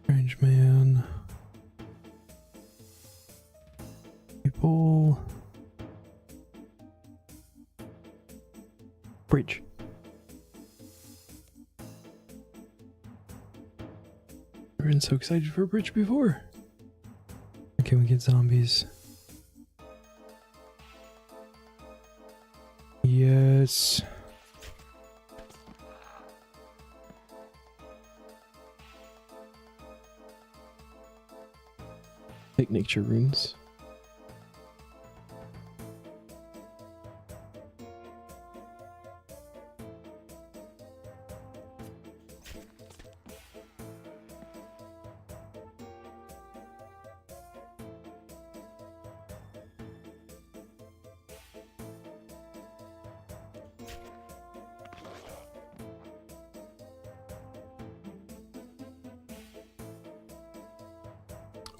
Strange man. People. Bridge. I've been so excited for a bridge before. Okay, we get zombies. Yes. Take nature runes.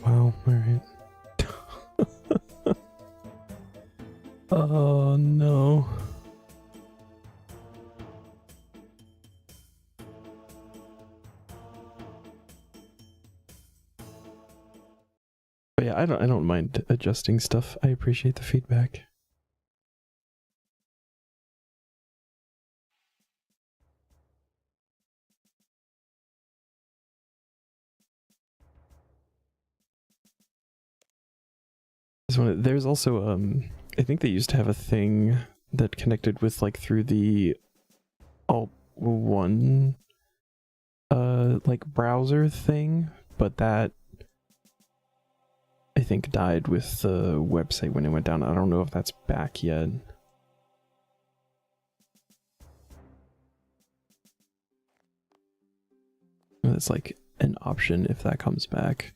Wow, alright. Oh no. But yeah, I don't mind adjusting stuff. I appreciate the feedback. There's also I think they used to have a thing that connected with like through the Alt1 like browser thing, but that I think died with the website when it went down. I don't know if that's back yet. It's like an option if that comes back.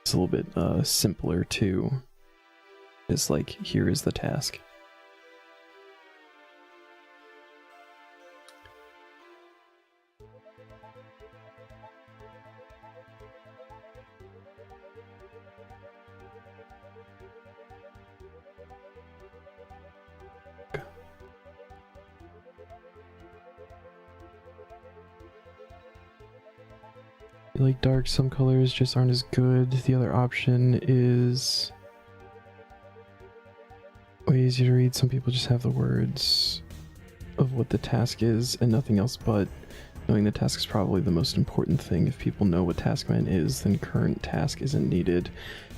It's a little bit simpler too. It's like, here is the task. Like dark, some colors just aren't as good. The other option is way easier to read. Some people just have the words of what the task is and nothing else, but knowing the task is probably the most important thing. If people know what Taskman is, then current task isn't needed,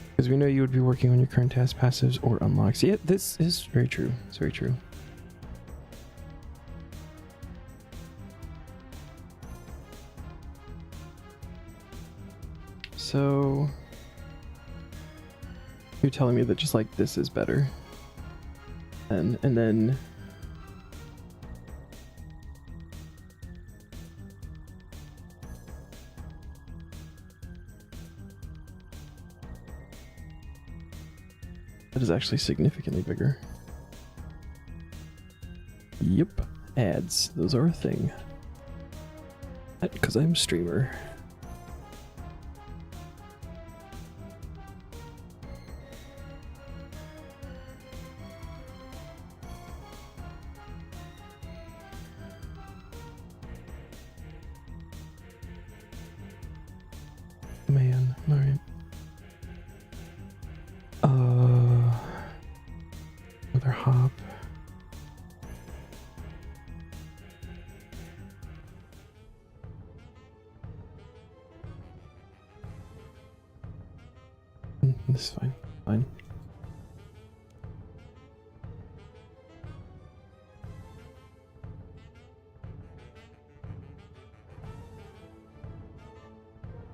because we know you would be working on your current task passives or unlocks. Yeah, this is very true. It's very true. So you're telling me that just like this is better, and then that is actually significantly bigger. Yep, ads, those are a thing. Because I'm a streamer. All right. Another hop. This is fine. Fine.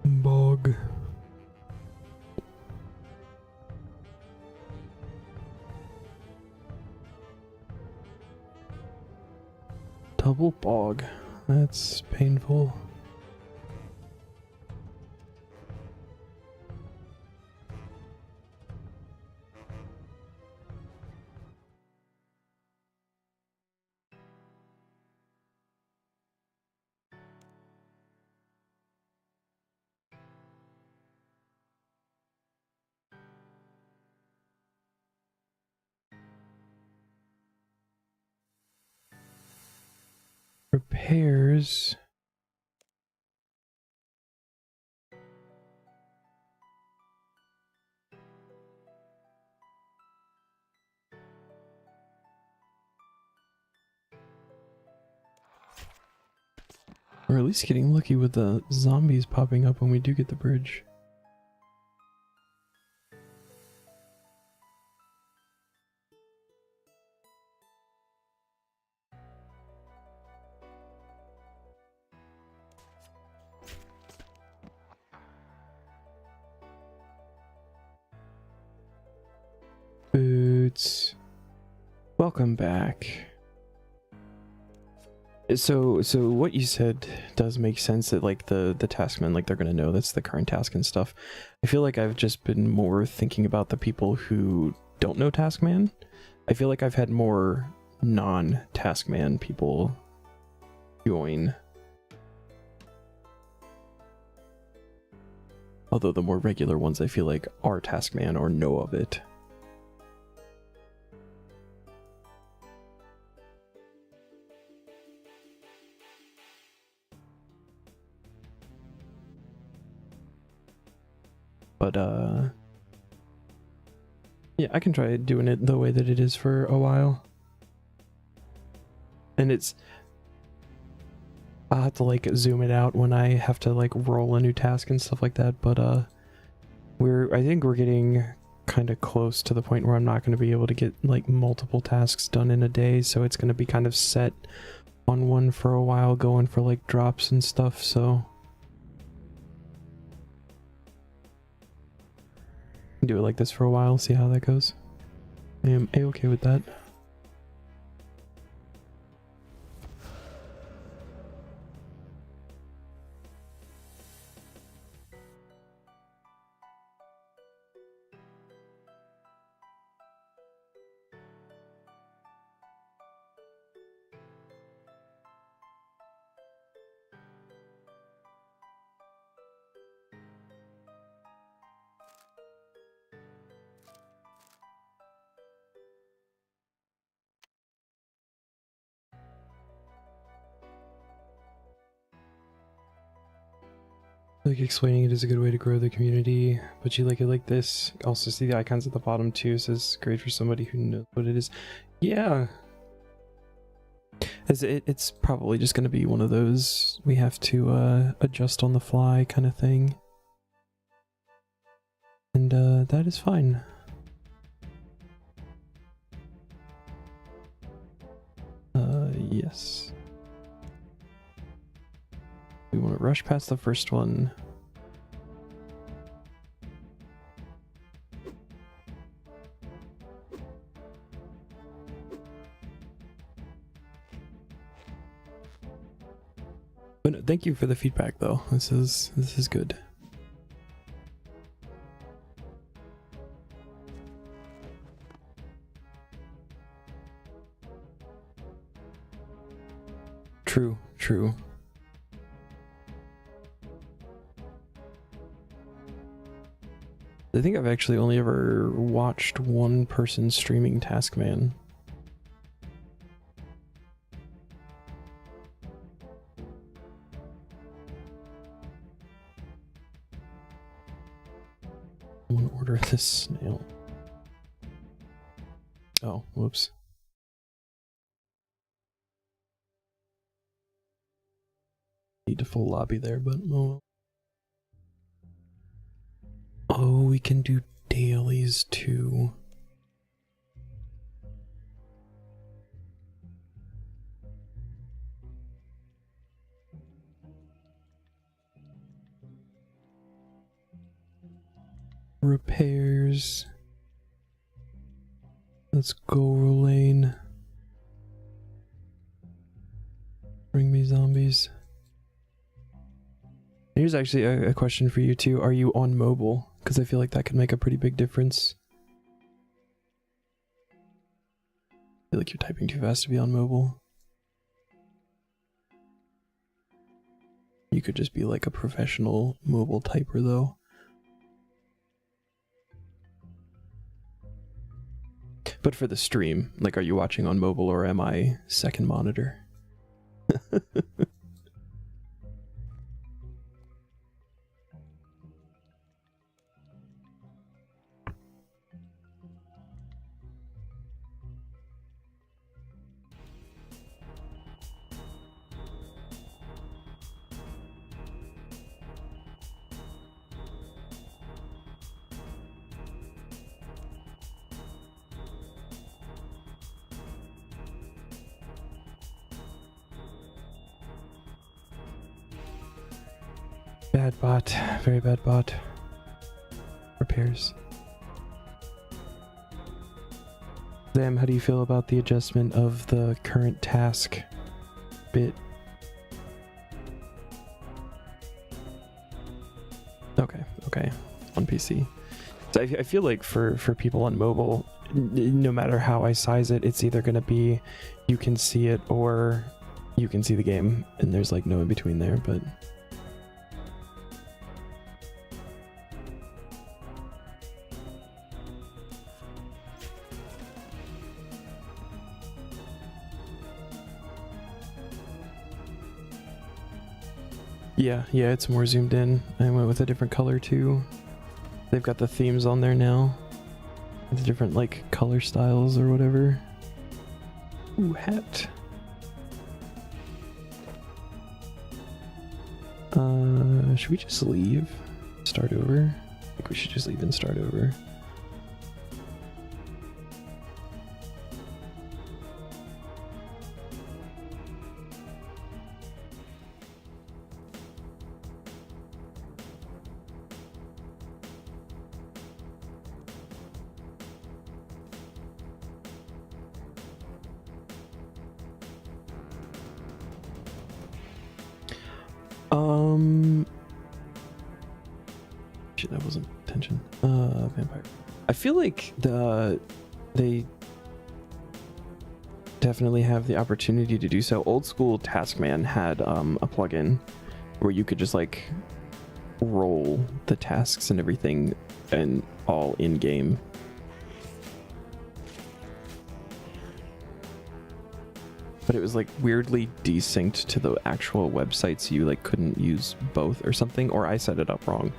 Bog. Double bog. That's painful. Repairs. Or at least getting lucky with the zombies popping up when we do get the bridge. Boots. Welcome back. So what you said does make sense, that like the taskmen, like they're gonna know that's the current task and stuff. I feel like I've just been more thinking about the people who don't know Taskman. I feel like I've had more non-Taskman people join. Although the more regular ones I feel like are Taskman or know of it. But yeah, I can try doing it the way that it is for a while. And I'll have to like zoom it out when I have to like roll a new task and stuff like that, but I think we're getting kind of close to the point where I'm not going to be able to get like multiple tasks done in a day, so it's going to be kind of set on one for a while, going for like drops and stuff, so do it like this for a while, see how that goes. I am a-okay with that. Like explaining it is a good way to grow the community, but you like it like this. Also see the icons at the bottom too, says great for somebody who knows what it is. Yeah. It's probably just going to be one of those we have to adjust on the fly kind of thing. And that is fine. Yes. We want to rush past the first one. But no, thank you for the feedback though. This is good. True, true. I think I've actually only ever watched one person streaming Taskman. Someone order this snail. Oh, whoops. Need to full lobby there, but oh. Oh, we can do dailies too. Repairs. Let's go, Rolane. Bring me zombies. Here's actually a question for you too. Are you on mobile? Because I feel like that could make a pretty big difference. I feel like you're typing too fast to be on mobile. You could just be like a professional mobile typer though. But for the stream, like, are you watching on mobile or am I second monitor? Bad bot, very bad bot. Repairs. Sam, how do you feel about the adjustment of the current task bit? Okay, on PC. So I feel like for people on mobile, no matter how I size it, it's either going to be you can see it or you can see the game, and there's like no in between there, but... Yeah, it's more zoomed in. I went with a different color too. They've got the themes on there now. The different like color styles or whatever. Ooh, hat. Should we just leave? Start over? I think we should just leave and start over. Shit, that wasn't attention. Vampire. I feel like they definitely have the opportunity to do so. Old school Taskman had a plugin where you could just like roll the tasks and everything and all in game. But it was like weirdly desynced to the actual website, so you like couldn't use both or something, or I set it up wrong.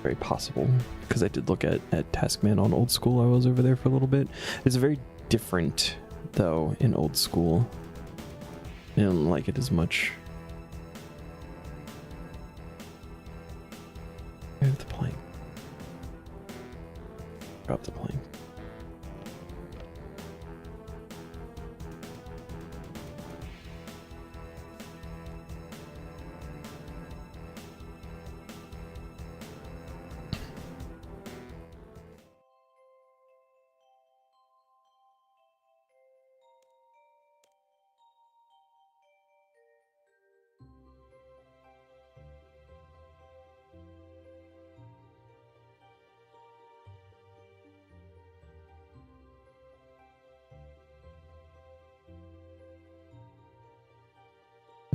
Very possible, because I did look at Taskman on old school. I was over there for a little bit. It's very different though in old school. I don't like it as much. I have the plank. Drop the plank.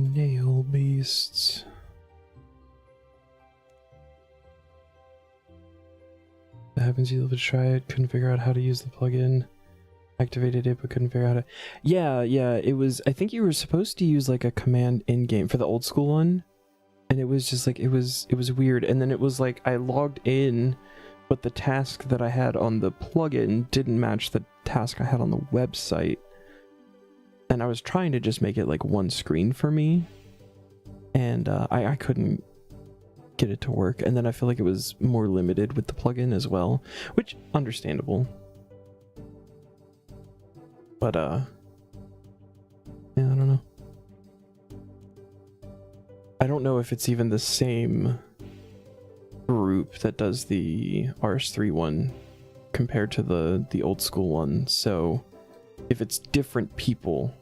Nail beasts. That happens, you love to try it, couldn't figure out how to use the plugin. Activated it but couldn't figure out how to... Yeah, it was... I think you were supposed to use like a command in-game for the old school one. And it was just like, it was weird. And then it was like, I logged in, but the task that I had on the plugin didn't match the task I had on the website. And I was trying to just make it like one screen for me. And I couldn't get it to work. And then I feel like it was more limited with the plugin as well, which understandable. But yeah, I don't know. I don't know if it's even the same group that does the RS3 one compared to the old school one. So if it's different people,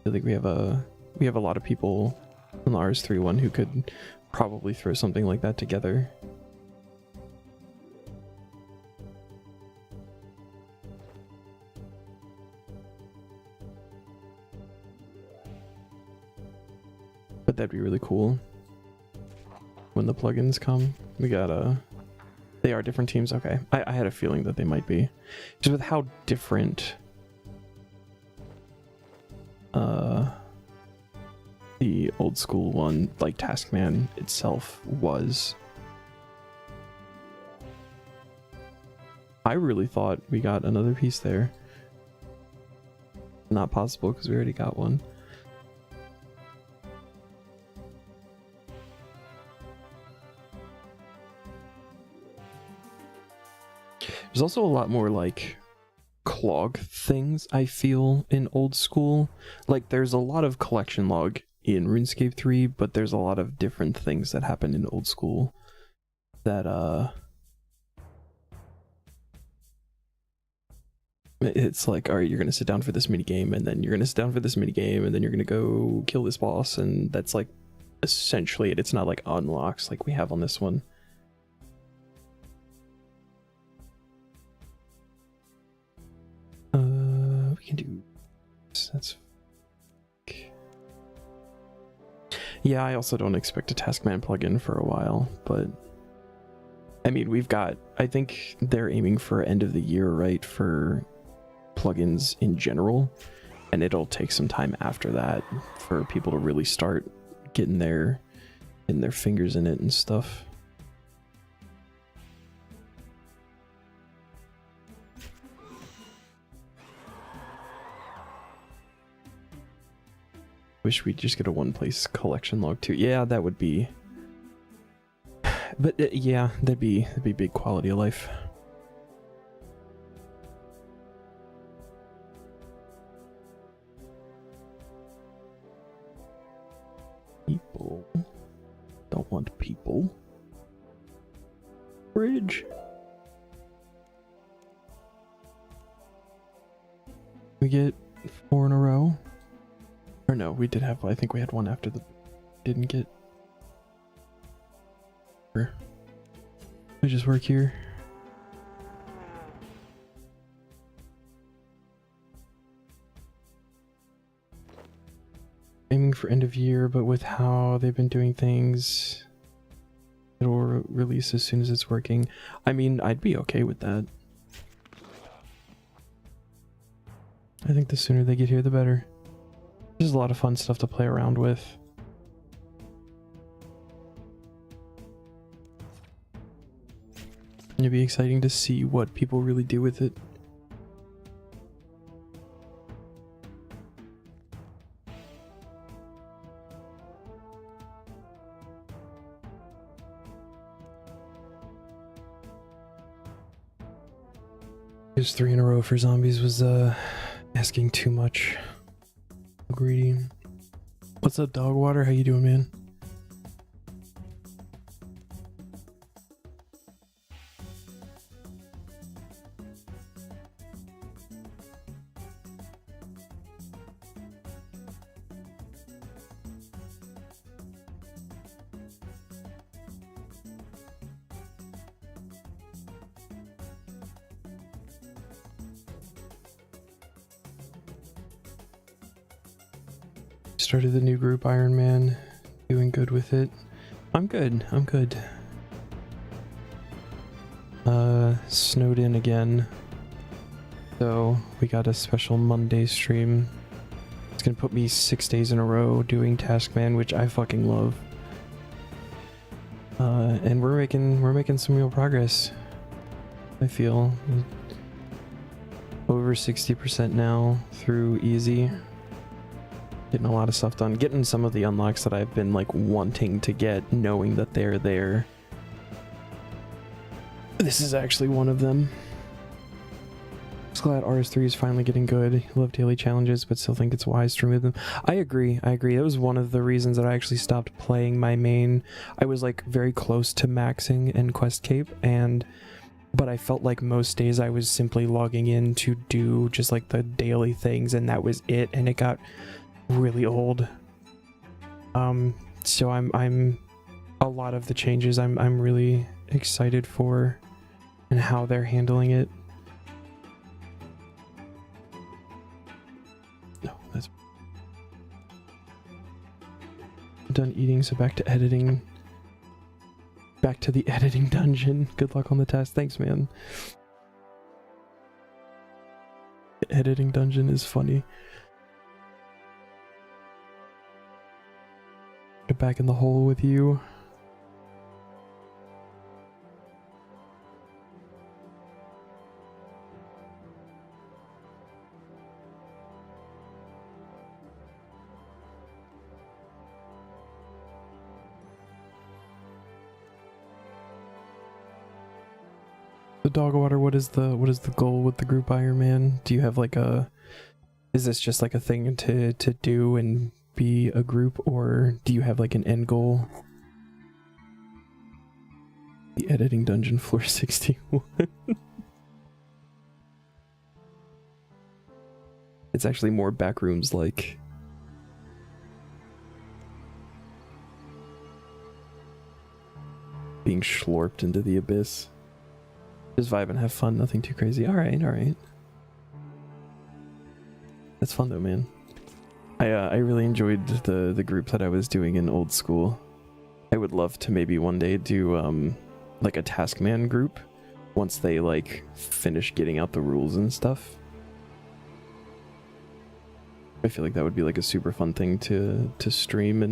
I think we have a lot of people on the RS3 one who could probably throw something like that together. But that'd be really cool when the plugins come. We got they are different teams. Okay, I had a feeling that they might be, just with how different the old school one, like Taskman itself, was. I really thought we got another piece there. Not possible because we already got one. There's also a lot more like clog things I feel in old school. Like there's a lot of collection log in RuneScape 3, but there's a lot of different things that happen in old school that it's like, all right, you're gonna sit down for this mini game, and then you're gonna sit down for this mini game, and then you're gonna go kill this boss, and that's like essentially it. It's not like unlocks like we have on this one. We can do this. That's yeah. I also don't expect a Taskman plugin for a while, but I mean, we've got, I think they're aiming for end of the year, right, for plugins in general, and it'll take some time after that for people to really start getting their fingers in it and stuff. Wish we'd just get a one-place collection log too. Yeah, that would be. But yeah, that'd be big quality of life. People don't want people. Bridge. We get 4 in a row. Or no, we did have, I think we had one after the didn't get. We just work here. Aiming for end of year, but with how they've been doing things, it'll release as soon as it's working. I mean, I'd be okay with that. I think the sooner they get here, the better. There's a lot of fun stuff to play around with. It'd be exciting to see what people really do with it. Just 3 in a row for zombies was asking too much. Greedy. What's up, Dogwater? How you doing, man? Started the new group, Iron Man. Doing good with it. I'm good. I'm good. Snowed in again. So we got a special Monday stream. It's gonna put me 6 days in a row doing Taskman, which I fucking love. And we're making some real progress. I feel over 60% now through easy. Getting a lot of stuff done. Getting some of the unlocks that I've been like wanting to get, knowing that they're there. This is actually one of them. Just glad RS3 is finally getting good. Love daily challenges, but still think it's wise to remove them. I agree. That was one of the reasons that I actually stopped playing my main. I was like very close to maxing in Quest Cape, but I felt like most days I was simply logging in to do just like the daily things, and that was it, and it got really old. So I'm a lot of the changes I'm really excited for and how they're handling it. No, that's done eating, so back to editing. Back to the editing dungeon. Good luck on the task. Thanks, man. The editing dungeon is funny. Get back in the hole with you. The dog water, what is the goal with the group Iron Man? Do you have like is this just like a thing to do and be a group, or do you have like an end goal? The editing dungeon, floor 61. It's actually more backrooms like. Being schlorped into the abyss. Just vibe and have fun, nothing too crazy. Alright. That's fun though, man. I really enjoyed the group that I was doing in old school. I would love to maybe one day do like a Taskman group once they like finish getting out the rules and stuff. I feel like that would be like a super fun thing to stream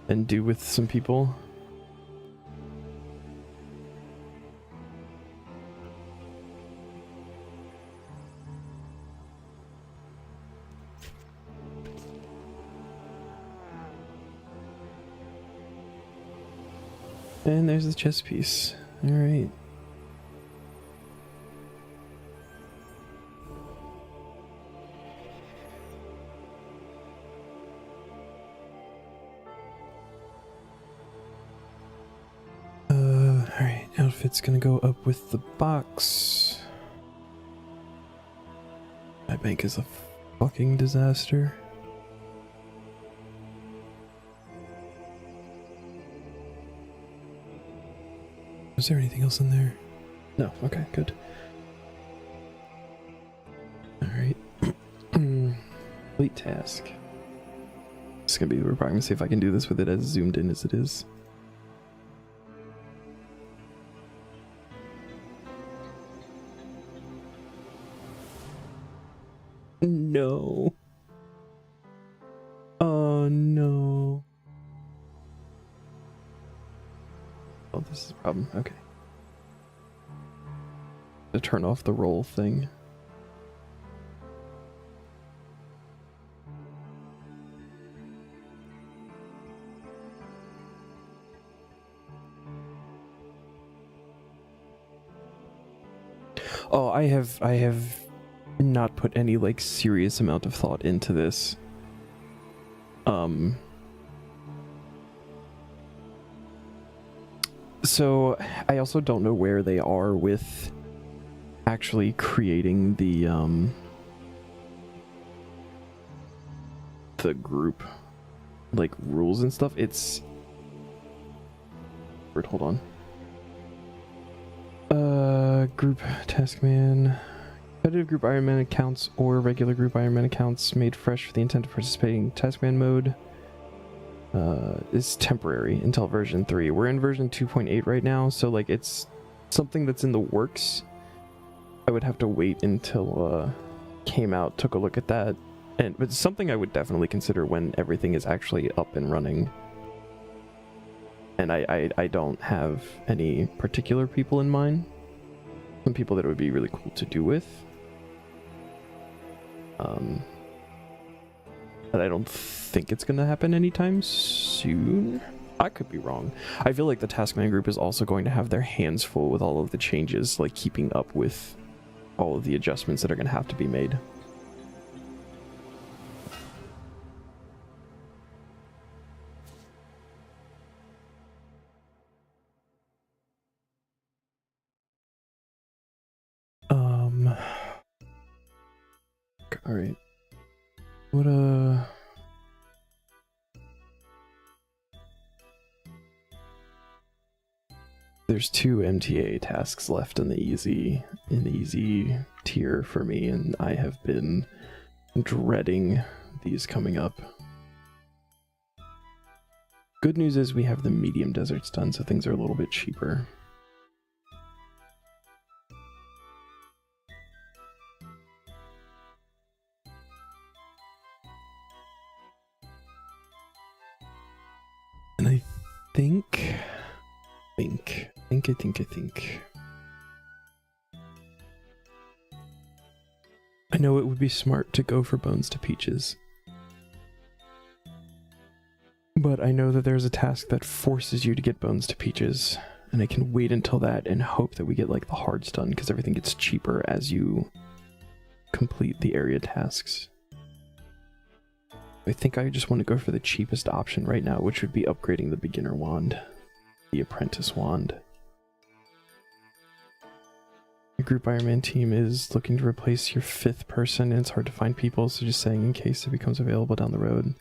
and do with some people. And there's the chess piece. Alright. Alright, outfit's gonna go up with the box. My bank is a fucking disaster. Is there anything else in there? No. Okay, good. Alright. Complete task. It's gonna be, we're probably gonna see if I can do this with it as zoomed in as it is. No. Oh no. Oh, this is a problem. Okay. To turn off the roll thing. Oh, I have not put any like serious amount of thought into this. So I also don't know where they are with actually creating the group like rules and stuff. It's hold on. Group Taskman, competitive group Iron Man accounts or regular group Iron Man accounts made fresh for the intent of participating in Taskman mode is temporary until version 3. We're in version 2.8 right now, so like it's something that's in the works. I would have to wait until came out, took a look at that, but it's something I would definitely consider when everything is actually up and running And I don't have any particular people in mind. Some people that it would be really cool to do with. But I don't think it's going to happen anytime soon. I could be wrong. I feel like the Taskman group is also going to have their hands full with all of the changes, like keeping up with all of the adjustments that are going to have to be made. All right. What there's 2 MTA tasks left in the easy tier for me, and I have been dreading these coming up. Good news is we have the medium deserts done, so things are a little bit cheaper. And I think I know it would be smart to go for Bones to Peaches. But I know that there's a task that forces you to get Bones to Peaches, and I can wait until that and hope that we get like the hards done, because everything gets cheaper as you complete the area tasks. I think I just want to go for the cheapest option right now, which would be upgrading the beginner wand, the apprentice wand. Your group Ironman team is looking to replace your 5th person, and it's hard to find people, so just saying in case it becomes available down the road.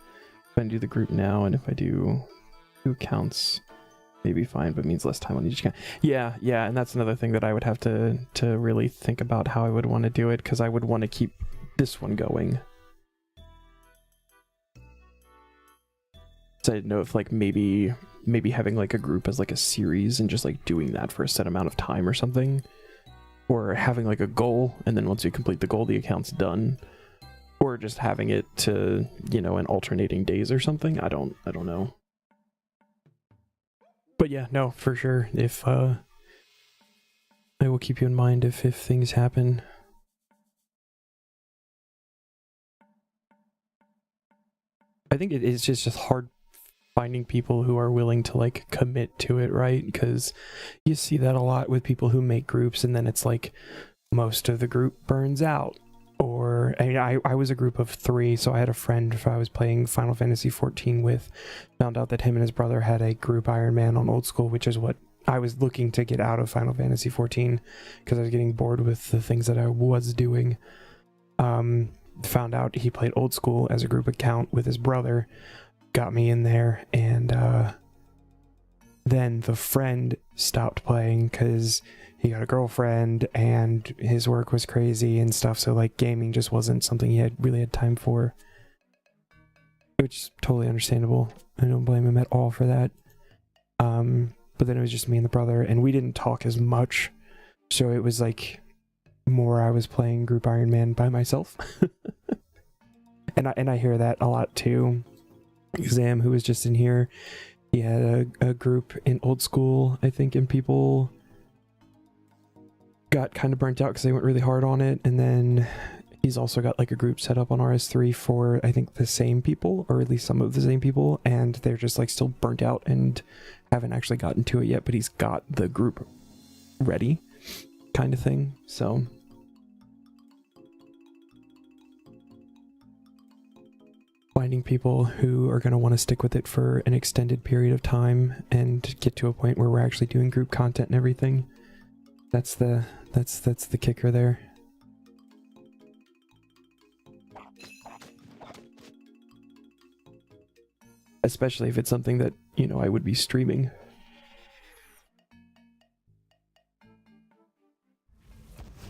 If I do the group now, and if I do 2 accounts, maybe fine, but means less time on each account. Yeah, and that's another thing that I would have to really think about how I would want to do it, because I would want to keep this one going. So I didn't know if like maybe having like a group as like a series and just like doing that for a set amount of time or something, or having like a goal, and then once you complete the goal the account's done, or just having it to, you know, in alternating days or something. I don't know. But yeah, no, for sure. If I will keep you in mind if things happen. I think it is just hard finding people who are willing to like commit to it, right? Because you see that a lot with people who make groups, and then it's like most of the group burns out. Or I mean, I was a group of 3, so I had a friend I was playing Final Fantasy 14 with, found out that him and his brother had a group Ironman on old school, which is what I was looking to get out of Final Fantasy 14, because I was getting bored with the things that I was doing. Found out he played old school as a group account with his brother, got me in there, and then the friend stopped playing because he got a girlfriend and his work was crazy and stuff, so like gaming just wasn't something he really had time for, which is totally understandable. I don't blame him at all for that. But then it was just me and the brother, and we didn't talk as much, so it was like more I was playing group Ironman by myself. and I hear that a lot too. Exam, who was just in here, he had a group in old school, I think, and people got kind of burnt out because they went really hard on it. And then he's also got like a group set up on RS3 for, I think, the same people, or at least some of the same people, and they're just like still burnt out and haven't actually gotten to it yet, but he's got the group ready, kind of thing. So finding people who are going to want to stick with it for an extended period of time and get to a point where we're actually doing group content and everything, that's the kicker there. Especially if it's something that, you know, I would be streaming.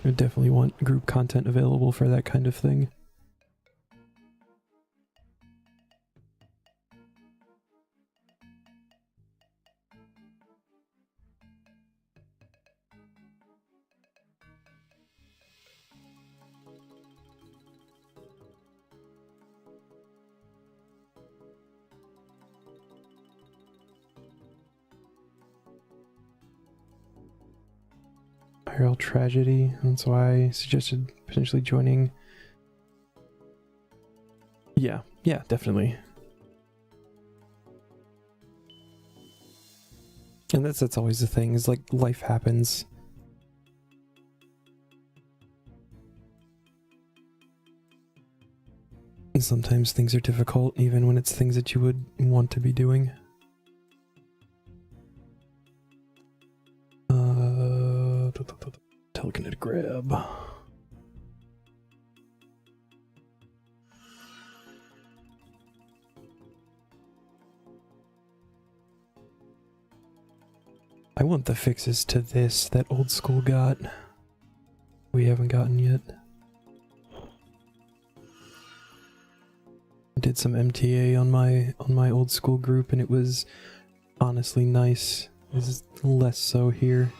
I definitely want group content available for that kind of thing. IRL tragedy. That's why I suggested potentially joining. Yeah, definitely. And that's always the thing, is like life happens. And sometimes things are difficult, even when it's things that you would want to be doing. Telekinetic grab. I want the fixes to this that old school got. We haven't gotten yet. I did some MTA on my old school group and it was honestly nice. It's less so here.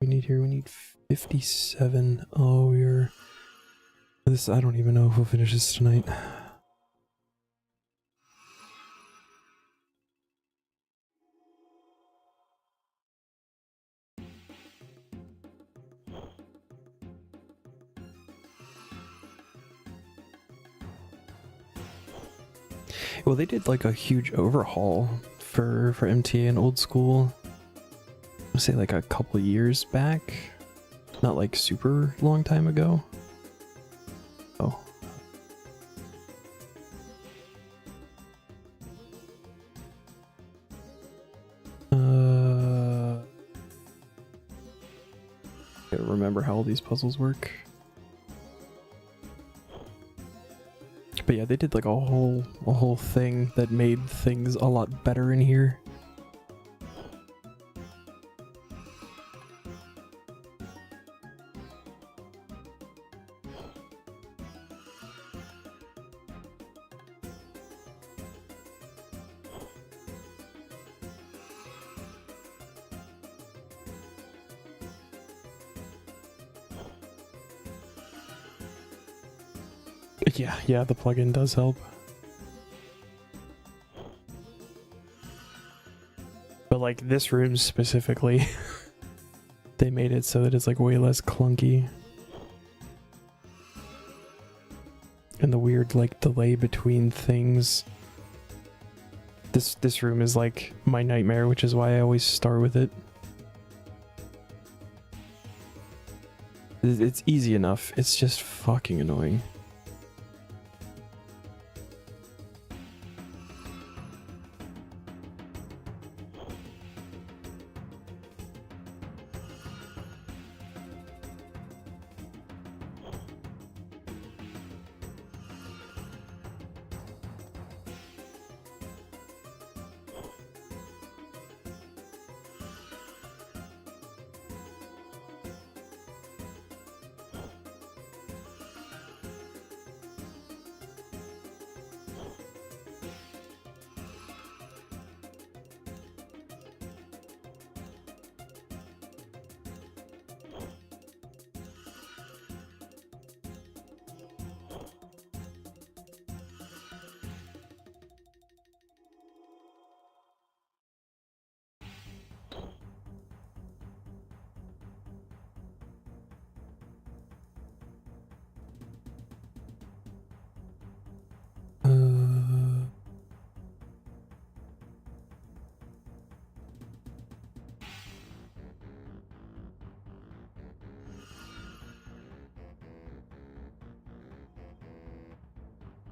We need 57. Oh, we're this. I don't even know if we'll finish this tonight. Well, they did like a huge overhaul for MTA and old school. I'll say like a couple years back, not like super long time ago. Oh. Gotta remember how all these puzzles work. But yeah, they did like a whole thing that made things a lot better in here. Yeah, the plugin does help. But like this room specifically, they made it so that it's like way less clunky. And the weird like delay between things. This room is like my nightmare, which is why I always start with it. It's easy enough, it's just fucking annoying.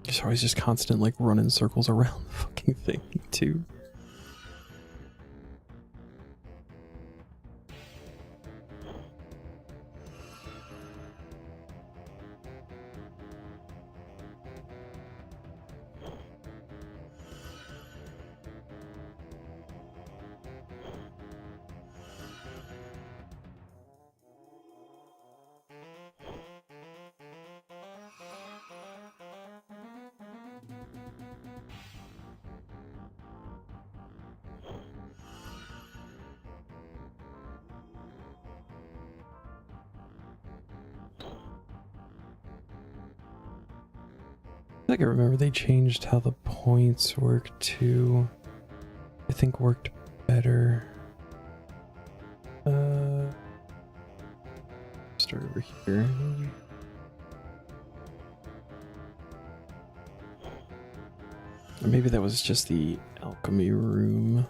Sorry, it's just constant like running circles around the fucking thing too. Like I remember they changed how the points work too. I think worked better. Start over here. Or maybe that was just the alchemy room.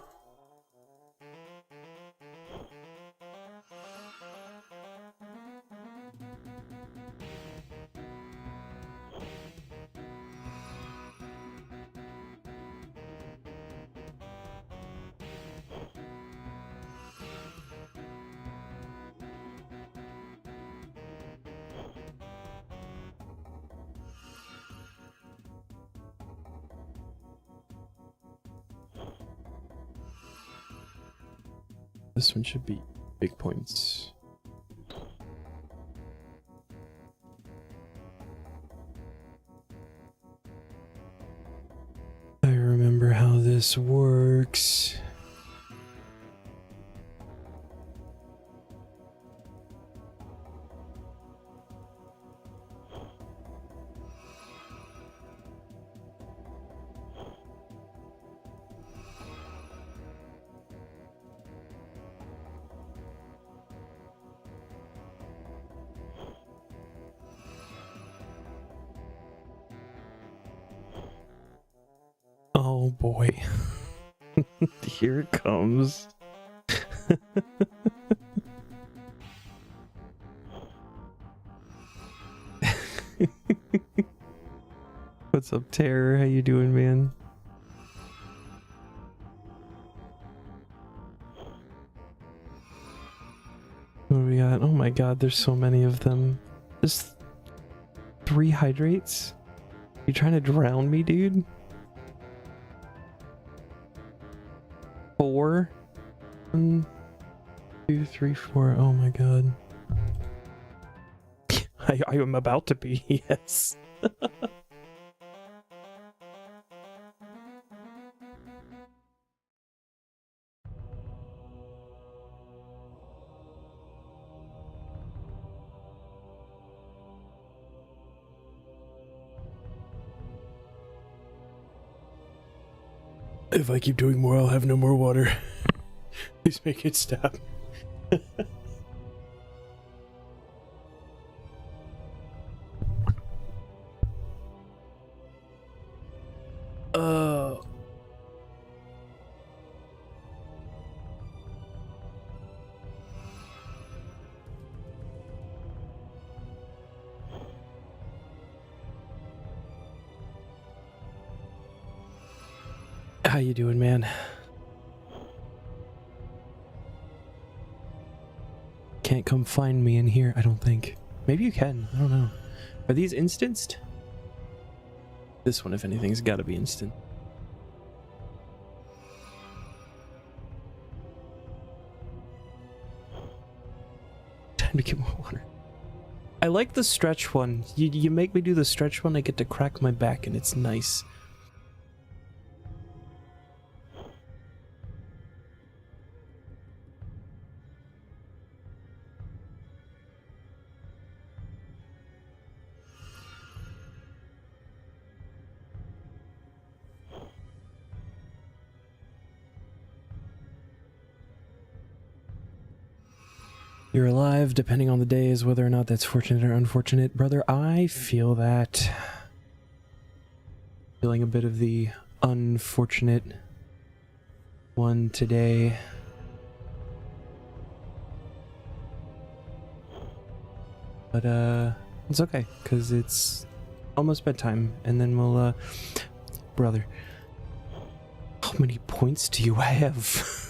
This one should be big points. I remember how this works. Oh boy. Here it comes. What's up, Terror? How you doing, man? What do we got? Oh my god, there's so many of them. Just 3 hydrates? You trying to drown me, dude? 4? 1, 2, 3, 4. Oh my god. I am about to be, yes. If I keep doing more, I'll have no more water. Please make it stop. How you doing, man? Can't come find me in here, I don't think. Maybe you can, I don't know. Are these instanced? This one, if anything's gotta be instant. Time to get more water. I like the stretch one. You make me do the stretch one, I get to crack my back and it's nice. You're alive, depending on the days, whether or not that's fortunate or unfortunate. Brother, I feel that. Feeling a bit of the unfortunate one today. But, it's okay, because it's almost bedtime, and then we'll, brother, how many points do you have?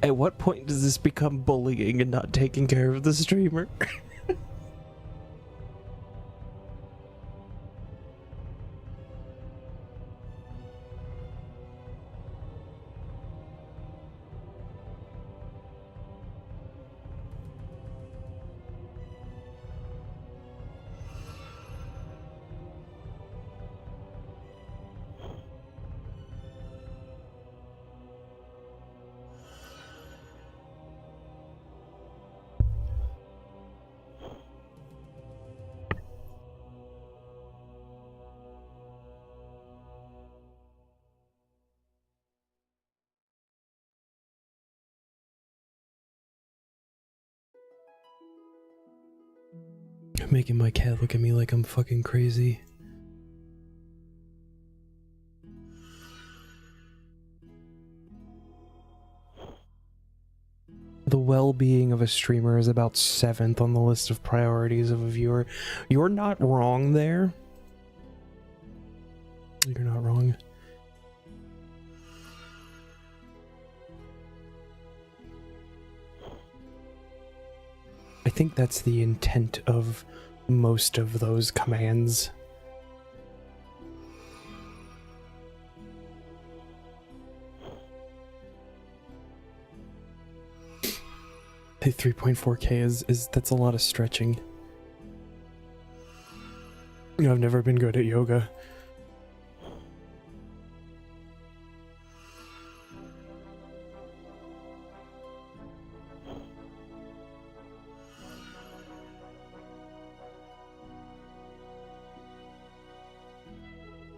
At what point does this become bullying and not taking care of the streamer? making my cat look at me like I'm fucking crazy. The well-being of a streamer is about 7th on the list of priorities of a viewer. You're not wrong there. You're not wrong. I think that's the intent of most of those commands. The 3.4K is that's a lot of stretching. I've never been good at yoga.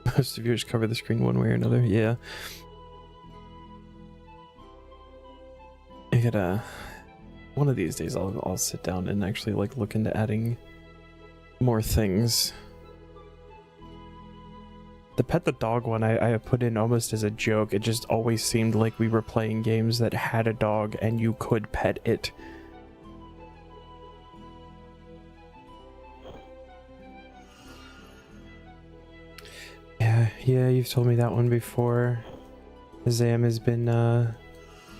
Most of yours cover the screen one way or another. Yeah. I gotta... One of these days I'll sit down and actually like look into adding more things. The pet the dog one I put in almost as a joke. It just always seemed like we were playing games that had a dog and you could pet it. Yeah, you've told me that one before. Zam has been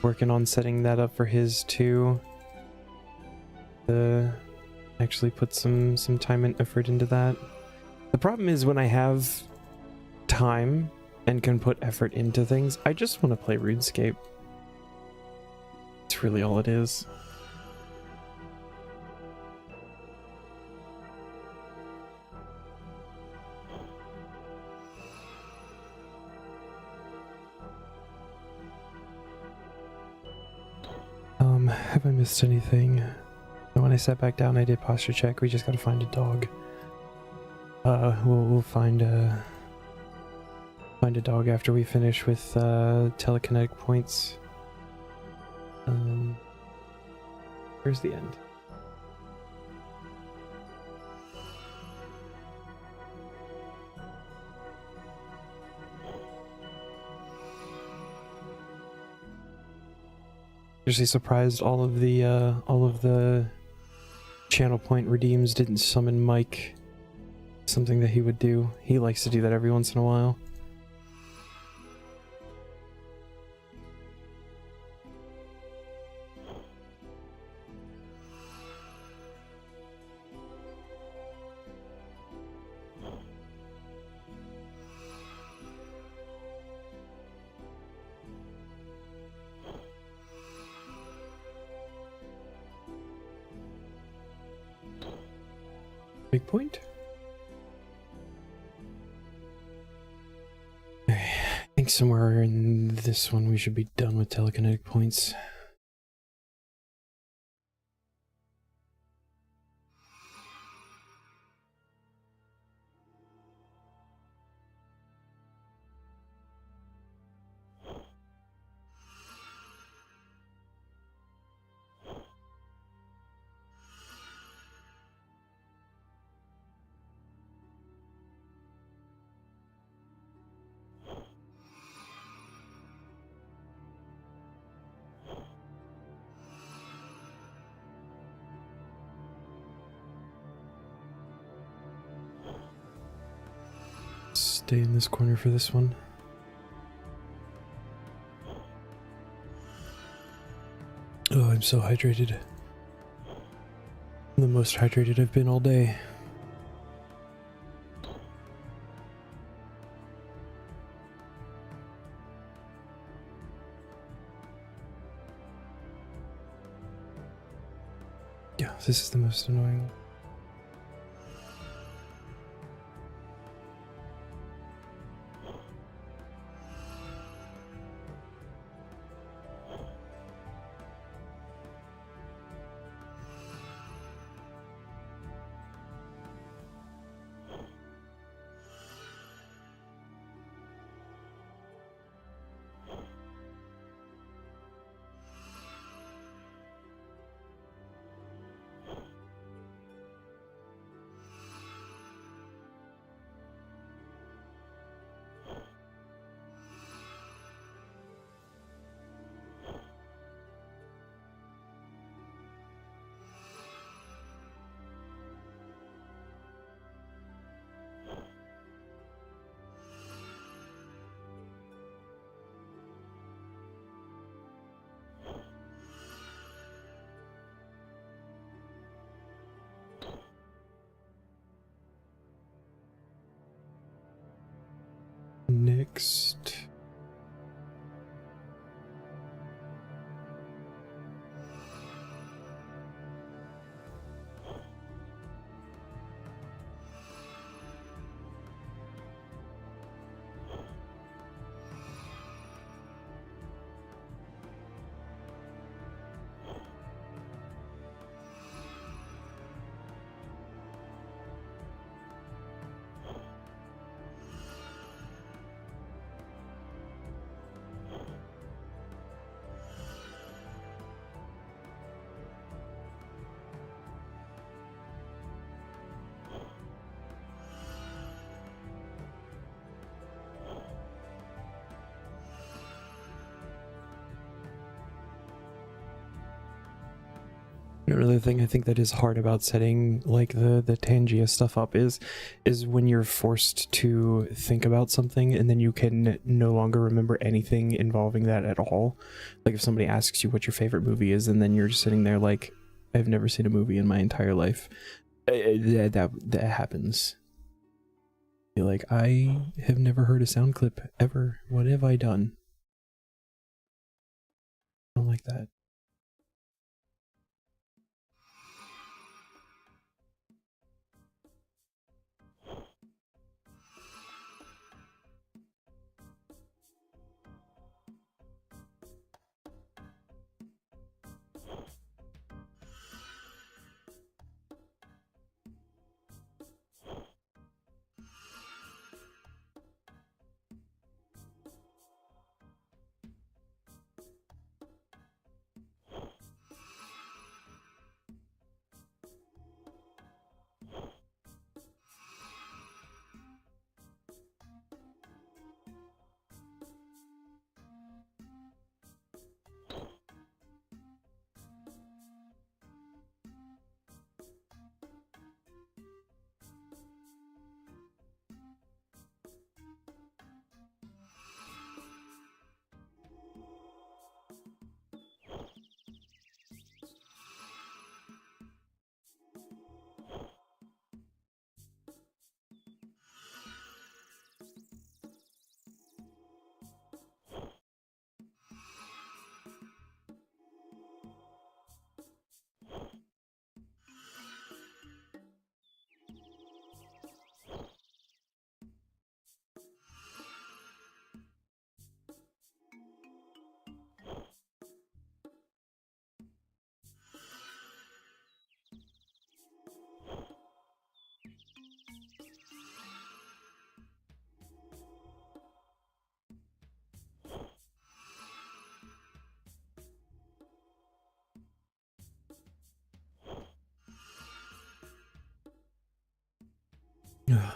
working on setting that up for his too. Actually put some time and effort into that. The problem is when I have time and can put effort into things, I just want to play RuneScape. It's really all it is. Have I missed anything? When I sat back down, I did posture check. We just gotta find a dog. We'll find a dog after we finish with telekinetic points. Where's the end? Actually surprised all of the channel point redeems didn't summon Mike. Something that he would do. He likes to do that every once in a while. Big point? I think somewhere in this one we should be done with telekinetic points. Stay in this corner for this one. Oh, I'm so hydrated. The most hydrated I've been all day. Yeah, this is the most annoying one. Another thing I think that is hard about setting like the Tangia stuff up is when you're forced to think about something and then you can no longer remember anything involving that at all. Like if somebody asks you what your favorite movie is and then you're just sitting there like, I've never seen a movie in my entire life. That happens. You're like, I have never heard a sound clip ever. What have I done? I don't like that.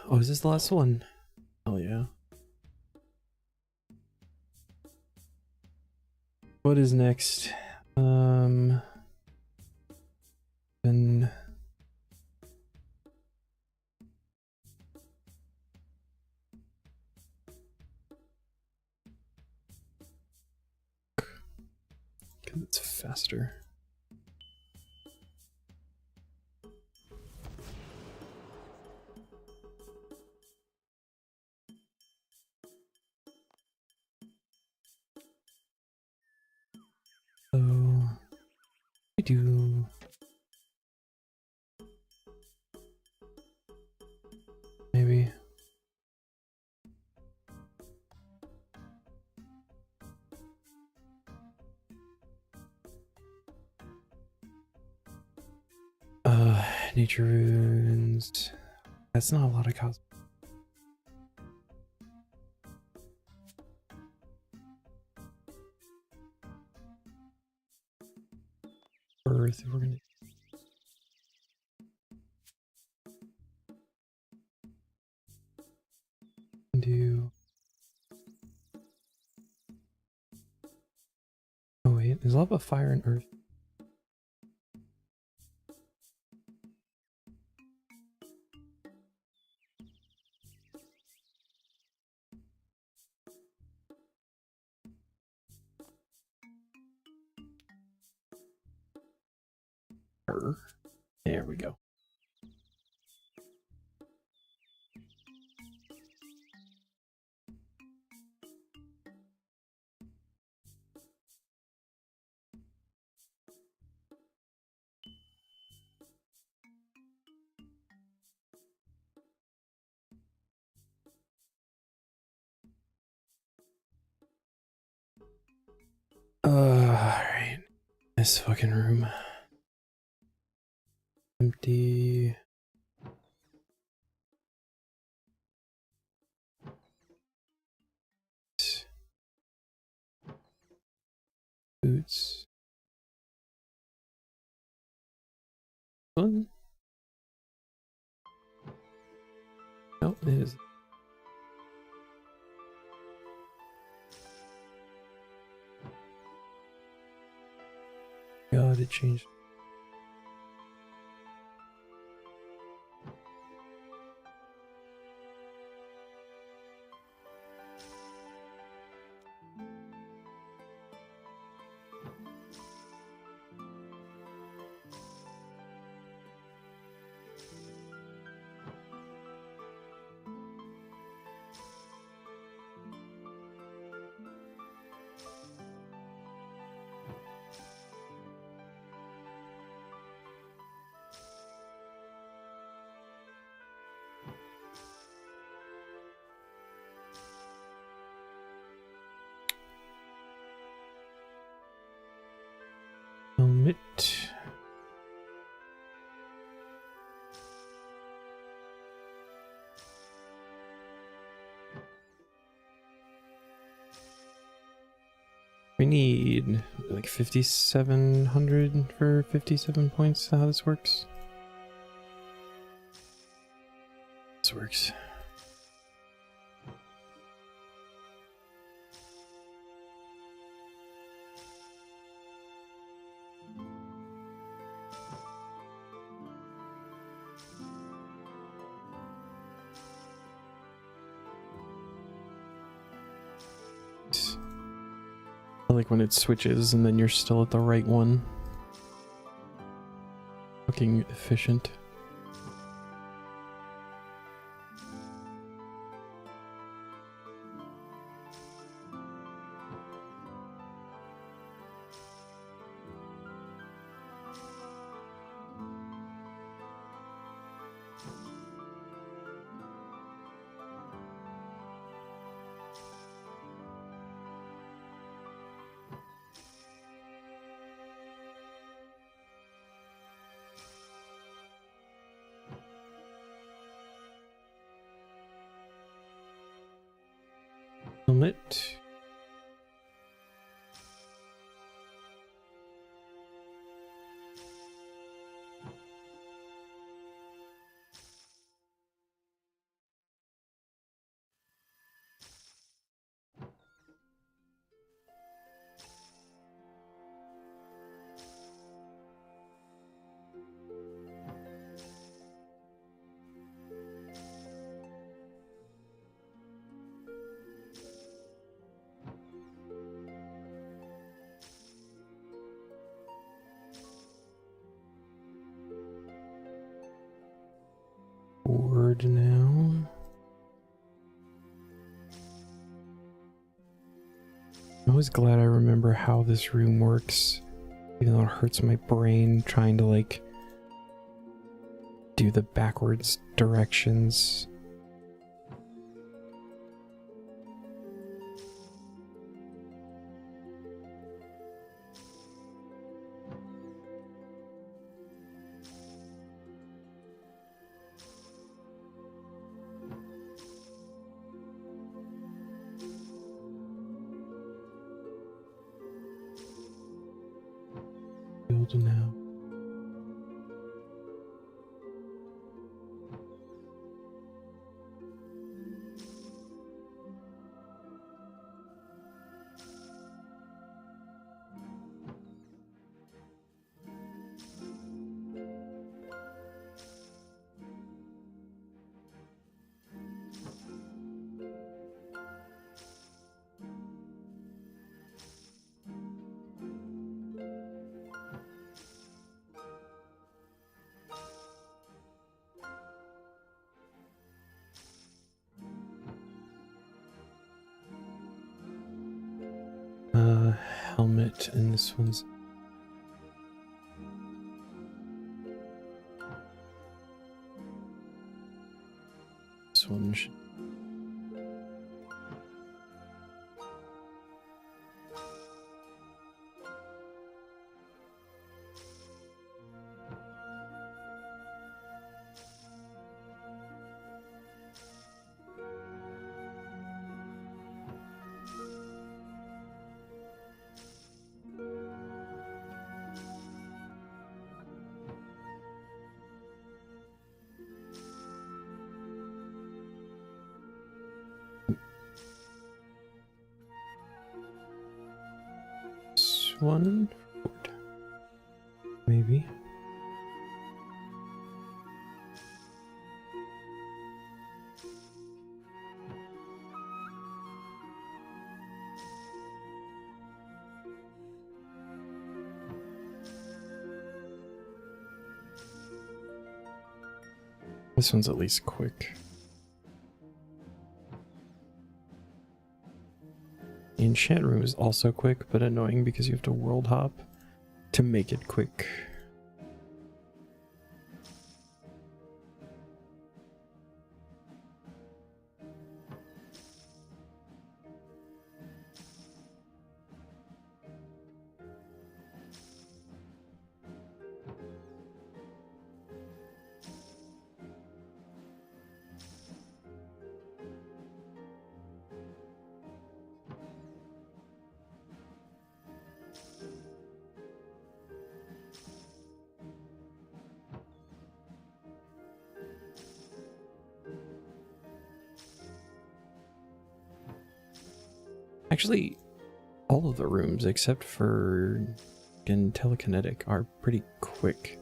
Oh, is this the last one? Oh yeah. What is next? Then because it's faster. So we do maybe. Nature runes. That's not a lot of cost. Earth, we're gonna do. Oh wait, there's lava, fire, and earth. There we go. Alright. This fucking room. Empty. Boots. One. No, it is. God, it changed. it. We need like 5,700 for 57 points. Is that how this works? This works. I like when it switches and then you're still at the right one. Fucking efficient. Helmet. Forward now. I'm always glad I remember how this room works, even though it hurts my brain trying to like do the backwards directions. Build now. Helmet, and this one's this one should one forward. Maybe. This one's at least quick. The enchant room is also quick, but annoying because you have to world hop to make it quick. Actually, all of the rooms except for again telekinetic are pretty quick.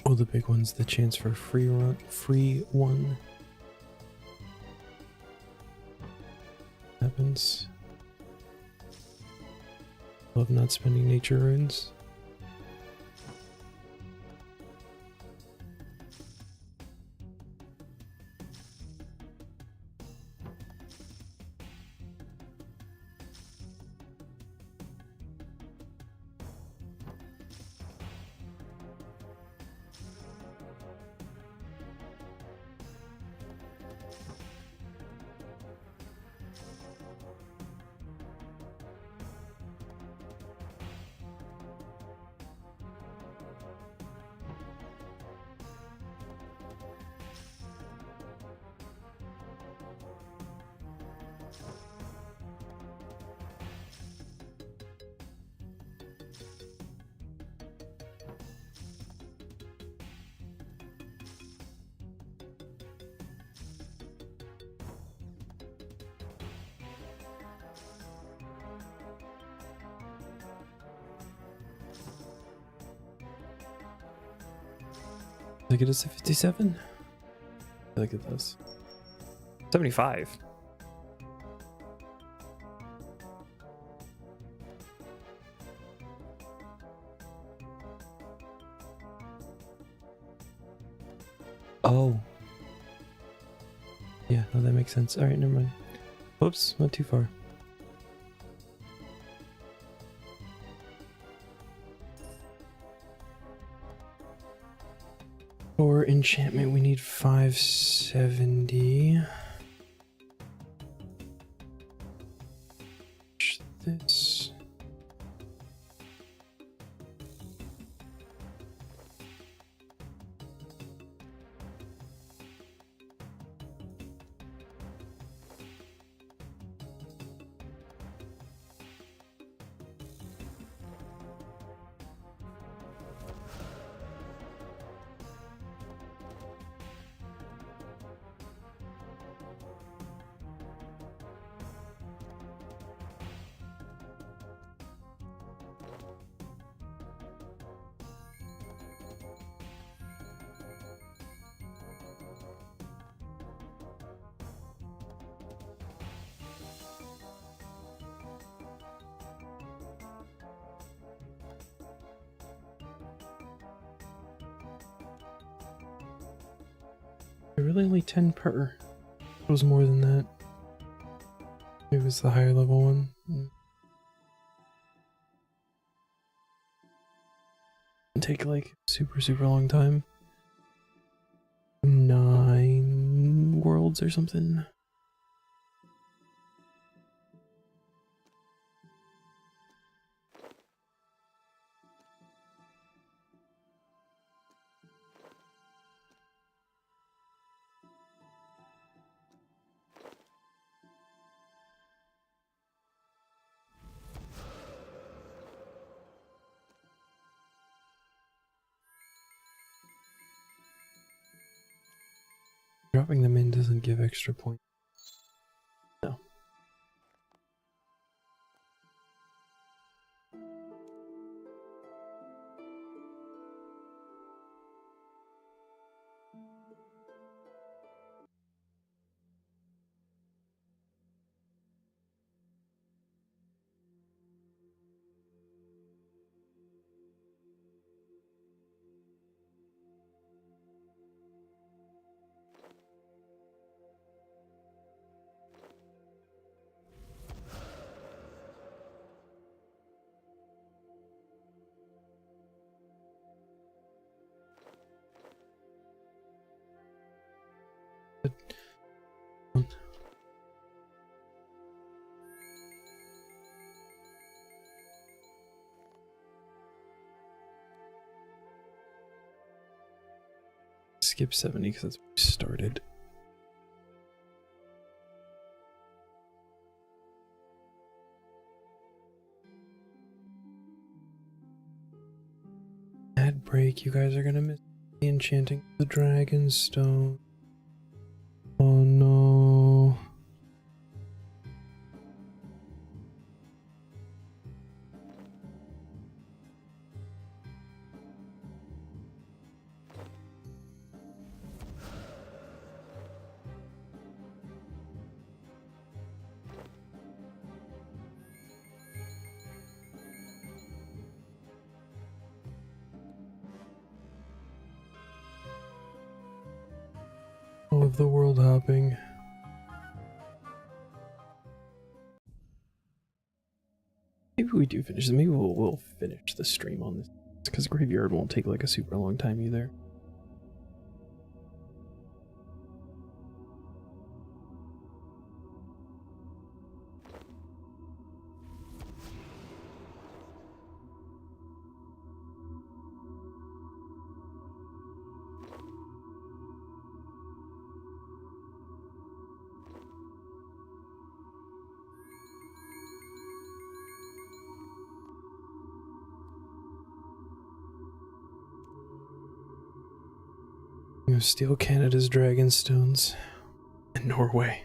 Oh, the big one's the chance for free one. Happens. Love not spending nature runes. Look at this, 57. Look at this. 75. Oh. Yeah, no, that makes sense. Alright, never mind. Whoops, went too far. For enchantment, we need 570. This. Really only 10 per. It was more than that. It was the higher level one. It'd take like super long time. 9 worlds or something. Dropping them in doesn't give extra points. No. Skip 70 because that's where we started. Ad break, you guys are gonna miss the enchanting of the Dragonstone. Oh no. All of the world hopping. Maybe we do finish this. Maybe we'll finish the stream on this. Because Graveyard won't take like a super long time either. Steal Canada's Dragonstones and Norway.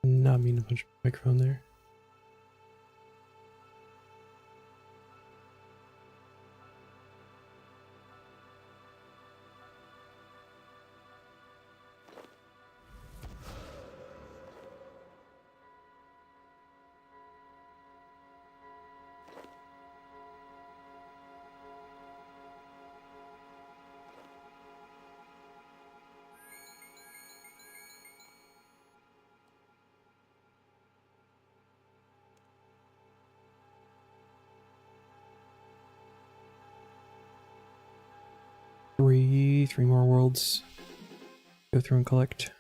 Not mean to punch my microphone there. Three more worlds. Go through and collect.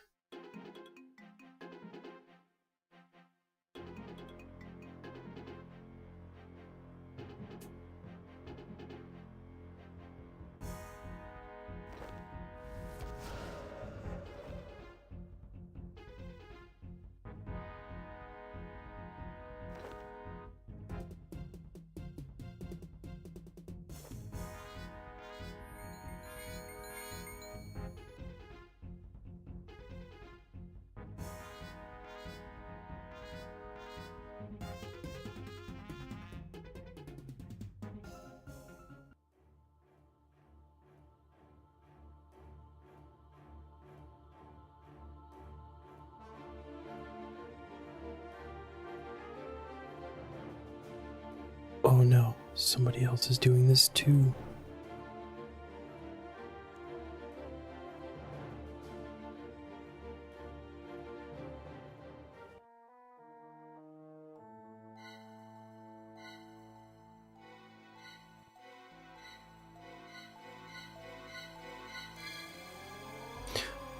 Oh no, somebody else is doing this too.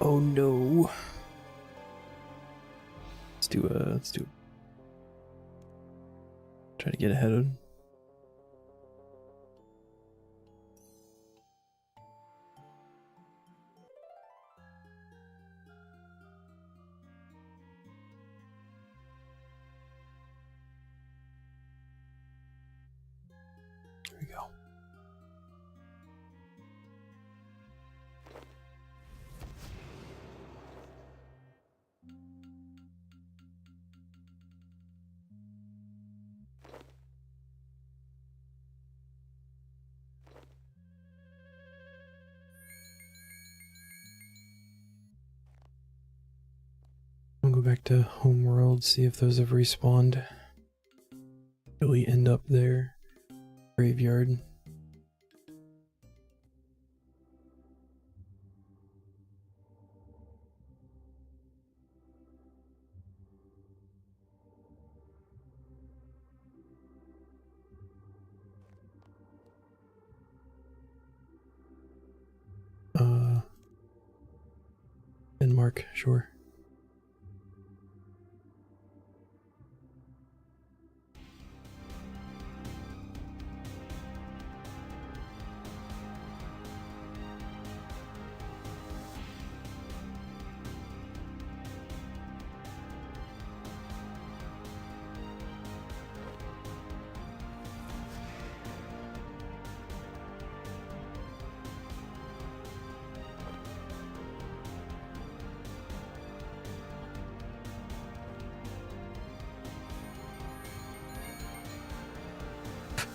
Oh no. Let's do try to get ahead of him. There we go. I'll go back to Homeworld, see if those have respawned. Really end up there. Graveyard. Denmark, sure.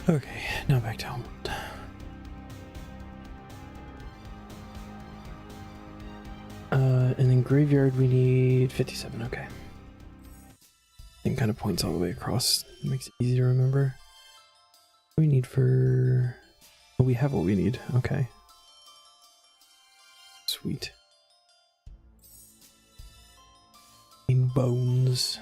Okay, now back to Homeworld. And then Graveyard we need 57, okay. Thing kind of points all the way across. Makes it easy to remember. What do we need for... Oh, we have what we need, okay. Sweet. In bones.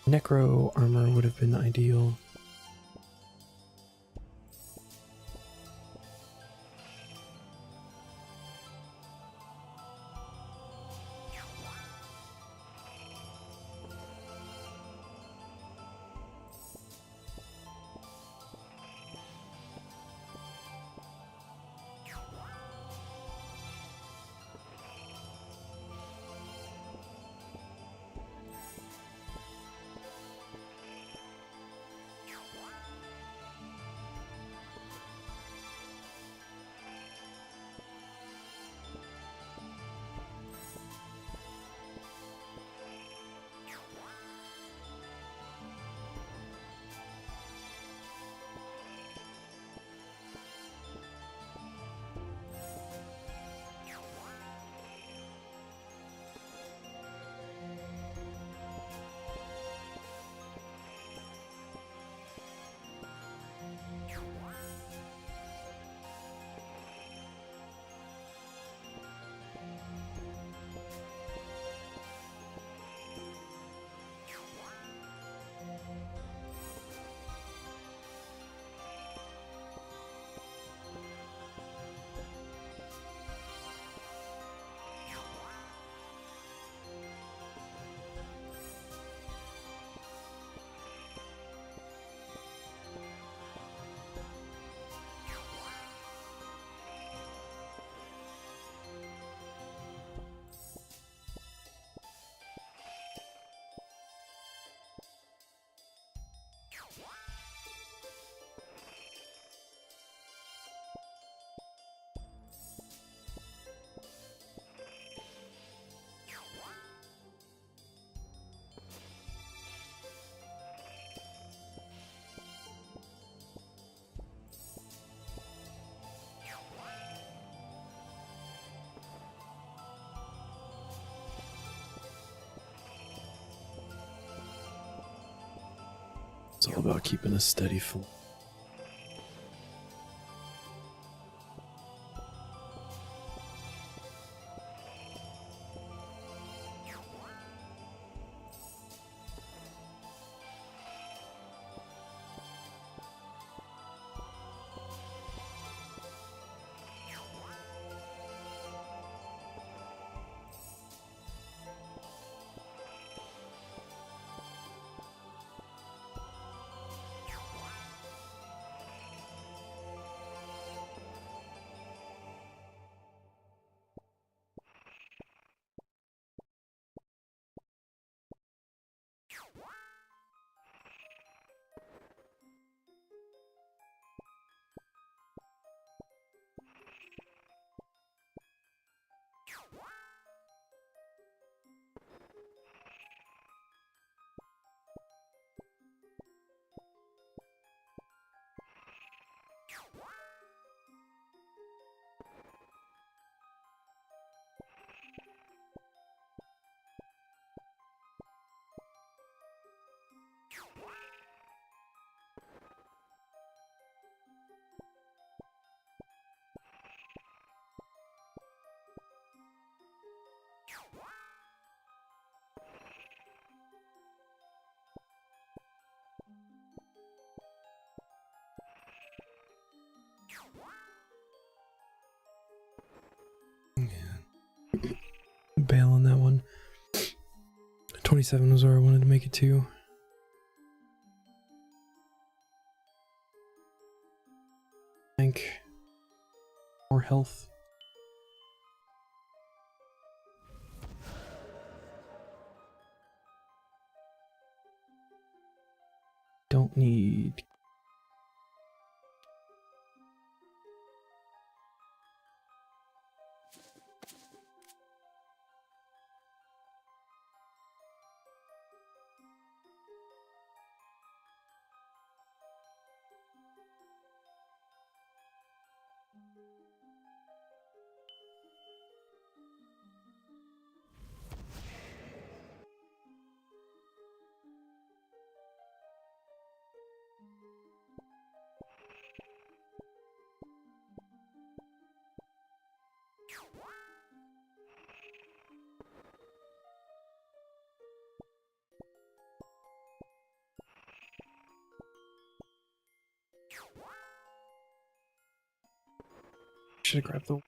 Necro armor would have been ideal. It's all about keeping a steady flow. Bail on that one. 27 was where I wanted to make it to. Think more health. Don't need. Should have grabbed the.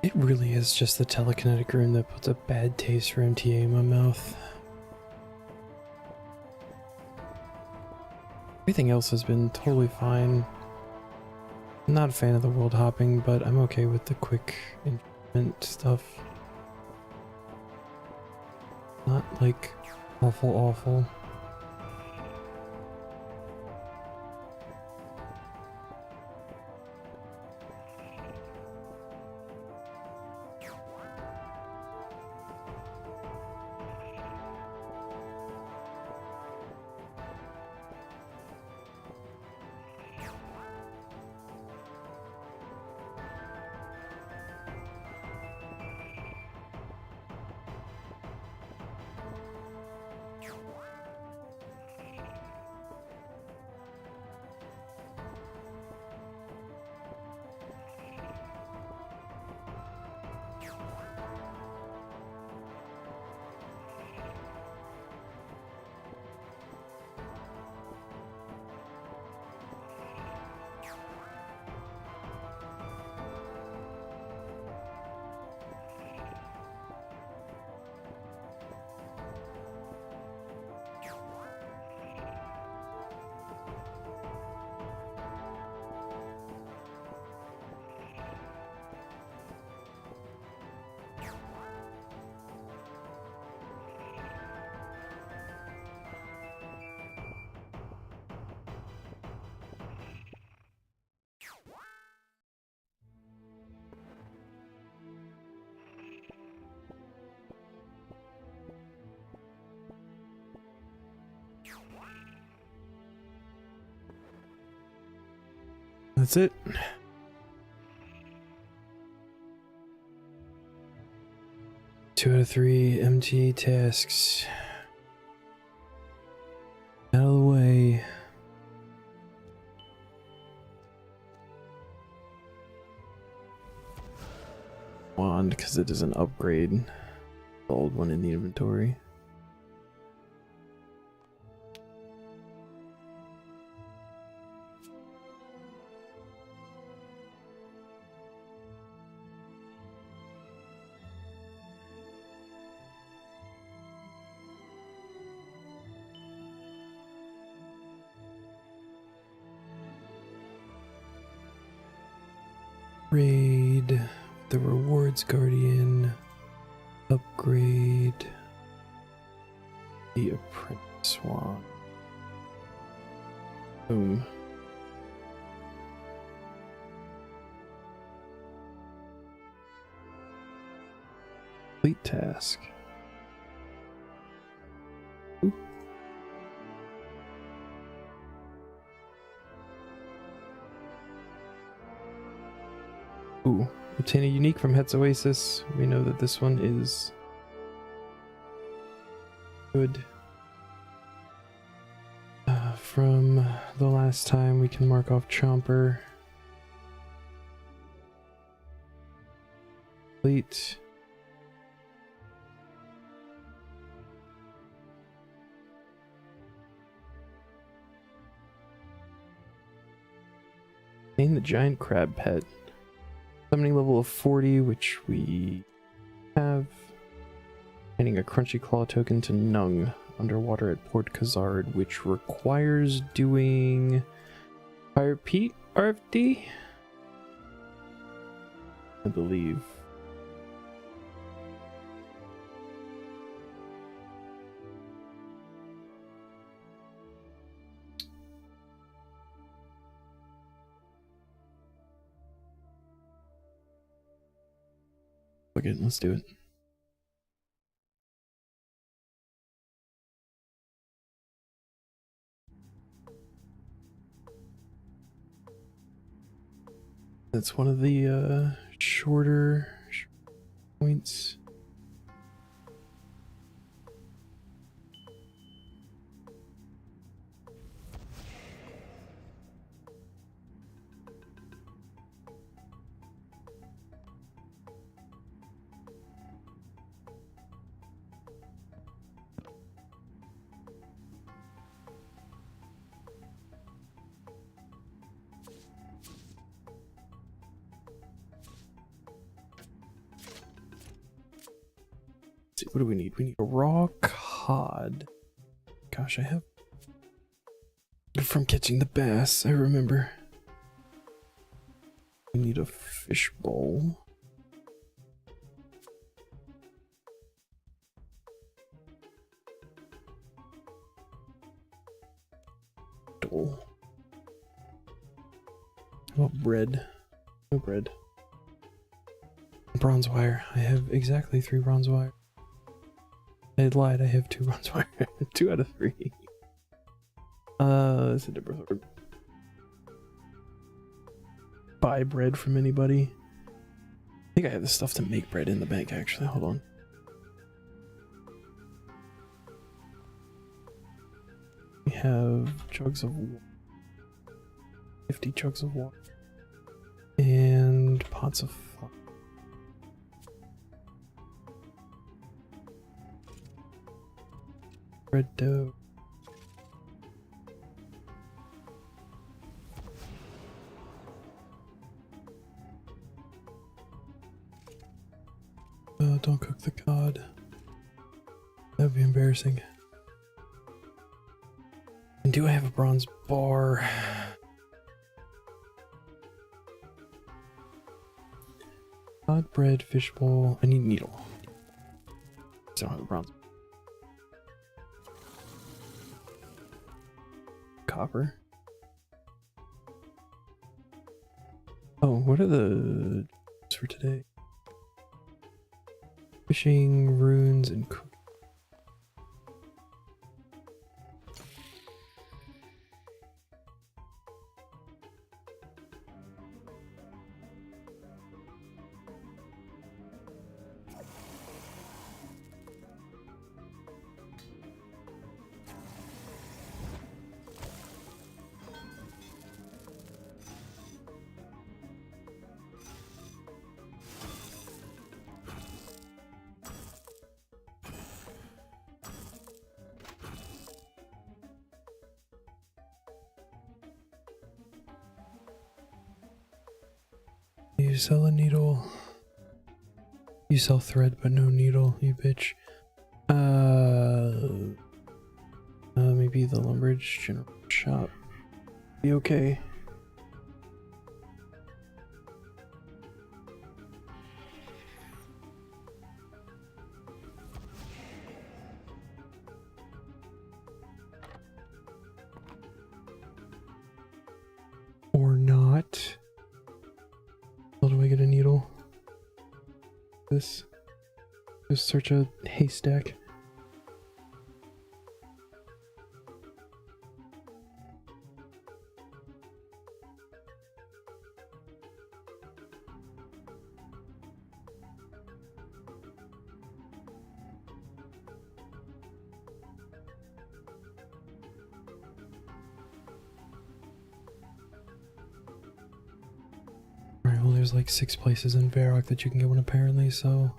It really is just the telekinetic rune that puts a bad taste for MTA in my mouth. Everything else has been totally fine. I'm not a fan of the world hopping, but I'm okay with the quick enchantment stuff. Not like awful, awful. That's it. Two out of 3 MTA tasks. Out of the way. Wand, because it is an upgrade. The old one in the inventory. Raid the rewards guardian. Upgrade the apprentice wand. Boom. Complete task. Ooh. Ooh. Obtain a unique from Het's Oasis. We know that this one is good. From the last time, we can mark off Chomper. Complete. Obtain the giant crab pet. Summoning level of 40, which we have. Handing a Crunchy Claw token to Nung underwater at Port Khazard, which requires doing Fire Pete RFD, I believe. Okay, let's do it. That's one of the shorter points. What do we need? We need a raw cod. Gosh, I have from catching the bass, I remember. We need a fish bowl. needle. Oh, bread. No bread. Bronze wire. I have exactly 3 bronze wire. I lied, I have 2 bronze wire. 2 out of 3. Is it a buy bread from anybody? I think I have the stuff to make bread in the bank, actually. Hold on. We have jugs of water. 50 jugs of water. And pots of flour. Bread dough. Oh, don't cook the cod. That'd be embarrassing. And do I have a bronze bar? Cod, bread, fishbowl. I need needle. I don't have a bronze. Copper. Oh, what are the for today? Fishing, runes, and cook. You sell a needle. You sell thread, but no needle, you bitch. Maybe the Lumbridge general shop. Be okay. Or not. How do I get a needle? This. Just search a haystack. Alright, well there's like 6 places in Varrock that you can get one apparently, so...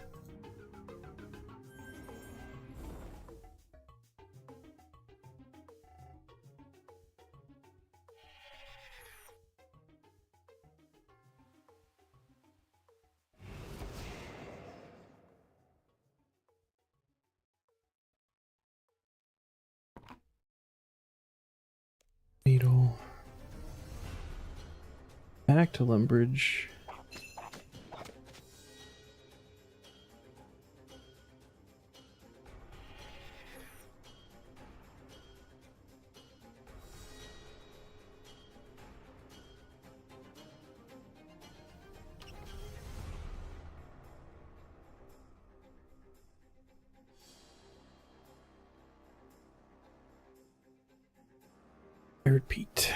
Needle. Back to Lumbridge. Carrot Pete.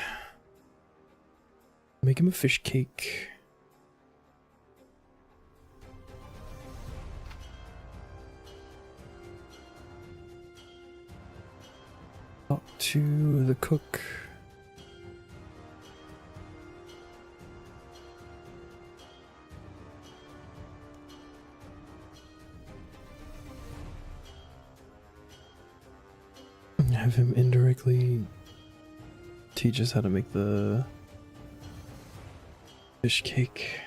Make him a fish cake. Talk to the cook. Have him indirectly teach us how to make the fish cake.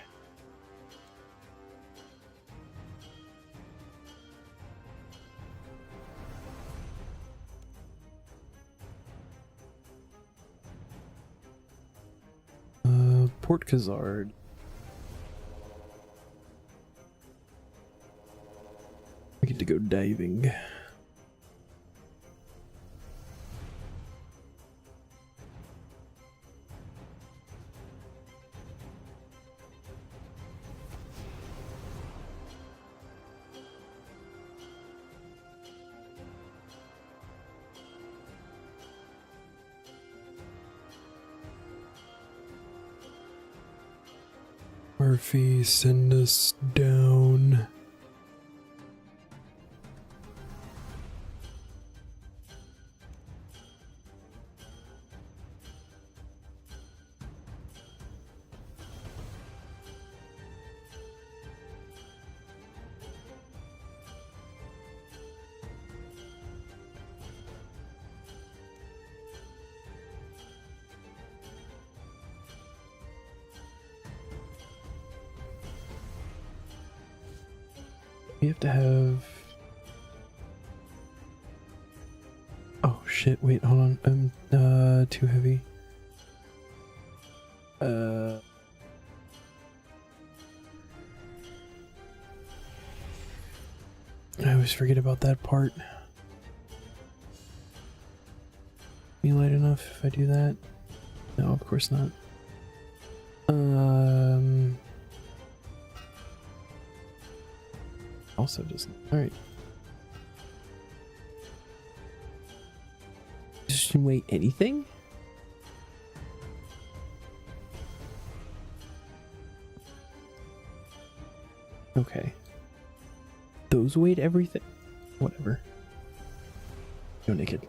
Port Khazard. We get to go diving. Murphy, send us down. We have to have... Oh shit, wait, hold on. I'm too heavy. I always forget about that part. Me light enough if I do that? No, of course not. Also doesn't. Alright. Just weigh anything? Okay. Those weighed everything? Whatever. Go naked.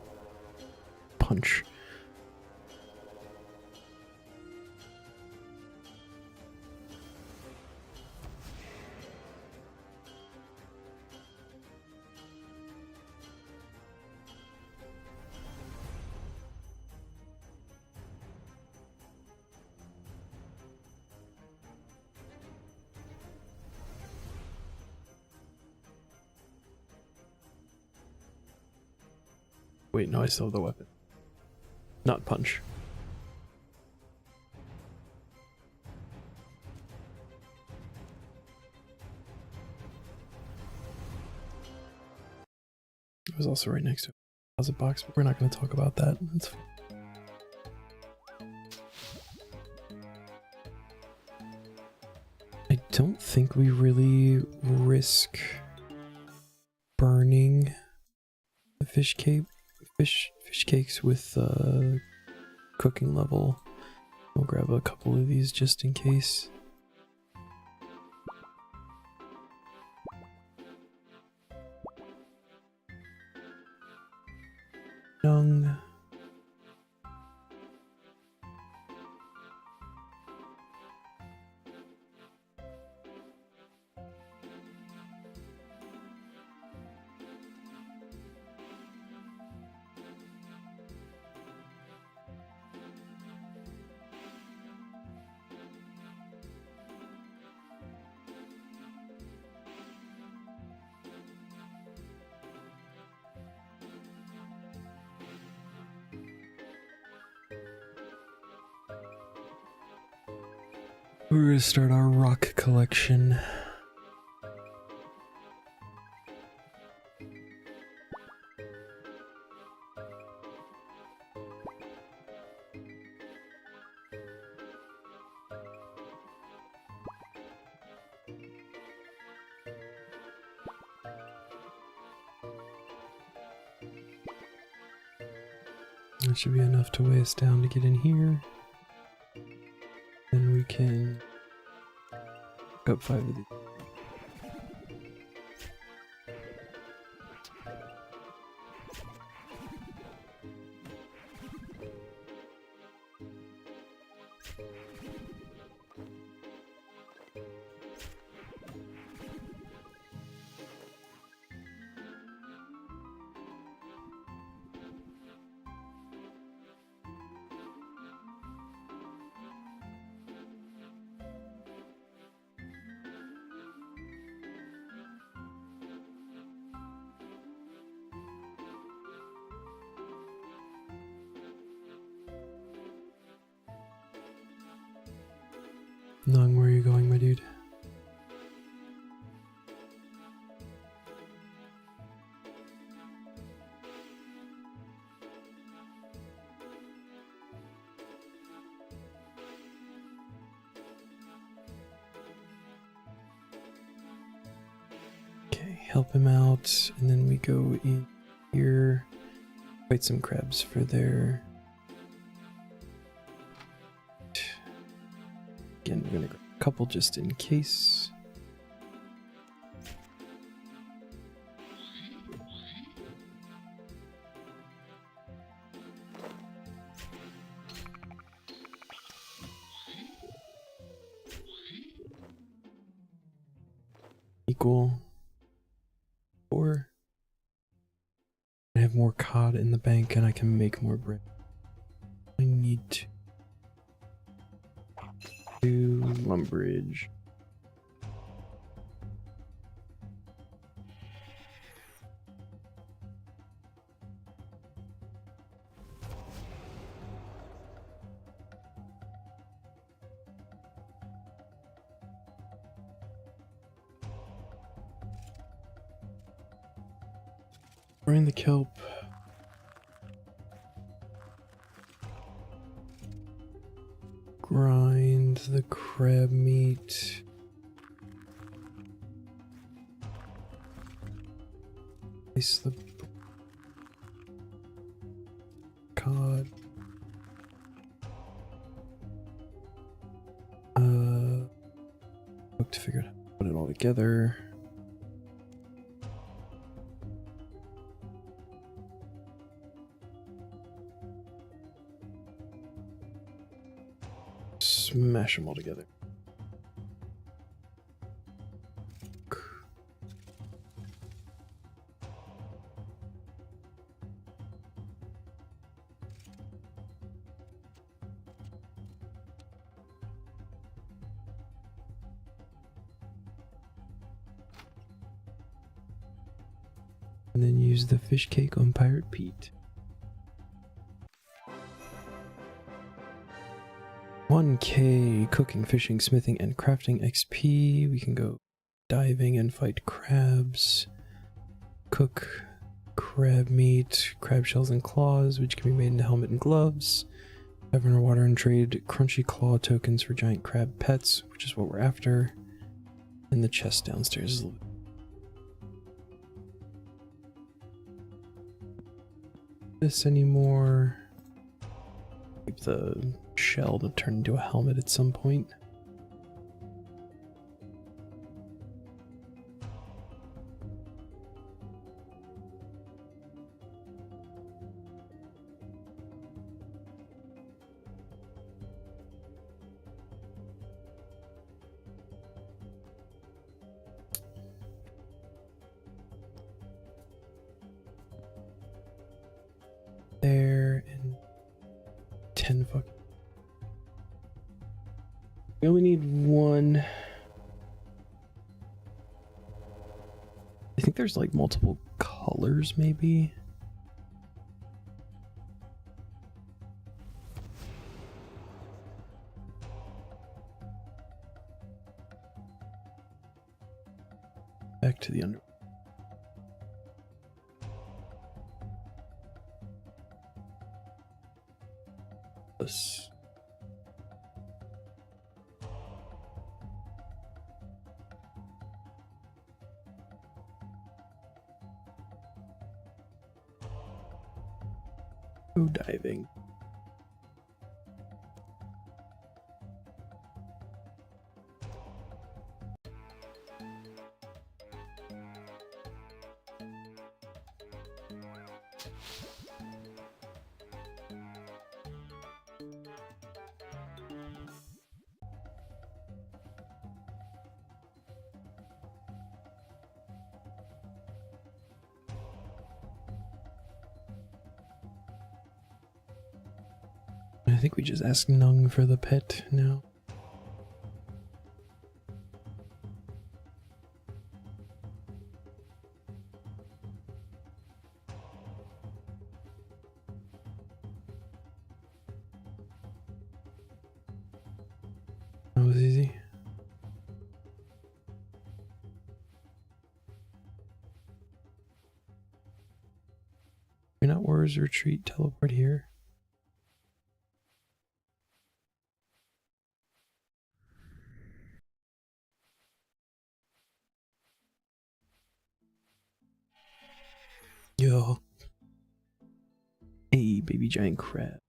Punch. Wait, no, I still have the weapon. Not punch. It was also right next to a deposit box, but we're not going to talk about that. That's fine. I don't think we really risk burning the fish cakes with cooking level. We'll grab a couple of these just in case. Young. We're gonna start our rock collection. That should be enough to weigh us down to get in here. Then we can pick up 5 of these. Nung, where are you going, my dude? Okay, help him out, and then we go in here, fight some crabs for their... Again, we're gonna couple just in case. Equal 4. I have more cod in the bank and I can make more bread. I need to do lumberage. Grind the kelp. Grind the crab meat. Place the cod. Look to figure out how to put it all together. Smash them all together. And then use the fish cake on Pirate Pete. 1K cooking, fishing, smithing, and crafting XP. We can go diving and fight crabs. Cook crab meat, crab shells and claws, which can be made into helmet and gloves. Dive underwater and trade crunchy claw tokens for giant crab pets, which is what we're after. And the chest downstairs is a little bit. This anymore. Keep the shell to turn into a helmet at some point. There and 10 fucking. We only need one. I think there's like multiple colors, maybe. Back to the under. This. Go diving. I think we just ask Nung for the pet now. That was easy. You're not Wars Retreat, teleport here. Yo. Hey, baby giant crab.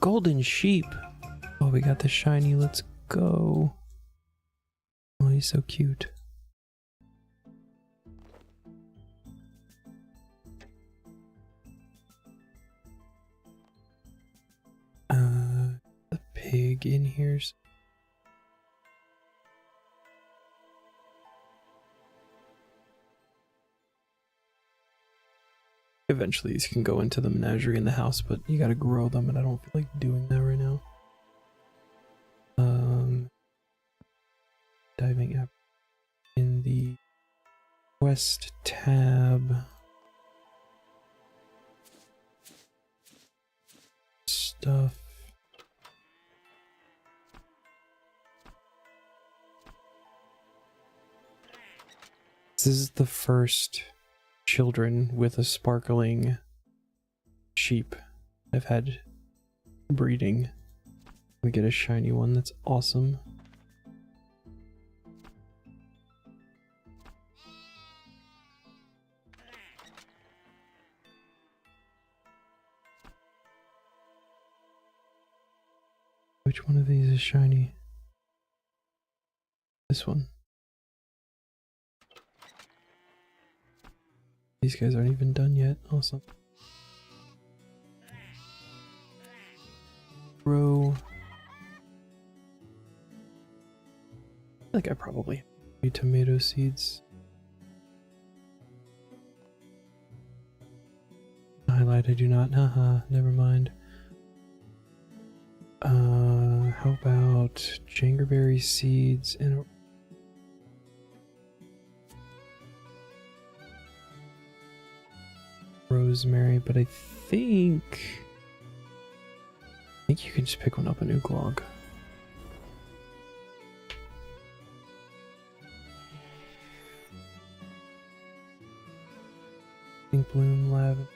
Golden sheep. Oh, we got the shiny. Let's go. Oh, he's so cute. The pig in here. Eventually these can go into the menagerie in the house, but you gotta grow them, and I don't feel like doing that right now. Diving up in the quest tab. Stuff. This is the first children with a sparkling sheep I've had breeding. We get a shiny one, that's awesome. Which one of these is shiny? This one. These guys aren't even done yet. Awesome. Grow. I feel like I probably have a few tomato seeds. Highlight, I do not. Haha, never mind. How about jangerberry seeds and rosemary? But I think you can just pick one up in Uglog. Pink bloom, lavender.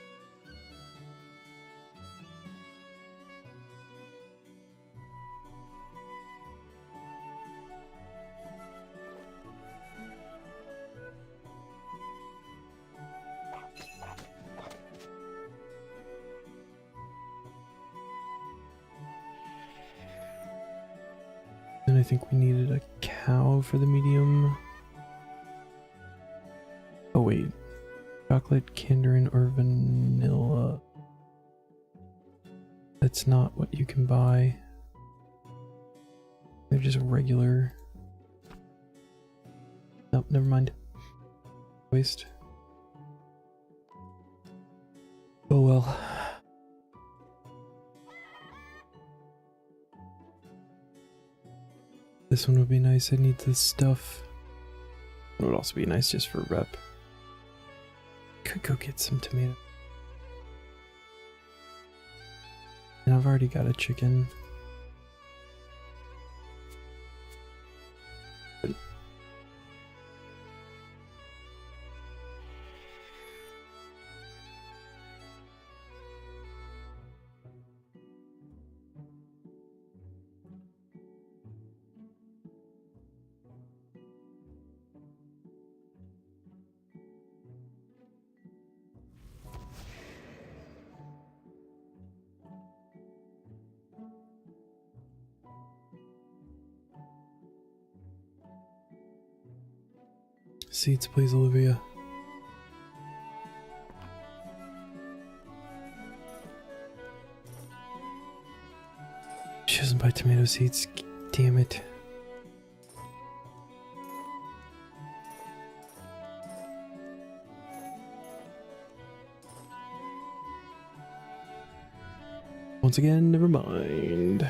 And I think we needed a cow for the medium. Oh wait, chocolate, Kinderin, or vanilla. That's not what you can buy. They're just regular. Nope, never mind. Waste. Oh well. This one would be nice. I need this stuff. It would also be nice just for rep. Could go get some tomato. And I've already got a chicken. Seeds, please, Olivia. She doesn't buy tomato seeds. Damn it. Once again, never mind.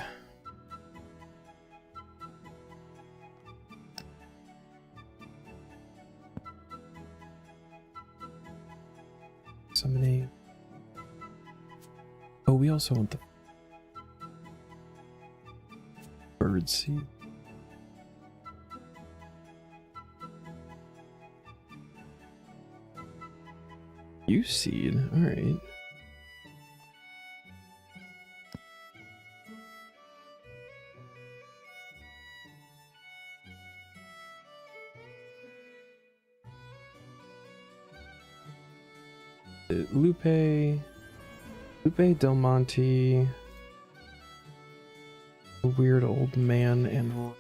Summoning. Oh, we also want the bird seed. You seed, alright. Lupe Del Monte, a weird old man and...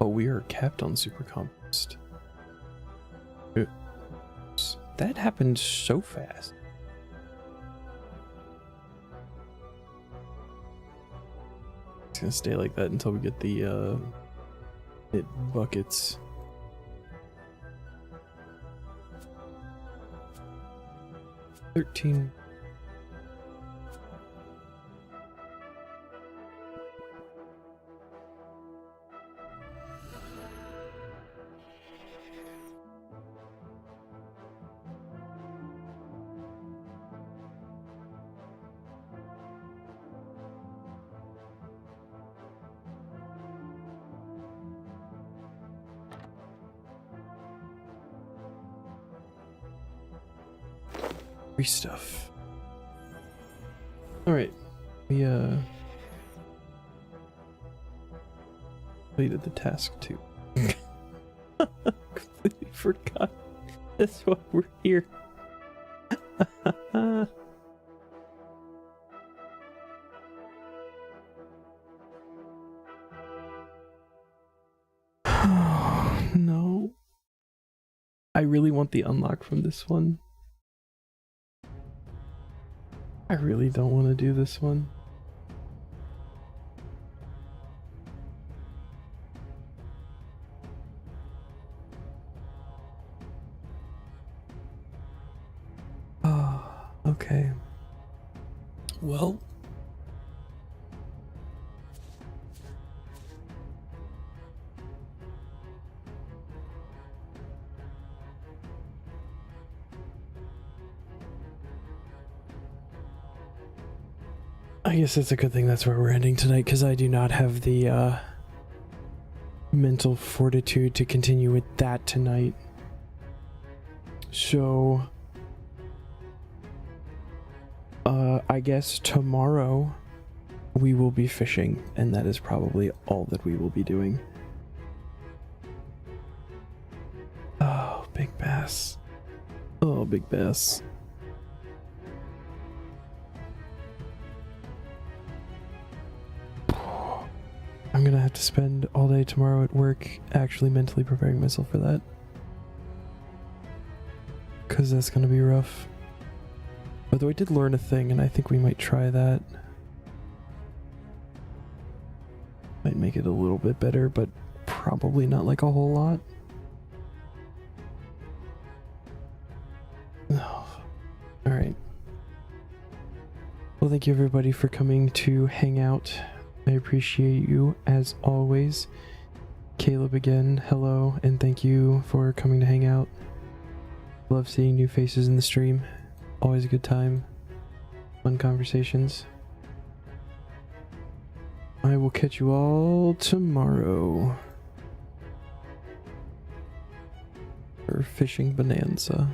Oh, we are capped on super compost. Oops. That happened so fast. It's gonna stay like that until we get the it buckets. $13. Free stuff. All right, we completed the task too. Completely forgot. That's why we're here. Oh, no. I really want the unlock from this one. I really don't want to do this one. Oh, okay. Well. I guess it's a good thing that's where we're ending tonight, because I do not have the mental fortitude to continue with that tonight. So, I guess tomorrow we will be fishing, and that is probably all that we will be doing. Oh, big bass. Oh, big bass. I'm gonna have to spend all day tomorrow at work actually mentally preparing myself for that. Because that's gonna be rough. Although I did learn a thing, and I think we might try that. Might make it a little bit better, but probably not like a whole lot. Oh. Alright. Well, thank you everybody for coming to hang out. I appreciate you as always. Caleb again, hello, and thank you for coming to hang out. Love seeing new faces in the stream. Always a good time. Fun conversations. I will catch you all tomorrow for Fishing Bonanza.